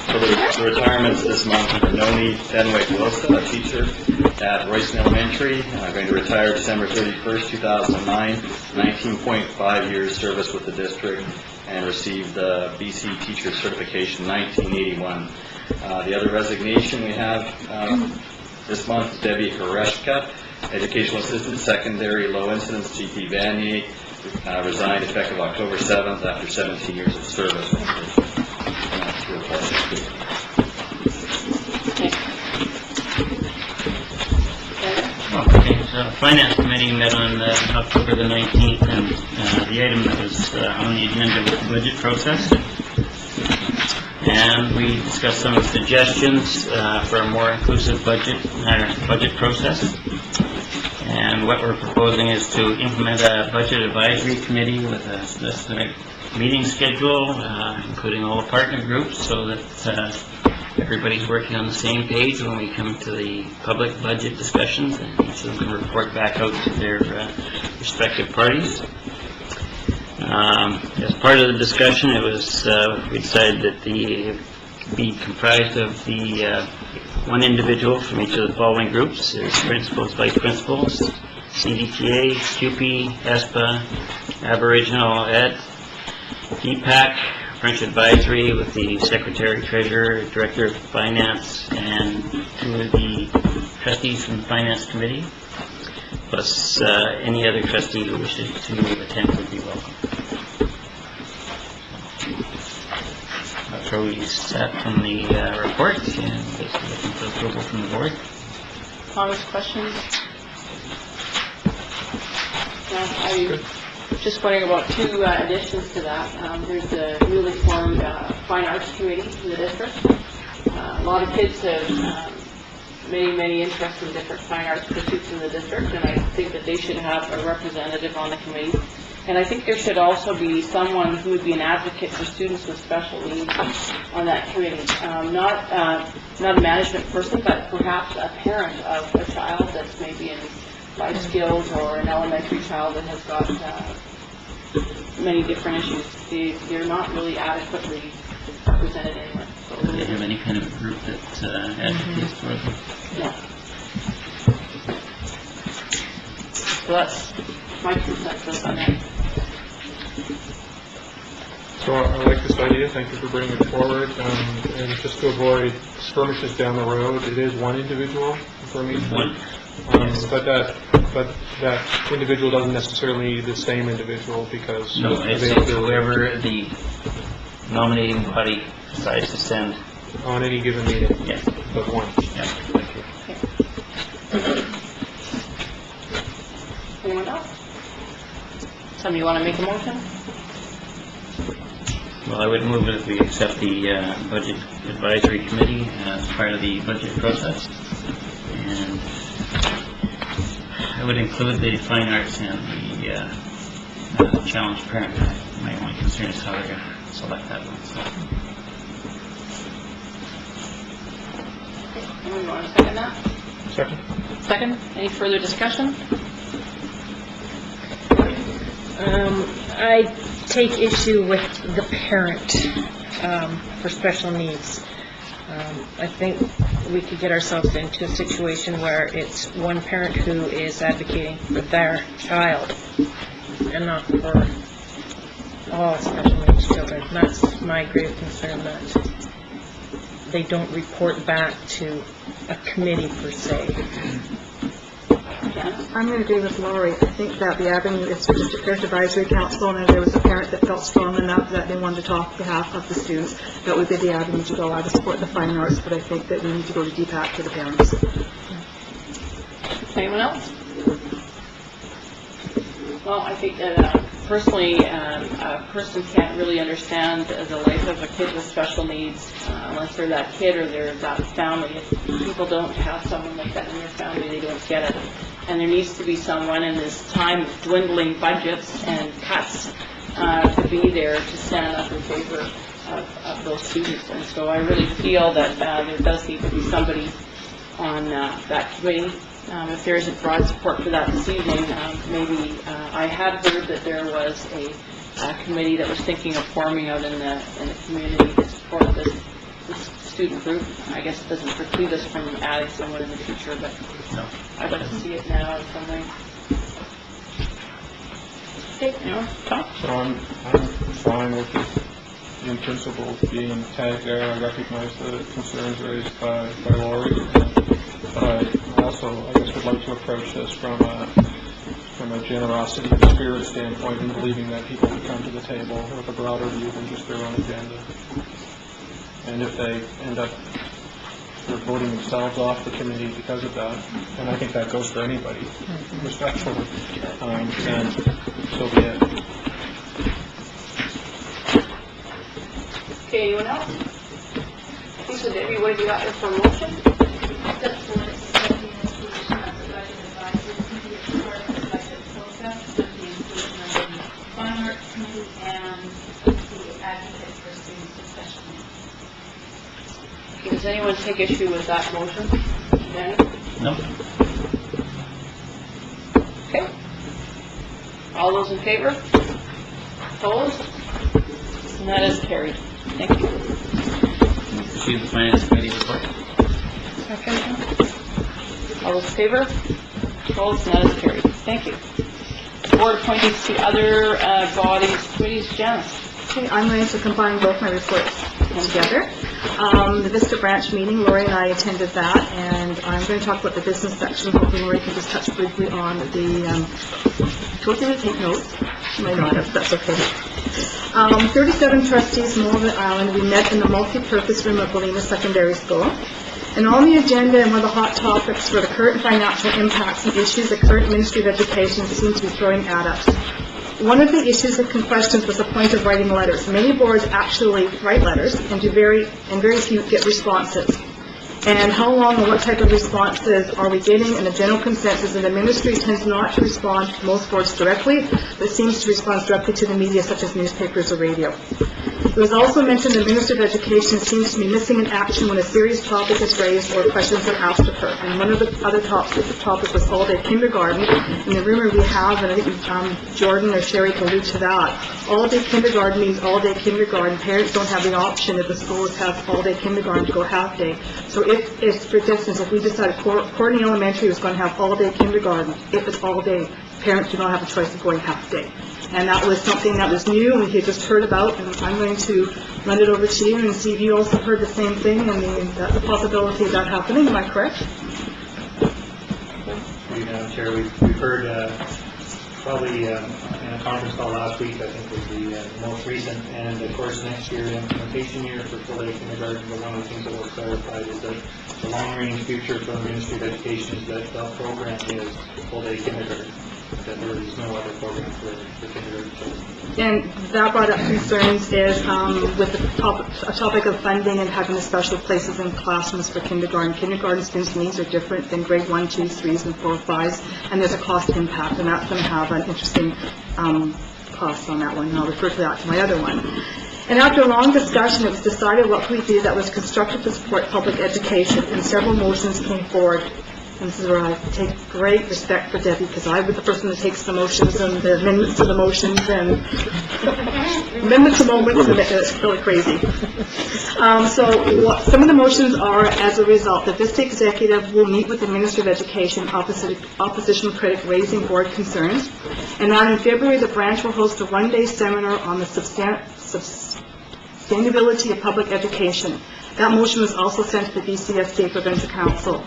So the retirements this month are Noni Fenwick-Wilson, a teacher at Royston Elementary, going to retire December 31st, 2009, 19.5 years service with the district, and received the BC Teacher Certification 1981. The other resignation we have this month is Debbie Horeshka, Educational Assistant, Secondary Low Incidence, GP Vanier, resigned effective October 7th after 17 years of service. Okay, so Finance Committee met on October the 19th, and the item that was on the agenda was the budget process. And we discussed some suggestions for a more inclusive budget process. And what we're proposing is to implement a budget advisory committee with a specific meeting schedule, including all the partner groups, so that everybody's working on the same page when we come to the public budget discussions, and each of them can report back out to their respective parties. As part of the discussion, it was we decided that be comprised of the one individual from each of the following groups: there's principals, vice principals, CDTA, CUPE, ESPA, Aboriginal Ed, DPAC, French Advisory with the Secretary, Treasurer, Director of Finance, and 2 of the trustees from the Finance Committee, plus any other trustee who wishes to attend would be welcome. That's where we sat from the report, and basically looking for approval from the board. Comments, questions? I'm just wondering about 2 additions to that. There's the newly formed Fine Arts Committee in the district. A lot of kids have many interests in different fine arts pursuits in the district, and I think that they should have a representative on the committee. And I think there should also be someone who would be an advocate for students with special needs on that committee. Not a management person, but perhaps a parent of a child that's maybe in life skills, or an elementary child that has got many different issues. They're not really adequately represented anywhere. Do they have any kind of group that advocates for them? Yeah. So that's my 2 cents on that. So I like this idea. Thank you for bringing it forward. And just to avoid skirmishes down the road, it is one individual from each one. But that individual doesn't necessarily need the same individual, because No, it's whoever the nominating body decides to send. on any given meeting, Yes. but one. Yeah. Anyone else? Somebody want to make a motion? Well, I would move that we accept the Budget Advisory Committee as part of the budget process. And I would include the fine arts and the challenged parent. My only concern is how they're going to select that one. So. Anyone want to second that? Second? Second? Any further discussion? I take issue with the parent for special needs. I think we could get ourselves into a situation where it's one parent who is advocating for their child and not for all special needs children. That's my grave concern, that they don't report back to a committee per se. I'm going to agree with Lori. I think that the avenue is for District Parent Advisory Council, and if there was a parent that felt strong enough that they wanted to talk on behalf of the students, that would be the avenue to go. I would support the fine arts, but I think that we need to go to DPAC for the parents. Anyone else? Well, I think that personally, a person can't really understand the life of a kid with special needs unless they're that kid or they're that family. If people don't have someone like that in their family, they don't get it. And there needs to be someone in this time of dwindling budgets and cuts to be there to stand up in favor of those students. And so I really feel that there does need to be somebody on that committee. If there isn't broad support for that this evening, maybe I had heard that there was a committee that was thinking of forming out in the community to support this student group. I guess it doesn't preclude us from adding someone in the future, but No. I'd like to see it now in some way. Okay, Tom? So I'm fine with it in principle being tagged there. I recognize the concerns raised by Lori, but I also, I guess, would like to approach this from a generosity and spirit standpoint, and believing that people would come to the table with a broader view than just their own agenda. And if they end up voting themselves off the committee because of that, and I think that goes for anybody, respectfully, then so be it. Okay, anyone else? Okay, so Debbie, what have you got there for a motion? Does anyone take issue with that motion? Danny? No. Okay. All those in favor? Opposed? And that is carried. Thank you. Proceed the finance committee report. Second. All those in favor? Opposed? And that is carried. Thank you. Board appointments to other bodies, committees. Janice? Okay, I'm going to combine both my reports together. The Vista Branch meeting, Lori and I attended that, and I'm going to talk about the business section. Hopefully Lori can just touch briefly on the, I told you to take notes. You might not have, that's okay. 37 trustees from all over the island, we met in the multi-purpose room of Galena Secondary School. And on the agenda and one of the hot topics were the current financial impacts and issues the current Ministry of Education seems to be throwing at us. One of the issues and questions was the point of writing letters. Many boards actually write letters, and very few get responses. And how long and what type of responses are we getting? And the general consensus is the ministry tends not to respond to most boards directly, but seems to respond directly to the media, such as newspapers or radio. It was also mentioned the Minister of Education seems to be missing in action when a serious topic is raised or questions are asked of her. And one of the other topic was all-day kindergarten. And the rumor we have, and I think Jordan or Sherry can allude to that, all-day kindergarten means all-day kindergarten. Parents don't have the option if the schools have all-day kindergarten to go half-day. So if for instance, if we decided Courtney Elementary was going to have all-day kindergarten, if it's all-day, parents do not have a choice of going half-day. And that was something that was new, and we had just heard about, and I'm going to lend it over to you and see if you also heard the same thing, and that's a possibility of that happening. Am I correct? Madam Chair, we've heard probably in a conference call last week, I think was the most recent, and of course next year, the implementation year for full-day kindergarten, but one of the things that was clarified is that the long-range future for the Ministry of Education is that the program is full-day kindergarten. that there is no other program for kindergarten children. And that brought up concerns is with a topic of funding and having the special places in classrooms for kindergarten. Kindergarten students' needs are different than grade 1, 2, 3s, and 4, 5s, and there's a cost impact, and that's going to have an interesting cost on that one, and I'll refer to that to my other one. And after a long discussion, it was decided what we do that was constructive to support public education, and several motions came forward. And this is where I take great respect for Debbie, because I was the person that takes the motions and the amendments to the motions and amendments to moments, and it's really crazy. Some of the motions are, as a result, that this executive will meet with the Minister of Education, opposition critic raising board concerns, and that in February, the branch will host a one-day seminar on the sustainability of public education. That motion was also sent to the BCSA Provincial Council.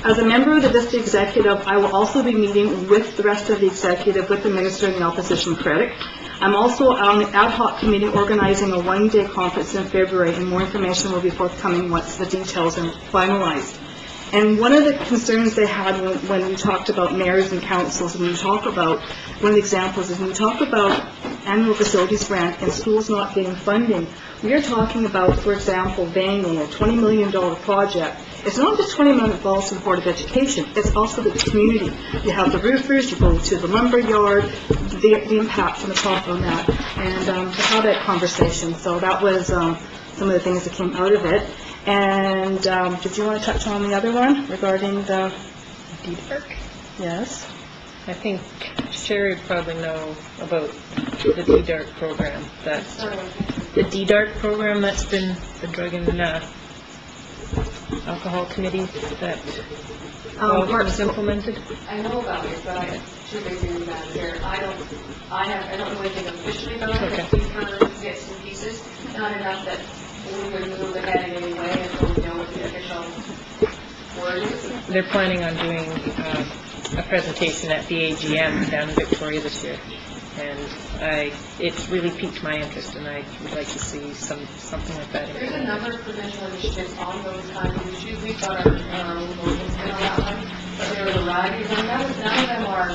As a member of the Vista Executive, I will also be meeting with the rest of the executive, with the minister and the opposition critic. I'm also on the ad hoc committee organizing a one-day conference in February, and more information will be forthcoming once the details are finalized. And one of the concerns they had when we talked about mayors and councils, one of the examples is when we talk about annual facilities grant and schools not getting funding, we are talking about, for example, Vangay, a $20 million project. It's not just $20 million involves the Board of Education, it's also the community. You have the roofers, you go to the lumber yard, the impact from the top on that, and to have that conversation. So that was some of the things that came out of it. And did you want to touch on the other one regarding the DDARC? Yes. I think Sherry would probably know about the DDARC program. That's the DDARC program, that's been the Drug and Alcohol Committee that was implemented. I know about it, but I should be doing that here. I don't know anything officially about it. Okay. We've heard bits and pieces, not enough that we would move ahead in any way until we know what the official word is. They're planning on doing a presentation at the AGM down in Victoria this year, and it's really piqued my interest, and I would like to see something like that. There's a number of provincial initiatives on those kinds of issues. We've got our own motions on that one, but there are a variety of them. None of them are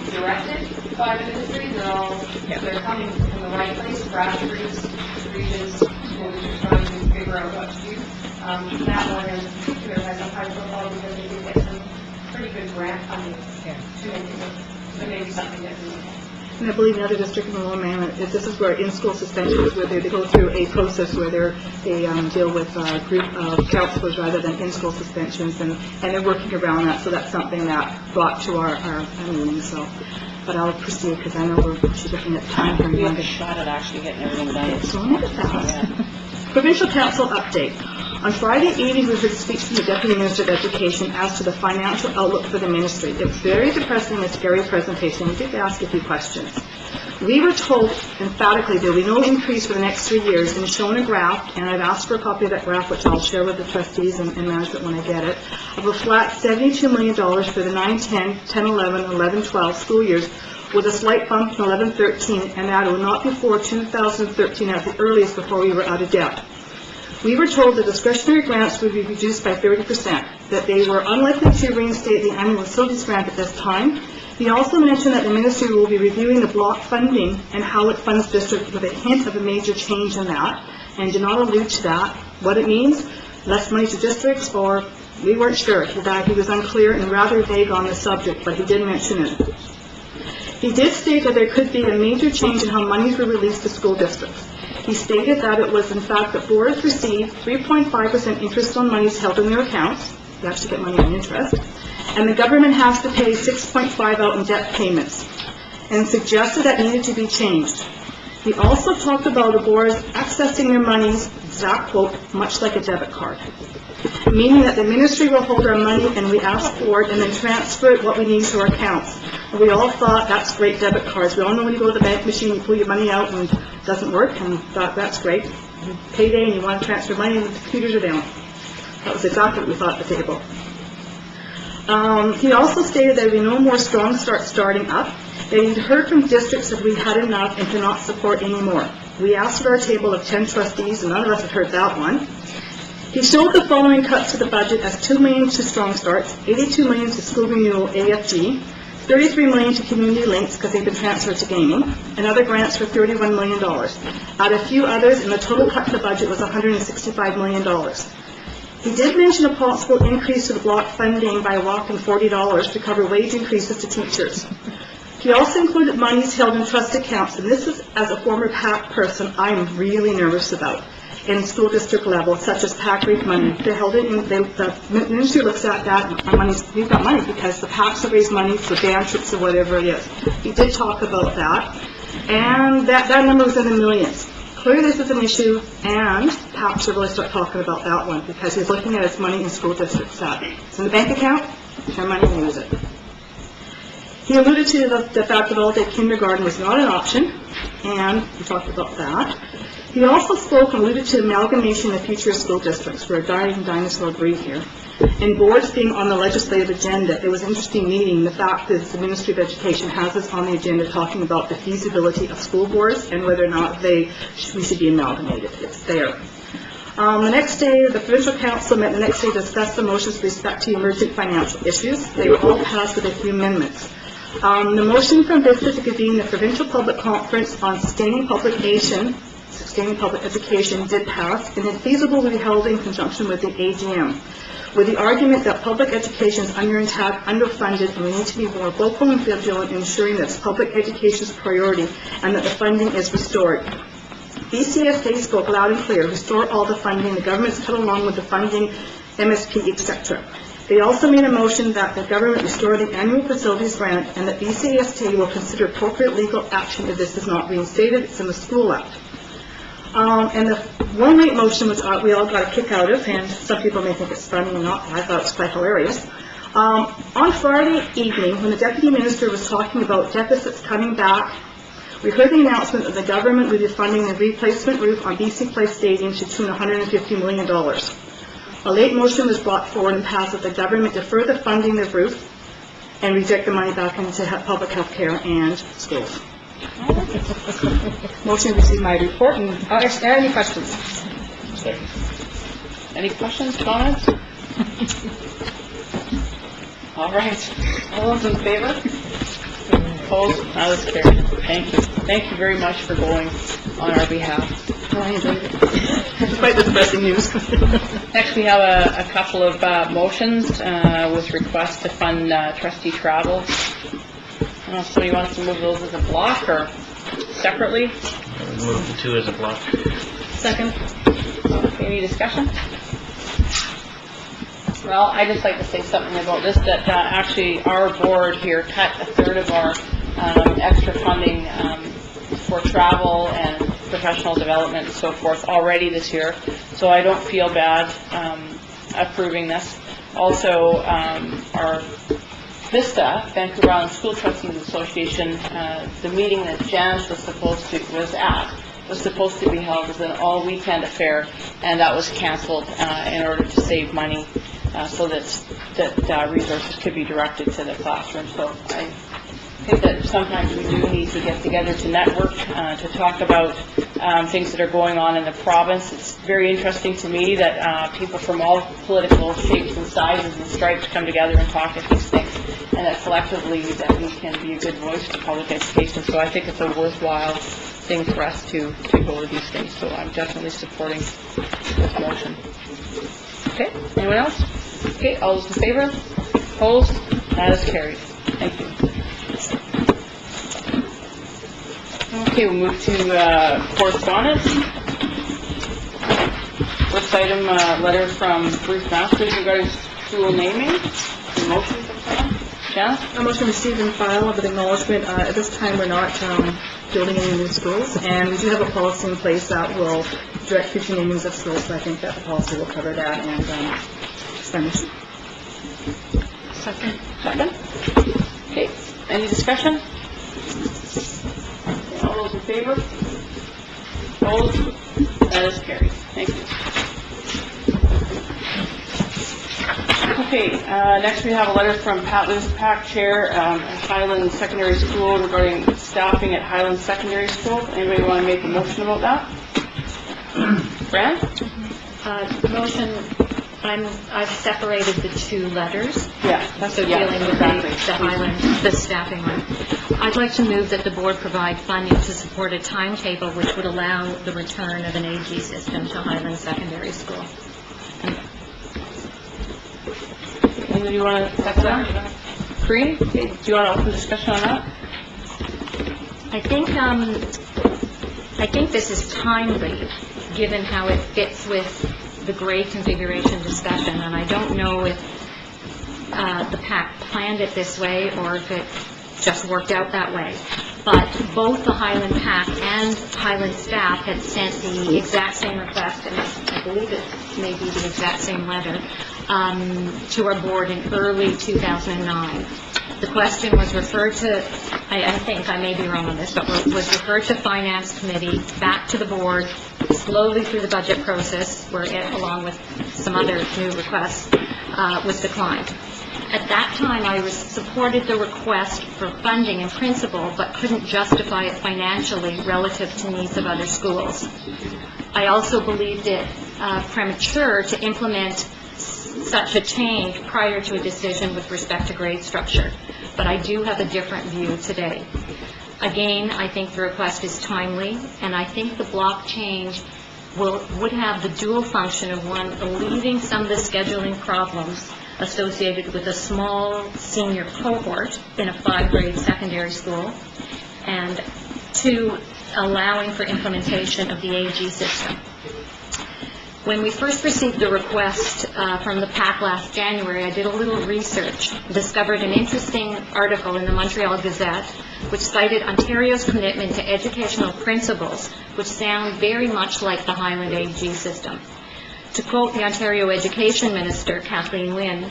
directed by the ministry. They're coming from the right place, grassroots, regions, schools are trying to figure out what to do. That one in particular has a high profile because they can get some pretty good grant funding to make it maybe something that we And I believe another district in the Lower Mainland, this is where in-school suspensions, where they go through a process where they deal with a group of counselors rather than in-school suspensions, and they're working around that, so that's something that brought to our meeting, so. But I'll proceed, because I know we're looking at time here. We have a shot at actually getting everything done. So I'm going to fast. Provincial Council update. On Friday evening, we heard a speech from the Deputy Minister of Education as to the financial outlook for the ministry. It was very depressing and scary presentation. We did ask a few questions. We were told emphatically there will be no increase for the next 3 years, and shown a graph, and I've asked for a copy of that graph, which I'll share with the trustees and management when I get it, of a flat $72 million for the 9-10, 10-11, 11-12 school years, with a slight bump in 11-13, and that will not before 2013 at the earliest before we were out of debt. We were told that discretionary grants would be reduced by 30%, that they were unlikely to reinstate the annual facilities grant at this time. He also mentioned that the ministry will be reviewing the block funding and how it funds districts, with a hint of a major change in that, and did not allude to that. What it means, less money to districts, or we weren't sure. He was unclear and rather vague on the subject, but he did mention it. He did state that there could be a major change in how monies were released to school districts. He stated that it was in fact that boards receive 3.5% interest on monies held in their accounts. You actually get money on interest. And the government has to pay 6.5 out in debt payments, and suggested that needed to be changed. He also talked about the boards accessing their monies, exact quote, much like a debit card, meaning that the ministry will hold our money and we ask for it and then transfer what we need to our accounts. And we all thought, that's great, debit cards. We all know when you go to the bank machine, you pull your money out and it doesn't work, and thought, that's great. Payday and you want to transfer money and the computers are down. That was exactly what we thought at the table. He also stated there would be no more Strong Start starting up, that he'd heard from districts that we had enough and cannot support anymore. We asked at our table of 10 trustees, and none of us had heard that one. He showed the following cuts to the budget as $2 million to Strong Starts, $82 million to School Renewal AFG, $33 million to Community Links because they've been transferred to gaming, and other grants for $31 million. Add a few others, and the total cut to the budget was $165 million. He did mention a possible increase to the block funding by a whopping $40 to cover wage increases to teachers. He also included monies held in trust accounts, and this is, as a former PAC person, I'm really nervous about, in school district level, such as PAC REAP money. They're held in, the ministry looks at that, and our money's, we've got money because the PACs have raised money for band trips or whatever it is. He did talk about that, and that number was in the millions. Clearly this is an issue, and PAC should really start talking about that one, because he's looking at his money in school districts. It's in the bank account, share money and use it. He alluded to the fact that all-day kindergarten was not an option, and we talked about that. He also spoke and alluded to amalgamation of future school districts. We're a dying dinosaur breed here. And boards being on the legislative agenda, it was an interesting meeting. The fact that the Ministry of Education has us on the agenda talking about the feasibility of school boards and whether or not we should be amalgamated. It's there. The next day, the Provincial Council met the next day to discuss the motions with respect to emergent financial issues. They were all passed with a few amendments. The motion from Vista to convene the Provincial Public Conference on sustaining public education did pass, and if feasible will be held in conjunction with the AGM, with the argument that public education is underfunded, and we need to be more vocal and vigilant in ensuring that public education is a priority and that the funding is restored. BCSA spoke loud and clear: restore all the funding, the government's cut along with the funding, MSP, etc. They also made a motion that the government restore the annual facilities grant and that BCSA will consider appropriate legal action if this is not reinstated. It's in the School Act. And the one late motion was we all got a kick out of, and some people may think it's funny or not, but I thought it was quite hilarious. On Friday evening, when the Deputy Minister was talking about deficits coming back, we heard the announcement that the government would be funding the replacement roof on BC Place Stadium to the tune of $150 million. A late motion was brought forward and passed that the government defer the funding of the roof and reject the money back into public health care and schools. Motion to receive my report, and any questions? Second. Any questions, comments? All right. All those in favor? Opposed? That is carried. Thank you. Thank you very much for going on our behalf. Despite the depressing news. Next, we have a couple of motions with requests to fund trustee travel. I don't know if somebody wants to move those as a block or separately. I would move the two as a block. Second. Any discussion? Well, I'd just like to say something about this, that actually our board here cut a third of our extra funding for travel and professional development and so forth already this year, so I don't feel bad approving this. Also, our VISTA, Vancouver Island School Trustees Association, the meeting that Janice was supposed to be held as an all-weekend affair, and that was canceled in order to save money so that resources could be directed to the classroom. So I think that sometimes we do need to get together to network, to talk about things that are going on in the province. It's very interesting to me that people from all political shapes and sizes and stripes come together and talk at these things, and that collectively that we can be a good voice for public education. So I think it's a worthwhile thing for us to go to these things. So I'm definitely supporting this motion. Okay, anyone else? Okay, all those in favor? Opposed? That is carried. Thank you. Okay, we'll move to correspondence. First item, letter from Bruce Masters regarding school naming. The motion for that. Janice? A motion received and filed with acknowledgement. At this time, we're not building any new schools, and we do have a policy in place that will direct future namings of schools, so I think that the policy will cover that and explanation. Second. Okay, any discussion? All those in favor? Opposed? That is carried. Thank you. Okay, next we have a letter from Pat Lewis, PAC Chair at Highland Secondary School regarding staffing at Highland Secondary School. Anybody want to make a motion about that? Fran? Motion I've separated the two letters, Yeah, that's, so yeah, dealing with exactly. the Highland, the staffing one. I'd like to move that the board provide funding to support a timetable which would allow the return of an AG system to Highland Secondary School. And do you want to second that? Green, do you want to open discussion on that? I think this is timely, given how it fits with the grade configuration discussion, and I don't know if the PAC planned it this way or if it just worked out that way. But both the Highland PAC and Highland staff had sent the exact same request, and I believe it may be the exact same letter, to our board in early 2009. The question was referred to, I think, I may be wrong on this, but was referred to Finance Committee, back to the board, slowly through the budget process, where it, along with some other new requests, was declined. At that time, I supported the request for funding in principle, but couldn't justify it financially relative to needs of other schools. I also believed it premature to implement such a change prior to a decision with respect to grade structure. But I do have a different view today. Again, I think the request is timely, and I think the block change would have the dual function of, one, alleviating some of the scheduling problems associated with a small senior cohort in a 5-grade secondary school, and 2, allowing for implementation of the AG system. When we first received the request from the PAC last January, I did a little research, discovered an interesting article in the Montreal Gazette, which cited Ontario's commitment to educational principles, which sound very much like the Highland AG system. To quote the Ontario Education Minister, Kathleen Wynne,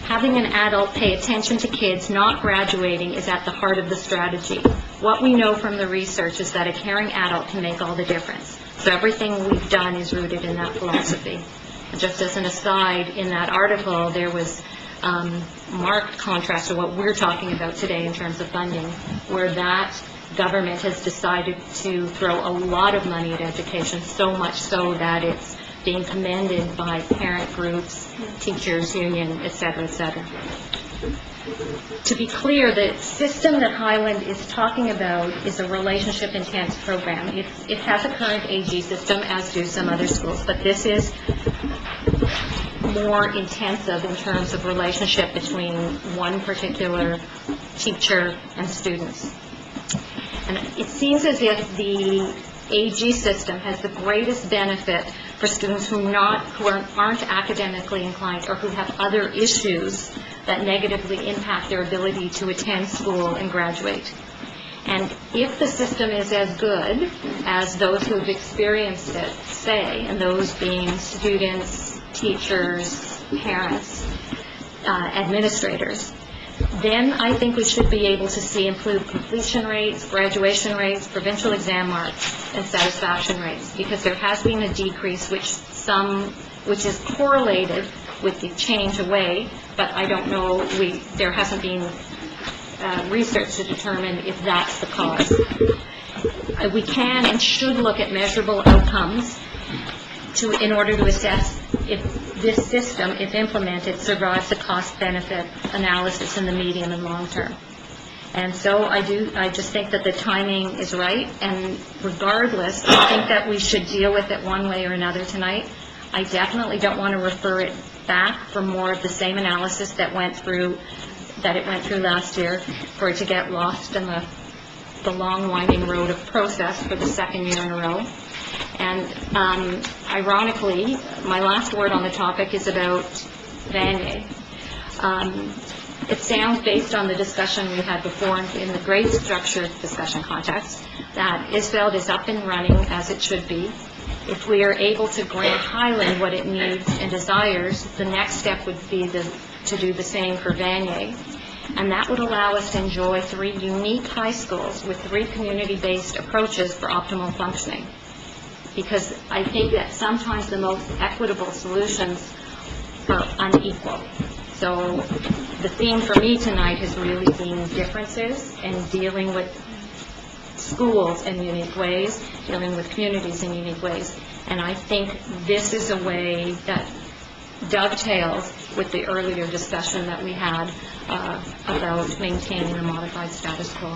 having an adult pay attention to kids not graduating is at the heart of the strategy. What we know from the research is that a caring adult can make all the difference. So everything we've done is rooted in that philosophy. Just as an aside, in that article, there was marked contrast to what we're talking about today in terms of funding, where that government has decided to throw a lot of money at education, so much so that it's being commended by parent groups, teachers, union, et cetera, et cetera. To be clear, the system that Highland is talking about is a relationship-intense program. It has a current AG system, as do some other schools, but this is more intensive in terms of relationship between one particular teacher and students. And it seems as if the AG system has the greatest benefit for students who aren't academically inclined or who have other issues that negatively impact their ability to attend school and graduate. And if the system is as good as those who have experienced it say, and those being students, teachers, parents, administrators, then I think we should be able to see improved completion rates, graduation rates, provincial exam marks, and satisfaction rates, because there has been a decrease which is correlated with the change away, but I don't know, there hasn't been research to determine if that's the cause. We can and should look at measurable outcomes in order to assess if this system, if implemented, survives the cost-benefit analysis in the medium and long term. And so I just think that the timing is right, and regardless, I think that we should deal with it one way or another tonight. I definitely don't want to refer it back for more of the same analysis that it went through last year, for it to get lost in the long winding road of process for the second year in a row. And ironically, my last word on the topic is about Vanier. It sounds, based on the discussion we had before in the grade structure discussion context, that Isfeld is up and running as it should be. If we are able to grant Highland what it needs and desires, the next step would be to do the same for Vanier. And that would allow us to enjoy 3 unique high schools with 3 community-based approaches for optimal functioning. Because I think that sometimes the most equitable solutions are unequal. So the theme for me tonight has really been differences and dealing with schools in unique ways, dealing with communities in unique ways. And I think this is a way that dovetails with the earlier discussion that we had about maintaining a modified status quo.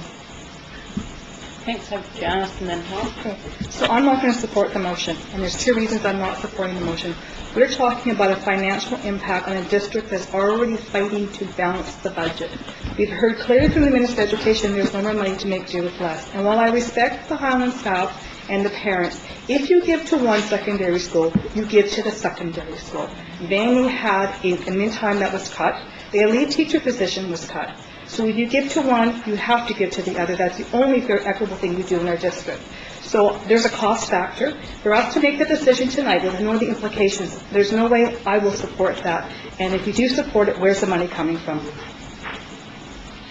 Okay, let's have Janice and then Tom. Okay. So I'm not going to support the motion, and there's two reasons I'm not supporting the motion. We're talking about a financial impact on a district that's already fighting to balance the budget. We've heard clearly from the Minister of Education there's no more money to make do with less. And while I respect the Highland staff and the parents, if you give to one secondary school, you give to the secondary school. Bangley had a meantime that was cut. The elite teacher position was cut. So if you give to one, you have to give to the other. That's the only fair, equitable thing we do in our district. So there's a cost factor. For us to make the decision tonight, we'll know the implications. There's no way I will support that. And if you do support it, where's the money coming from?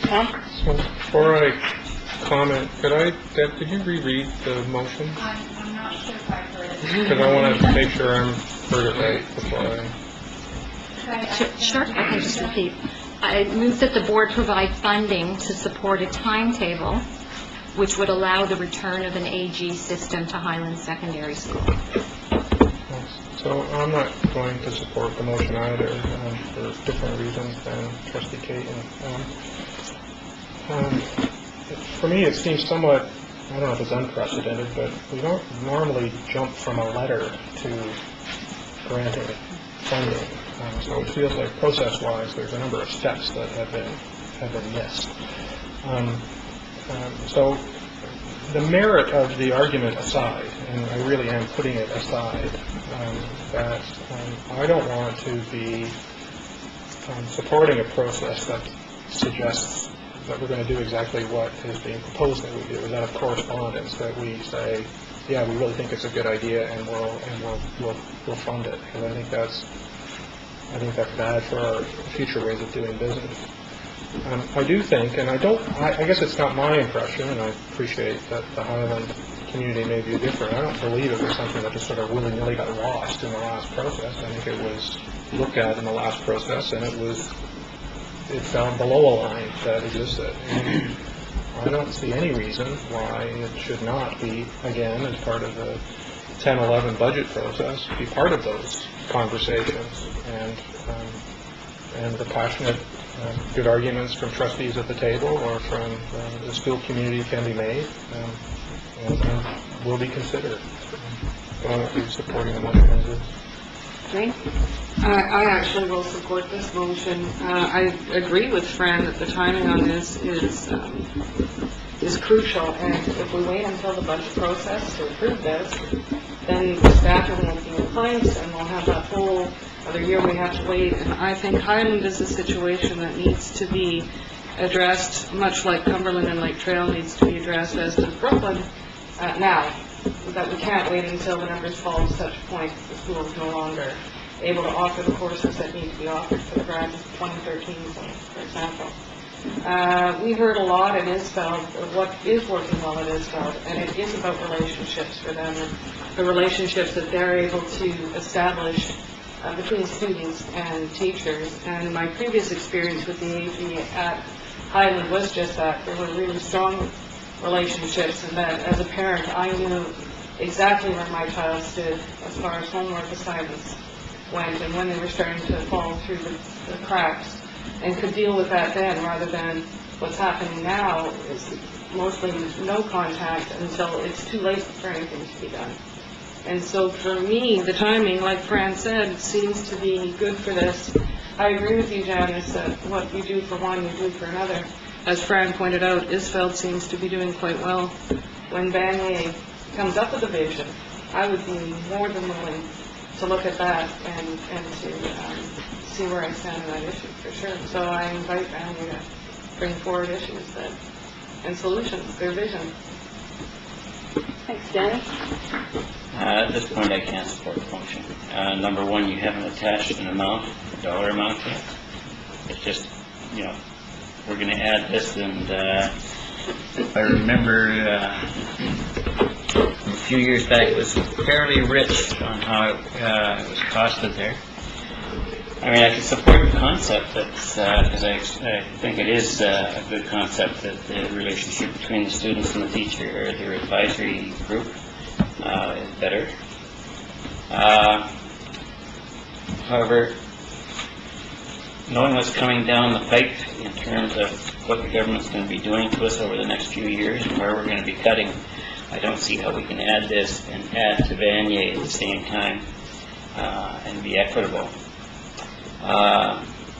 Tom? So before I comment, Deb, could you reread the motion? I'm not sure if I heard it. Because I want to make sure I'm heard it right before I... Sure, I can just repeat. I move that the board provide funding to support a timetable which would allow the return of an AG system to Highland Secondary School. So I'm not going to support the motion either, for different reasons than Trustee Caton. For me, it seems somewhat, I don't know if it's unprecedented, but we don't normally jump from a letter to granting funding. So it feels like process-wise, there's a number of steps that have been missed. So the merit of the argument aside, and I really am putting it aside, that I don't want to be supporting a process that suggests that we're going to do exactly what is being proposed that we do. Is that a correspondence that we say, yeah, we really think it's a good idea, and we'll fund it. Because I think that's bad for our future ways of doing business. I do think, and I guess it's not my impression, and I appreciate that the Highland community may be different. I don't believe it was something that just sort of willy-nilly got lost in the last process. I think it was looked at in the last process, and it fell below a line that existed. And I don't see any reason why it should not be, again, as part of the 10-11 budget process, be part of those conversations, and the passionate, good arguments from trustees at the table or from the school community can be made and will be considered. But I won't be supporting the motion as is. Jane? I actually will support this motion. I agree with Fran that the timing on this is crucial, and if we wait until the budget process to approve this, then the staffing won't be in place, and we'll have that whole other year we have to wait. And I think Highland is a situation that needs to be addressed, much like Cumberland and Lake Trail needs to be addressed, as does Brooklyn now. That we can't wait until the numbers fall to such a point that the school is no longer able to offer the courses that need to be offered for the grads of 2013, for example. We heard a lot at ISFELD of what is working well at ISFELD, and it is about relationships for them, and the relationships that they're able to establish between students and teachers. And my previous experience with the AG at Highland was just that. There were really strong relationships, and that as a parent I knew exactly where my child stood as far as homework assignments went and when they were starting to fall through the cracks, and could deal with that then, rather than what's happening now is mostly no contact until it's too late for anything to be done. And so for me, the timing, like Fran said, seems to be good for this. I agree with you, Janice, that what you do for one, you do for another. As Fran pointed out, Isfeld seems to be doing quite well. When Banley comes up with a vision, I would be more than willing to look at that and to see where I stand on that issue, for sure. So I invite Banley to bring forward issues and solutions, their vision. Thanks, Danny. At this point, I can't support the motion. Number one, you haven't attached an amount, a dollar amount yet. It's just, we're going to add this, and if I remember, a few years back, it was fairly rich on how it was costed there. I mean, I can support the concept because I think it is a good concept that the relationship between the students and the teacher or their advisory group is better. However, knowing what's coming down the pipe in terms of what the government's going to be doing to us over the next few years and where we're going to be cutting, I don't see how we can add this and add to Vanier at the same time and be equitable.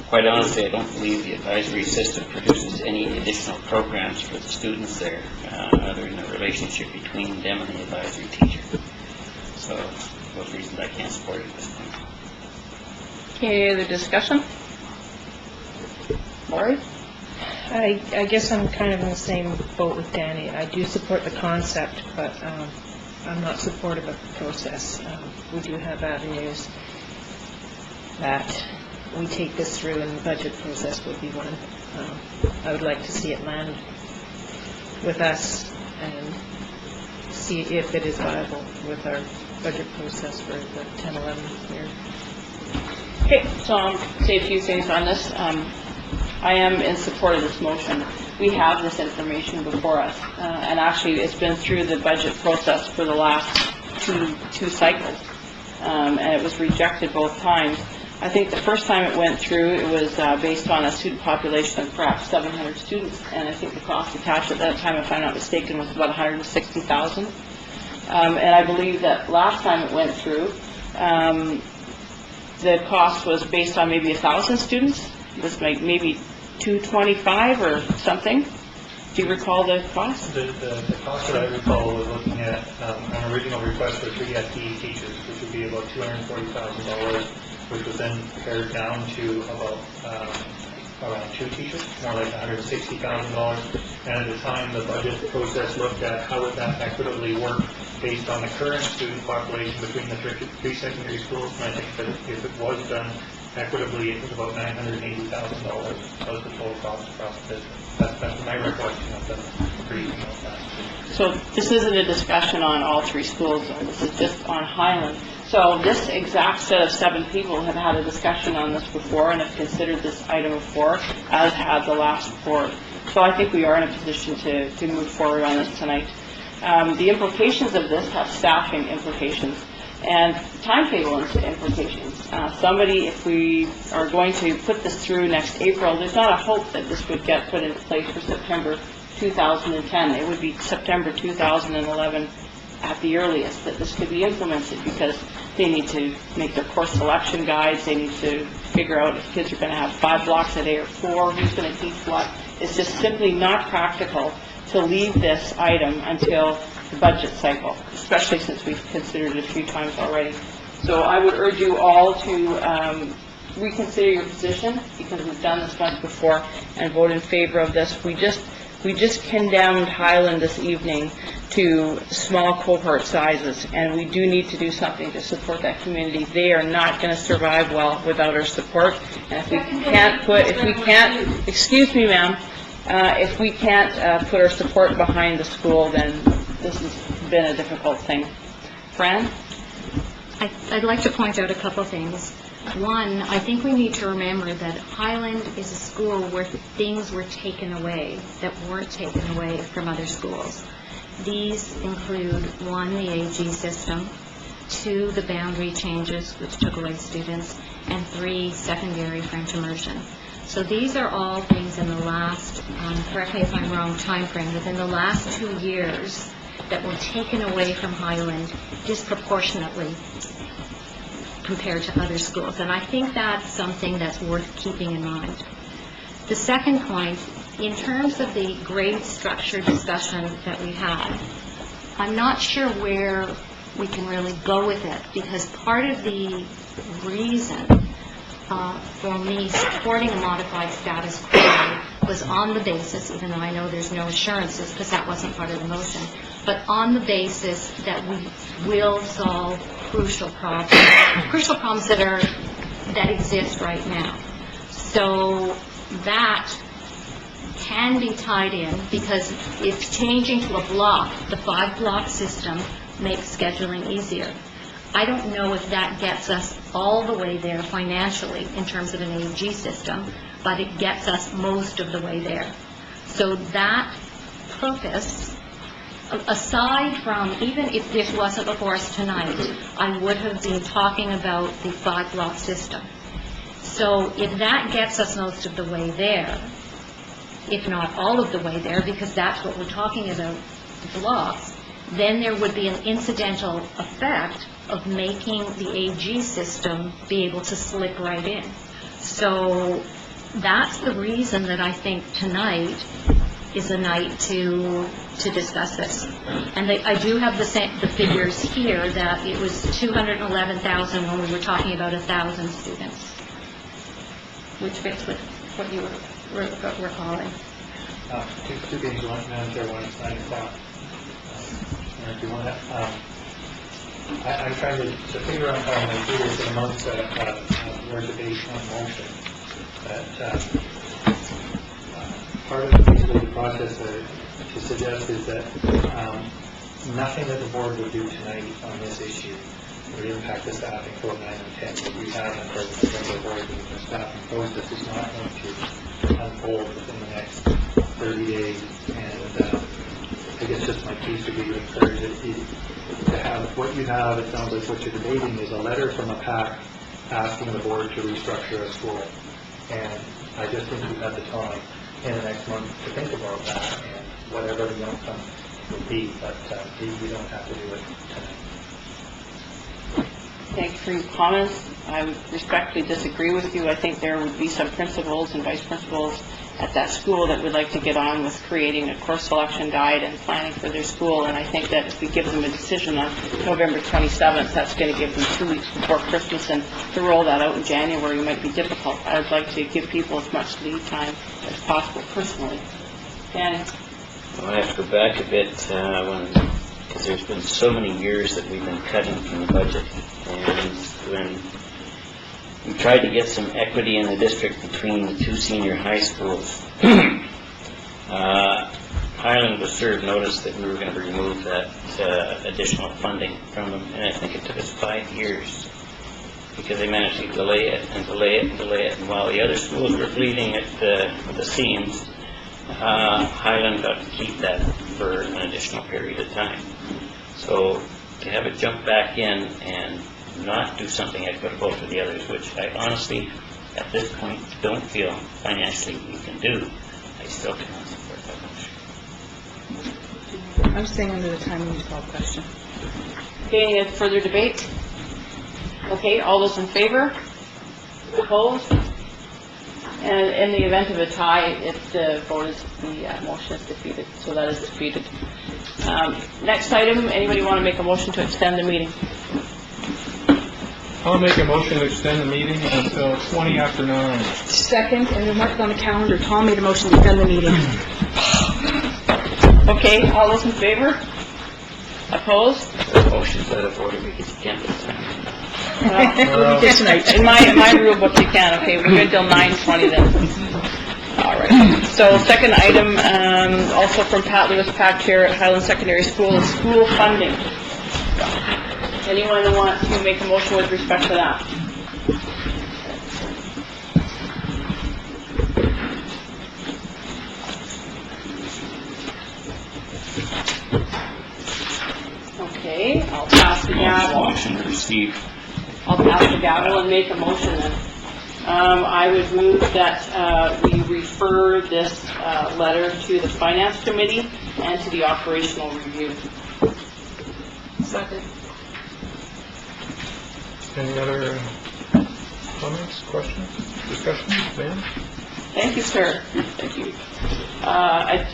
Quite honestly, I don't believe the advisory system produces any additional programs for the students there, other than the relationship between them and the advisory teacher. So, for those reasons, I can't support it at this point. Any other discussion? Lori? I guess I'm kind of in the same boat with Danny. I do support the concept, but I'm not supportive of the process. We do have avenues that we take this through, and the budget process would be one. I would like to see it land with us and see if it is viable with our budget process for the 10-11 year. Okay, so I'll say a few things on this. I am in support of this motion. We have this information before us, and actually it's been through the budget process for the last two cycles, and it was rejected both times. I think the first time it went through, it was based on a student population of perhaps 700 students, and I think the cost attached at that time, if I'm not mistaken, was about $160,000. And I believe that last time it went through, the cost was based on maybe 1,000 students. It was like maybe $225 or something. Do you recall the cost? The cost that I recall was looking at an original request for 3 FTE teachers, which would be about $240,000, which was then pared down to about around 2 teachers, more like $160,000. And at the time, the budget process looked at how would that equitably work based on the current student population between the three secondary schools. And I think that if it was done equitably, it was about $980,000 was the total cost across the business. That's my recollection of the briefing of that. So this isn't a discussion on all 3 schools, this is just on Highland. So this exact set of 7 people have had a discussion on this before and have considered this item before, as had the last 4. So I think we are in a position to move forward on this tonight. The implications of this have staffing implications and timetable implications. If we are going to put this through next April, there's not a hope that this would get put into place for September 2010. It would be September 2011 at the earliest that this could be implemented, because they need to make their course selection guides, they need to figure out if kids are going to have 5 blocks a day or 4, who's going to teach what. It's just simply not practical to leave this item until the budget cycle, especially since we've considered it a few times already. So I would urge you all to reconsider your position, because we've done this once before, and vote in favor of this. We just condemned Highland this evening to small cohort sizes, and we do need to do something to support that community. They are not going to survive well without our support, and if we can't put our support behind the school, then this has been a difficult thing. Fran? I'd like to point out a couple things. One, I think we need to remember that Highland is a school where things were taken away that weren't taken away from other schools. These include, 1, the AG system, 2, the boundary changes, which took away students, and 3, secondary French immersion. So these are all things in the last, correct me if I'm wrong, time frame, within the last 2 years that were taken away from Highland disproportionately compared to other schools. And I think that's something that's worth keeping in mind. The second point, in terms of the grade structure discussion that we had, I'm not sure where we can really go with it, because part of the reason for me supporting a modified status quo was on the basis, even though I know there's no assurances because that wasn't part of the motion, but on the basis that we will solve crucial problems that exist right now. So that can be tied in, because if changing to a block, the 5-block system makes scheduling easier. I don't know if that gets us all the way there financially in terms of an AG system, but it gets us most of the way there. So that purpose aside from, even if this wasn't before us tonight, I would have been talking about the 5-block system. So if that gets us most of the way there, if not all of the way there, because that's what we're talking about, the blocks, then there would be an incidental effect of making the AG system be able to slip right in. So that's the reason that I think tonight is a night to discuss this. And I do have the figures here, that it was 211,000 when we were talking about 1,000 students, which fits with what you were recalling. Two things, Madam Chair, one is 9 o'clock. If you want to, I'm trying to figure out how my figures in amongst your debate on motion. That part of basically the process to suggest is that nothing that the board would do tonight on this issue would impact the staffing code 9 and 10 that we have in the board. The staffing process is not going to unfold within the next 30 days, and I guess just my piece would be to encourage it to have what you have. It sounds like what you're debating is a letter from a PAC asking the board to restructure a school, and I just think we have the time in the next month to think about that and whatever the outcome will be, but we don't have to do it tonight. Thank you for your comments. I would respectfully disagree with you. I think there would be some principals and vice principals at that school that would like to get on with creating a course selection guide and planning for their school, and I think that if we give them a decision on November 27th, that's going to give them 2 weeks before Christmas, and to roll that out in January might be difficult. I would like to give people as much lead time as possible personally. Danny? Well, I have to go back a bit because there's been so many years that we've been cutting from the budget, and when we tried to get some equity in the district between the 2 senior high schools, Highland was served notice that we were going to remove that additional funding from them, and I think it took us 5 years because they managed to delay it and delay it and delay it, and while the other schools were bleeding at the seams, Highland got to keep that for an additional period of time. So to have it jump back in and not do something equitable for the others, which I honestly, at this point, don't feel financially we can do, I still cannot support that motion. I'm staying under the time limit call question. Okay, any further debate? Okay, all those in favor? Opposed? And in the event of a tie, the motion is defeated, so that is defeated. Next item, anybody want to make a motion to extend the meeting? I'll make a motion to extend the meeting until 20 after 9. Second, and then mark it on the calendar. Tom made a motion to extend the meeting. Okay, all those in favor? Opposed? Motion's out of order because you can't do that. We did tonight. In my rule book, you can. Okay, we're good till 9:20 then. All right. So second item, also from Pat Lewis, PAC Chair at Highland Secondary School, is school funding. Anyone want to make a motion with respect to that? Okay, I'll pass the gavel. Motion to receive. I'll pass the gavel and make a motion then. I would move that we refer this letter to the Finance Committee and to the Operational Review. Second. Any other comments, questions, discussion? Ma'am? Thank you, sir. Thank you.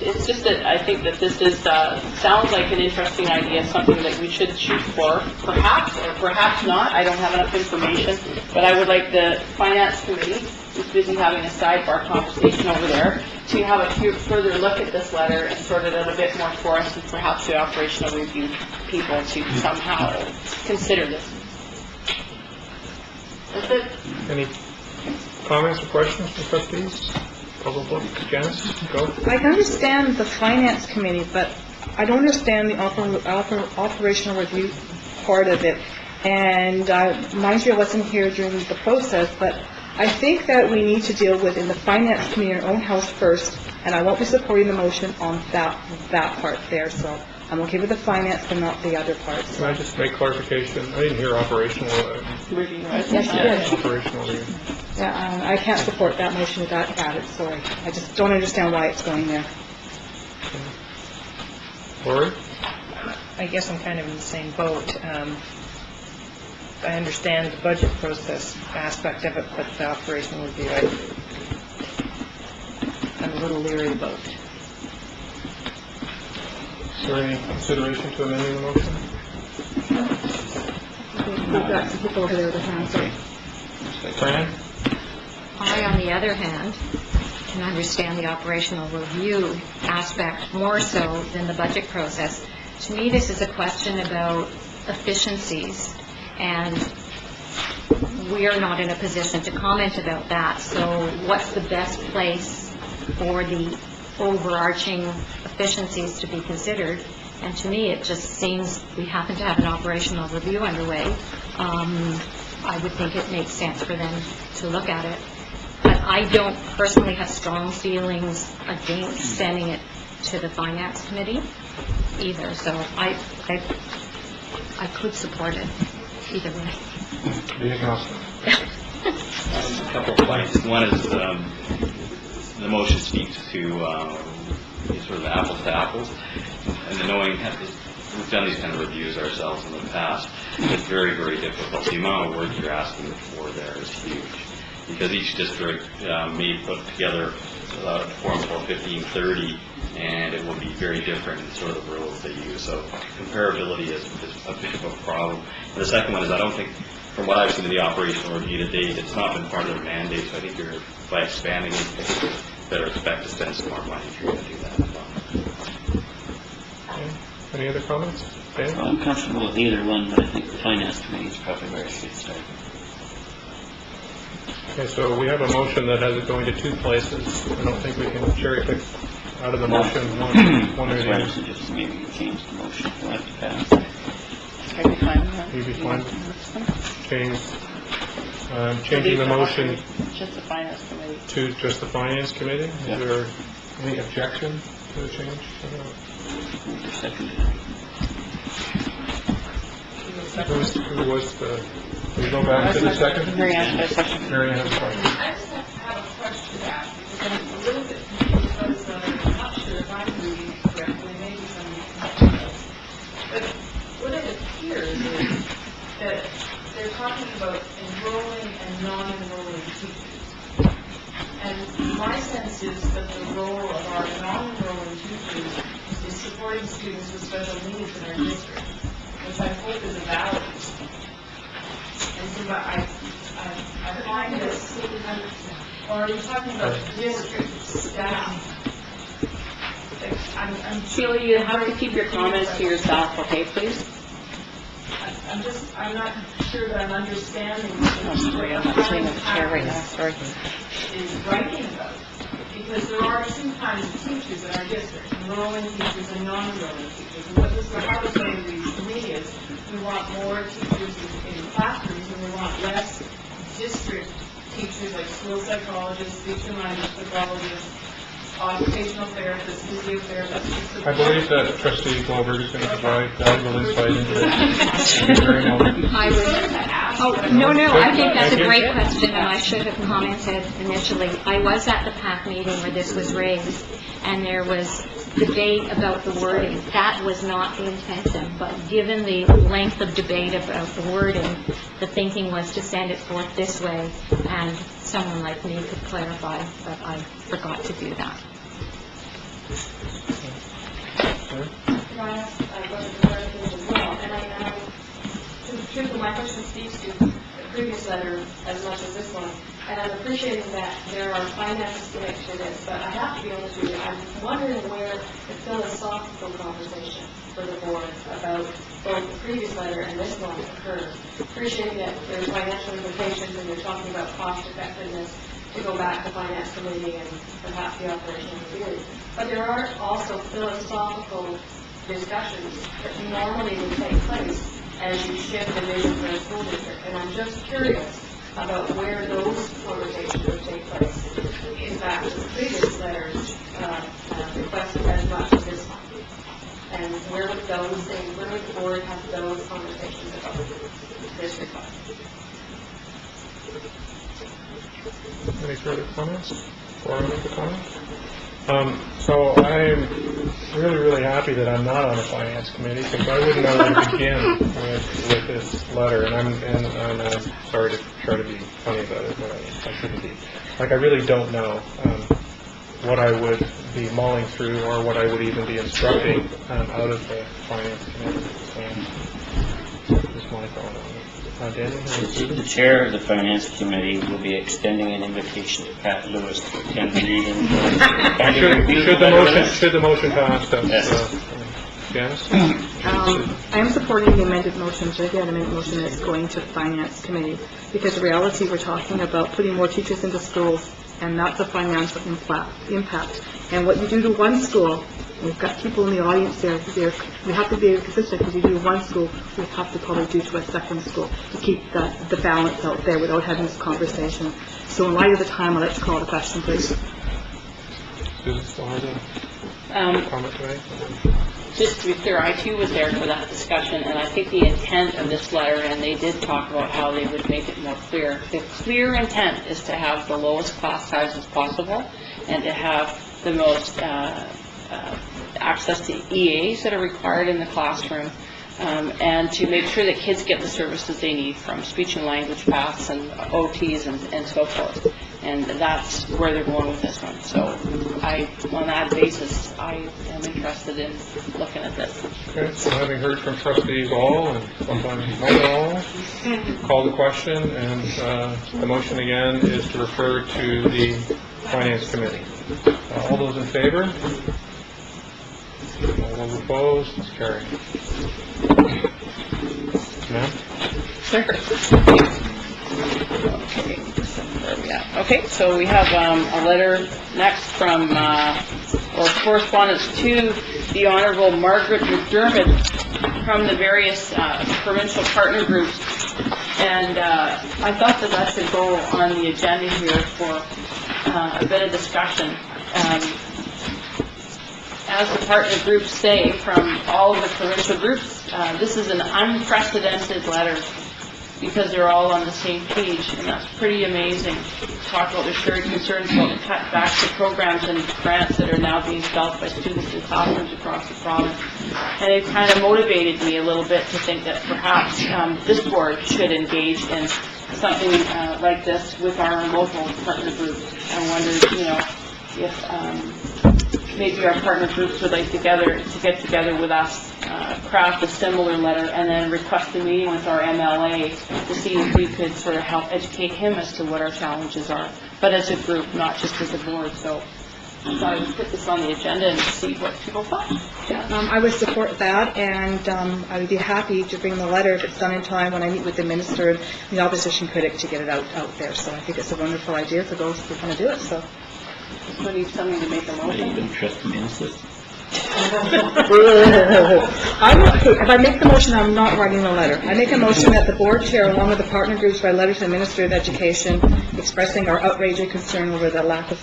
It's just that I think that this is sounds like an interesting idea, something that we should shoot for, perhaps, or perhaps not. I don't have enough information, but I would like the Finance Committee, who's busy having a sidebar conversation over there, to have a further look at this letter and sort it out a bit more for us, and perhaps the Operational Review people to somehow consider this. That's it. Any comments or questions from trustees? Probably. Janice, go. I understand the Finance Committee, but I don't understand the operational review part of it. And mind you, I wasn't here during the process, but I think that we need to deal with in the Finance Committee our own house first, and I won't be supporting the motion on that part there, so I'm okay with the finance, but not the other parts. Can I just make clarification? I didn't hear operational, Yes, you did. operational review. Yeah, I can't support that motion with that added, so I just don't understand why it's going there. Lori? I guess I'm kind of in the same boat. I understand the budget process aspect of it, but the operational review, I'm a little leery about. Is there any consideration to amending the motion? We've got some people over there with their hands up. Fran? I, on the other hand, can understand the operational review aspect more so than the budget process. To me, this is a question about efficiencies, and we are not in a position to comment about that. So what's the best place for the overarching efficiencies to be considered? And to me, it just seems we happen to have an operational review underway. I would think it makes sense for them to look at it. But I don't personally have strong feelings against sending it to the Finance Committee either. So I could support it either way. Be agnostic. A couple of points. One is the motion speaks to sort of apples to apples, and the knowing we've done these kind of reviews ourselves in the past. It's very, very difficult. The amount of work you're asking for there is huge, because each district may put together a form called 1530, and it will be very different in sort of the rules they use. So comparability is a bit of a problem. And the second one is, I don't think, from what I've seen in the operational review to date, it's not been part of their mandate. So I think by expanding it, I think you better expect to spend some more money if you're going to do that as well. Okay. Any other comments? Dan? Well, I'm comfortable with either one, but I think the finance committee is probably where it should start. Okay, so we have a motion that has it going to two places. I don't think we can cherry pick out of the motion one or That's the why I other. suggest maybe you change the motion for that to pass. I'd be fine with that. You'd be fine. Changing the motion Just the finance committee. to just the finance committee. Yeah. Is there any objection to the change? Move to second. Who was the, we go back to the second? Mary Ann has a question. Mary Ann has a question. I just have a question to ask, because I'm a little bit confused because I'm not sure if I'm reading it correctly, maybe some. But what it appears is that they're talking about enrolling and non-enrolling teachers. And my sense is that the role of our non-enrolling teachers is supporting students with special needs in our district, which I hope is a valid. And so I find this, or are you talking about district staff? I'm Sheila, you have to keep your comments to yourself, okay, please? I'm not sure that I'm understanding Sorry, I'm not sitting in the chair right now, sorry. is writing about. Because there are two kinds of teachers in our district, enrolling teachers and non-enrolling teachers. And what this Harvard study reads to me is we want more teachers in classrooms and we want less district teachers like school psychologists, speech and language pathologists, occupational therapists, physiotherapists. I believe that trustee Goldberg is going to provide valuable insight into this. Thank you very much. I would, no, I think that's a great question, and I should have commented initially. I was at the PAC meeting where this was raised, and there was debate about the wording. That was not the intention, but given the length of debate about the wording, the thinking was to send it forth this way, and someone like me could clarify, but I forgot to do that. Can I ask what the question is as well? And the truth of my question speaks to the previous letter as much as this one. And I'm appreciating that there are finances connected to this, but I have to be honest with you, I'm wondering where the philosophical conversation for the board about both the previous letter and this one occurs. Appreciating that there's financial implications and you're talking about cost effectiveness to go back to finance committee and perhaps the operational review. But there are also philosophical discussions that normally would take place as you shift the vision for a school district. And I'm just curious about where those conversations would take place. In fact, the previous letters requested as much as this one. And where would those things, where would the board have those conversations about this request? Any further comments before I make the comment? So I'm really happy that I'm not on the finance committee, because I wouldn't know where to begin with this letter, and I'm sorry to try to be funny about it, but I shouldn't be. Like, I really don't know what I would be mulling through, or what I would even be instructing out of the finance committee. So, just my thought on it. Daniel? The chair of the finance committee will be extending an invitation to Pat Lewis to attend the meeting. Should the motion pass, Yes. Janice? I am supporting the amended motion, the amended motion is going to the Finance Committee, because the reality, we're talking about putting more teachers into schools, and that's a financial impact. And what you do to one school, we've got people in the audience there, we have to be consistent, because you do one school, we have to probably do to a second school, to keep the balance out there without having this conversation. So in light of the time, I'd like to call the question, please. Susan still has a comment today? Just to be clear, I too was there for that discussion, and I think the intent of this letter, and they did talk about how they would make it more clear. The clear intent is to have the lowest class sizes possible, and to have the most access to EAs that are required in the classroom, and to make sure that kids get the services they need, from speech and language paths and OTs and so forth. And that's where they're going with this one. So on that basis, I am interested in looking at this. Okay, so having heard from trustees all, and sometimes not all, call the question, and the motion again is to refer to the Finance Committee. All those in favor? All those opposed? It's carried. Ma'am? Okay, so we have a letter next from, or correspondence to the Honourable Margaret McDermott from the various provincial partner groups. And I thought that should go on the agenda here for a bit of discussion. As the partner groups say, from all of the provincial groups, this is an unprecedented letter, because they're all on the same page, and that's pretty amazing. Talk about their shared concerns about the cutbacks to programs and grants that are now being felt by students in classrooms across the province. And it kind of motivated me a little bit to think that perhaps this board should engage in something like this with our local partner groups. I wondered, if maybe our partner groups would like to get together with us, craft a similar letter, and then request a meeting with our MLA to see if we could sort of help educate him as to what our challenges are, but as a group, not just as a board. So I thought I would put this on the agenda and see what people thought. Yeah. I would support that, and I would be happy to bring the letter if it's done in time when I meet with the minister and the opposition critic to get it out there. So I think it's a wonderful idea for those who want to do it. So. We need somebody to make a motion. If I make the motion, I'm not writing the letter. I make a motion that the board chair, along with the partner groups, write a letter to the Minister of Education expressing our outrage and concern over the lack of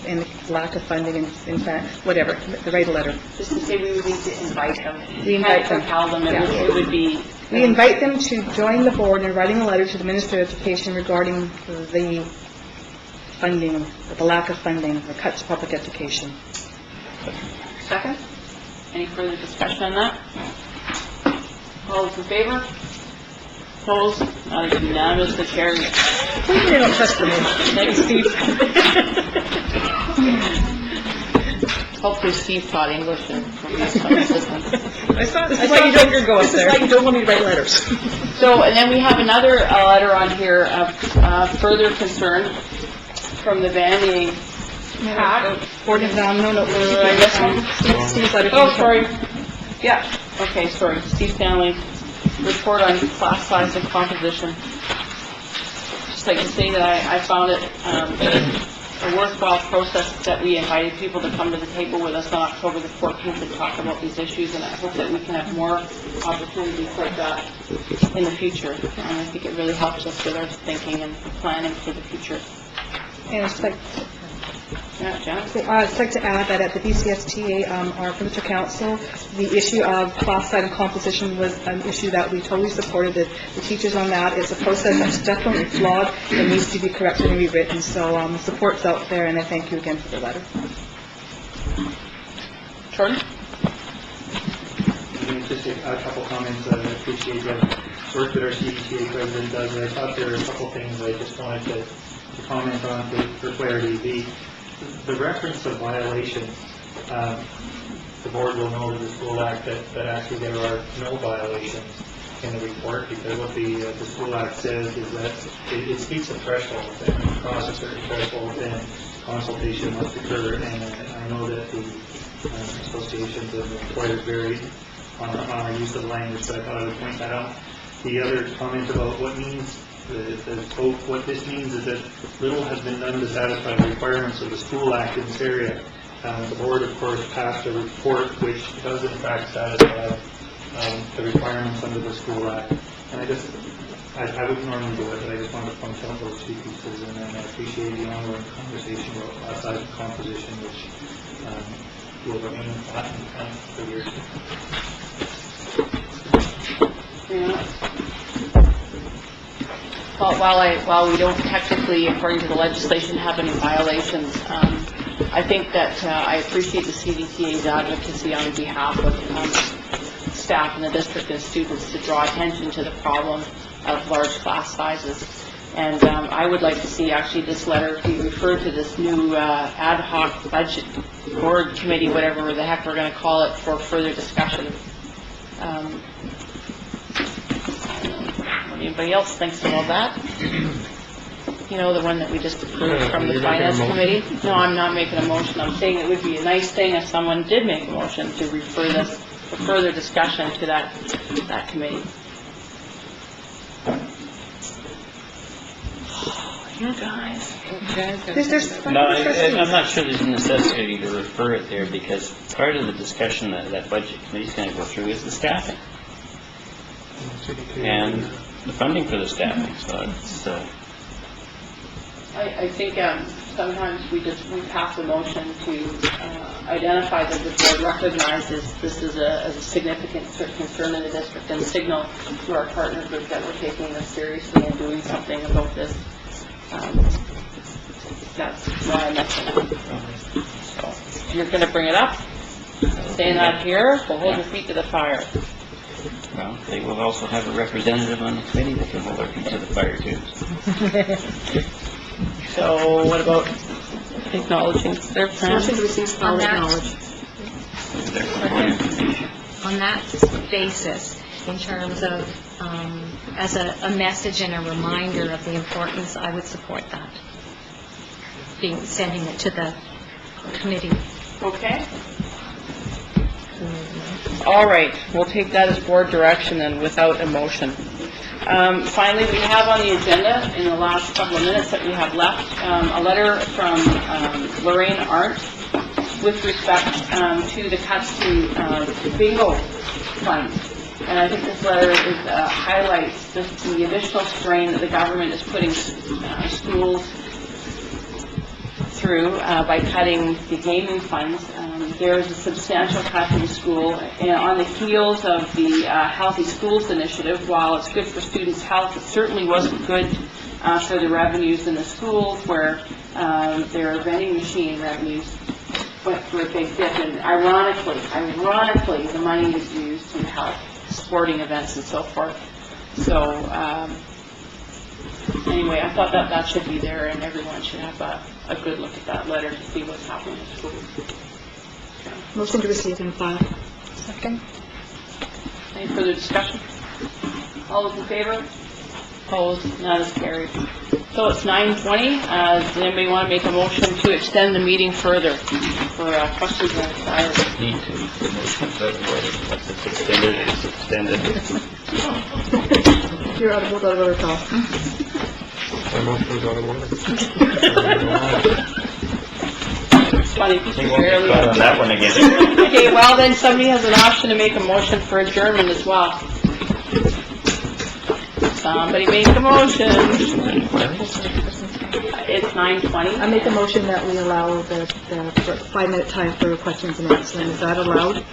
funding and whatever. Write a letter. Just to say we would need to invite them. We invite them. Compel them. It would be. We invite them to join the board in writing a letter to the Minister of Education regarding the funding, the lack of funding, the cuts to public education. Second? Any further discussion on that? All those in favor? Opposed? That is unanimously carried. They don't trust me. Thanks, Steve. Hopefully Steve taught English and this one. This is why you don't want me to write letters. So, and then we have another letter on here of further concern from the Vanning PAC. Steve's letter. Oh, sorry. Yeah. Okay, sorry. Steve Stanley, report on class size and composition. Just like to say that I found it a worthwhile process that we invited people to come to the table with us on October the 14th and talk about these issues, and I hope that we can have more opportunities like that in the future. And I think it really helps us with our thinking and planning for the future. And it's like, Yeah, Jan? I'd just like to add that at the BCSTA, our provincial council, the issue of class size and composition was an issue that we totally supported the teachers on that. It's a process that's definitely flawed and needs to be corrected and rewritten. So support's out there, and I thank you again for the letter. Jordan? Just a couple comments. I appreciate the work that our CDTA president does. I thought there were a couple things I just wanted to comment on for clarity. The reference of violations, the board will know in the School Act that actually there are no violations in the report, because what the School Act says is that it speaks of thresholds, and across a certain threshold, then consultation must occur, and I know that the associations and the employers vary on our use of language, but I thought I would point that out. The other comment about what means what this means is that little has been done to satisfy the requirements of the School Act in this area. The board, of course, passed a report which does in fact satisfy the requirements under the School Act. And I wouldn't normally do it, but I just wanted to point out those two pieces, and then I appreciate the ongoing conversation about class size and composition, which will remain flat and for years. Well, while we don't technically, according to the legislation, have any violations, I think that I appreciate the CDTA's advocacy on behalf of staff in the district and students to draw attention to the problem of large class sizes. And I would like to see actually this letter be referred to this new ad hoc budget board committee, whatever the heck we're going to call it, for further discussion. Anybody else thinks about that? You know, the one that we just approved from the finance committee? No, I'm not making a motion. I'm saying it would be a nice thing if someone did make a motion to refer this for further discussion to that committee. You guys. No, I'm not sure there's a necessity to refer it there, because part of the discussion that budget committee's going to go through is the staffing and the funding for the staffing. So it's, I think sometimes we pass a motion to identify that the board recognizes this is a significant concern in the district and signal to our partner group that we're taking this seriously and doing something about this. That's why I mentioned it. So, you're going to bring it up? Saying that here, we'll hold your feet to the fire. well, they will also have a representative on the committee that can hold their feet to the fire too. So what about acknowledging their plan? On that basis, in terms of, as a message and a reminder of the importance, I would support that, sending it to the committee. Okay. All right, we'll take that as board direction then, without a motion. Finally, we have on the agenda, in the last couple of minutes that we have left, a letter from Lorraine Arndt with respect to the cuts to bingo funds. And I think this letter highlights the additional strain that the government is putting schools through by cutting the gaming funds. There is a substantial cut in school on the heels of the Healthy Schools initiative. While it's good for students' health, it certainly wasn't good for the revenues in the schools, where their vending machine revenues went through a big dip. And ironically, the money is used to help sporting events and so forth. So anyway, I thought that should be there, and everyone should have a good look at that letter to see what's happening in schools. Motion to receive and file. Second. Any further discussion? All those in favor? Opposed? That is carried. So it's 9:20. Does anybody want to make a motion to extend the meeting further for questions and inquiries? Need to. Once it's extended, it's extended. You're out of order, call. My motion is out of order. funny, I think we'll get barely. caught on that one again. Okay, well, then somebody has an option to make a motion for adjournment as well. Somebody make a motion. It's 9:20. I make a motion that we allow the 5-minute time for questions and answers. Is that allowed?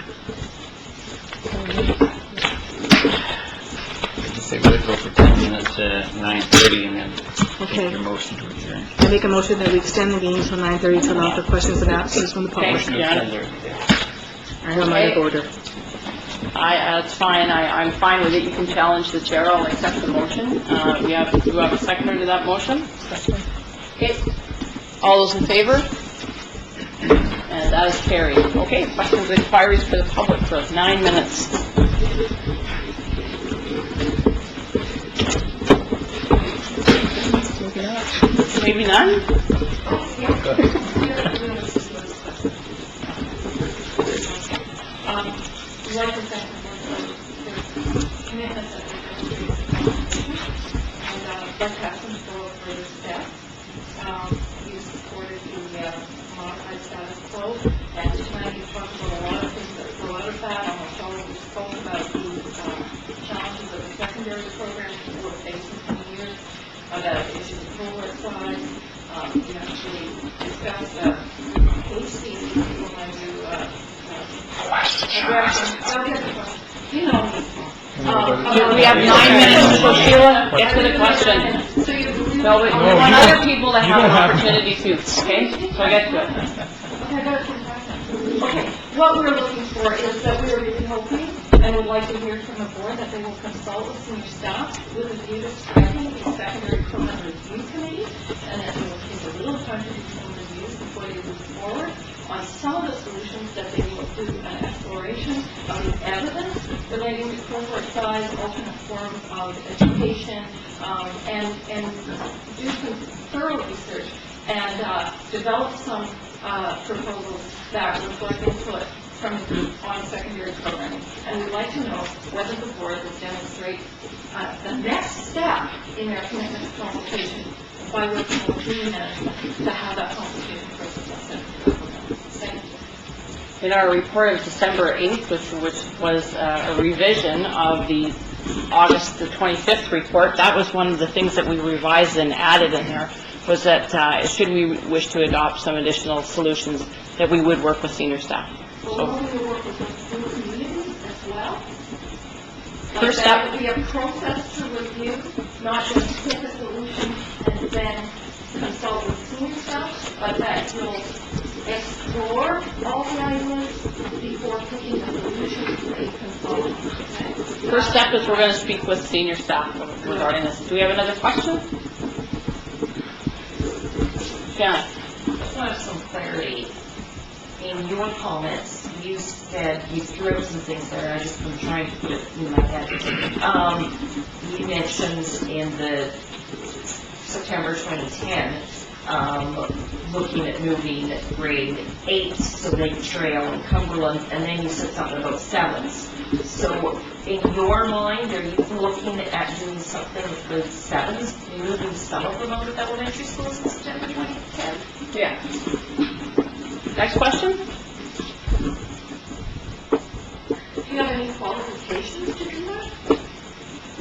Say we'll go for 10 minutes to 9:30 and then Okay. take your motion to adjourn. I make a motion that we extend the meeting till 9:30 to allow for questions and answers from the public. Okay, yeah. I am out of order. It's fine, I'm fine with it, you can challenge the chair, I'll accept the motion. Do you have a seconder to that motion? Okay, all those in favor? And that is carried. Okay, questions and inquiries for the public for 9 minutes. Maybe none? Like I said, commitments that we're going to do. And let's have some forward further steps. You supported the modified status quo, and tonight you talked about a lot of things that go out of that. Almost all of you spoke about the challenges of the secondary program that we're facing in the years, about the issues of cohort size. You actually discussed HC when you you know me. We have 9 minutes, so Sheila, get to the question. So you believe... No, we want other people to have an opportunity too, okay? So get to it. Okay, I got it. Okay, what we're looking for is that we are really hoping and would like to hear from the board that they will consult with senior staff with a view to strengthening the secondary program review committee, and that they will take a little time to do some reviews before they move forward on some of the solutions, that they will do an exploration of the evidence relating to cohort size, alternate forms of education, and do some thorough research and develop some proposals that reflect input from the group on secondary programming. And we'd like to know whether the board will demonstrate the next step in their commitment to consultation by working with community management to have that consultation process. Thank you. In our report of December 8th, which was a revision of the August the 25th report, that was one of the things that we revised and added in there, was that should we wish to adopt some additional solutions, that we would work with senior staff. So we'll work with the community as well. First that step. would be a process to review, not just pick a solution and then consult with senior staff, but that you'll explore all the ideas before picking a solution that you consult. Okay? First step is we're going to speak with senior staff regarding this. Do we have another question? Janet? I just want some clarity. In your comments, you said, you threw out some things there, I just been trying to put it in my head. You mentioned in the September 2010, looking at moving grade 8 to Lake Trail and Cumberland, and then you said something about 7s. So in your mind, are you looking at doing something with grade 7s, moving some of them out of elementary schools in September 2010? Yeah. Next question? Do you have any qualifications to do that?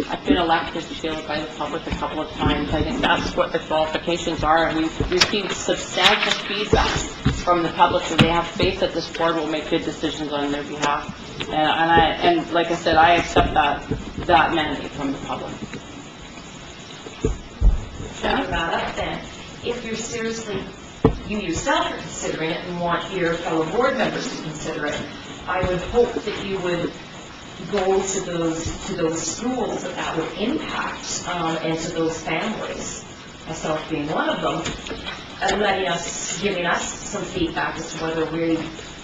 I've been elected, Sheila, by the public a couple of times. I think that's what the qualifications are, and we've received substantial feedback from the public, so they have faith that this board will make good decisions on their behalf. And like I said, I accept that mandate from the public. That up then, if you're seriously, you yourself are considering it and want your fellow board members to consider it, I would hope that you would go to those schools that would impact, and to those families, myself being one of them, and giving us some feedback as to whether we,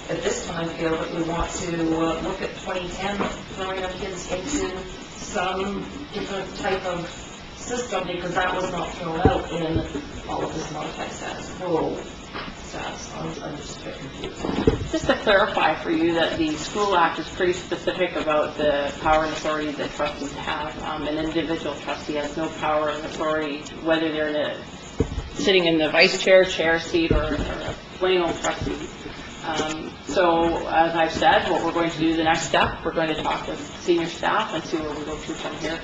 at this time, feel that we want to look at 2010, throwing our kids into some different type of system, because that was not thrown out in all of this modified status quo status. I'm just a bit confused. Just to clarify for you that the School Act is pretty specific about the power and authority that trustees have. An individual trustee has no power and authority, whether they're sitting in the vice chair seat or a plain old trustee. So, as I've said, what we're going to do, the next step, we're going to talk with senior staff and see where we go to from here.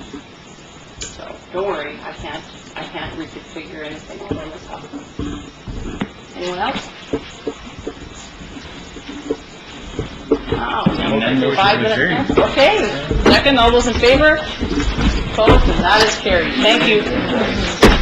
So, don't worry, I can't reconfigure anything over this stuff. Anyone else? Wow, 5 minutes. Okay, second, all those in favor? Opposed, and that is carried. Thank you.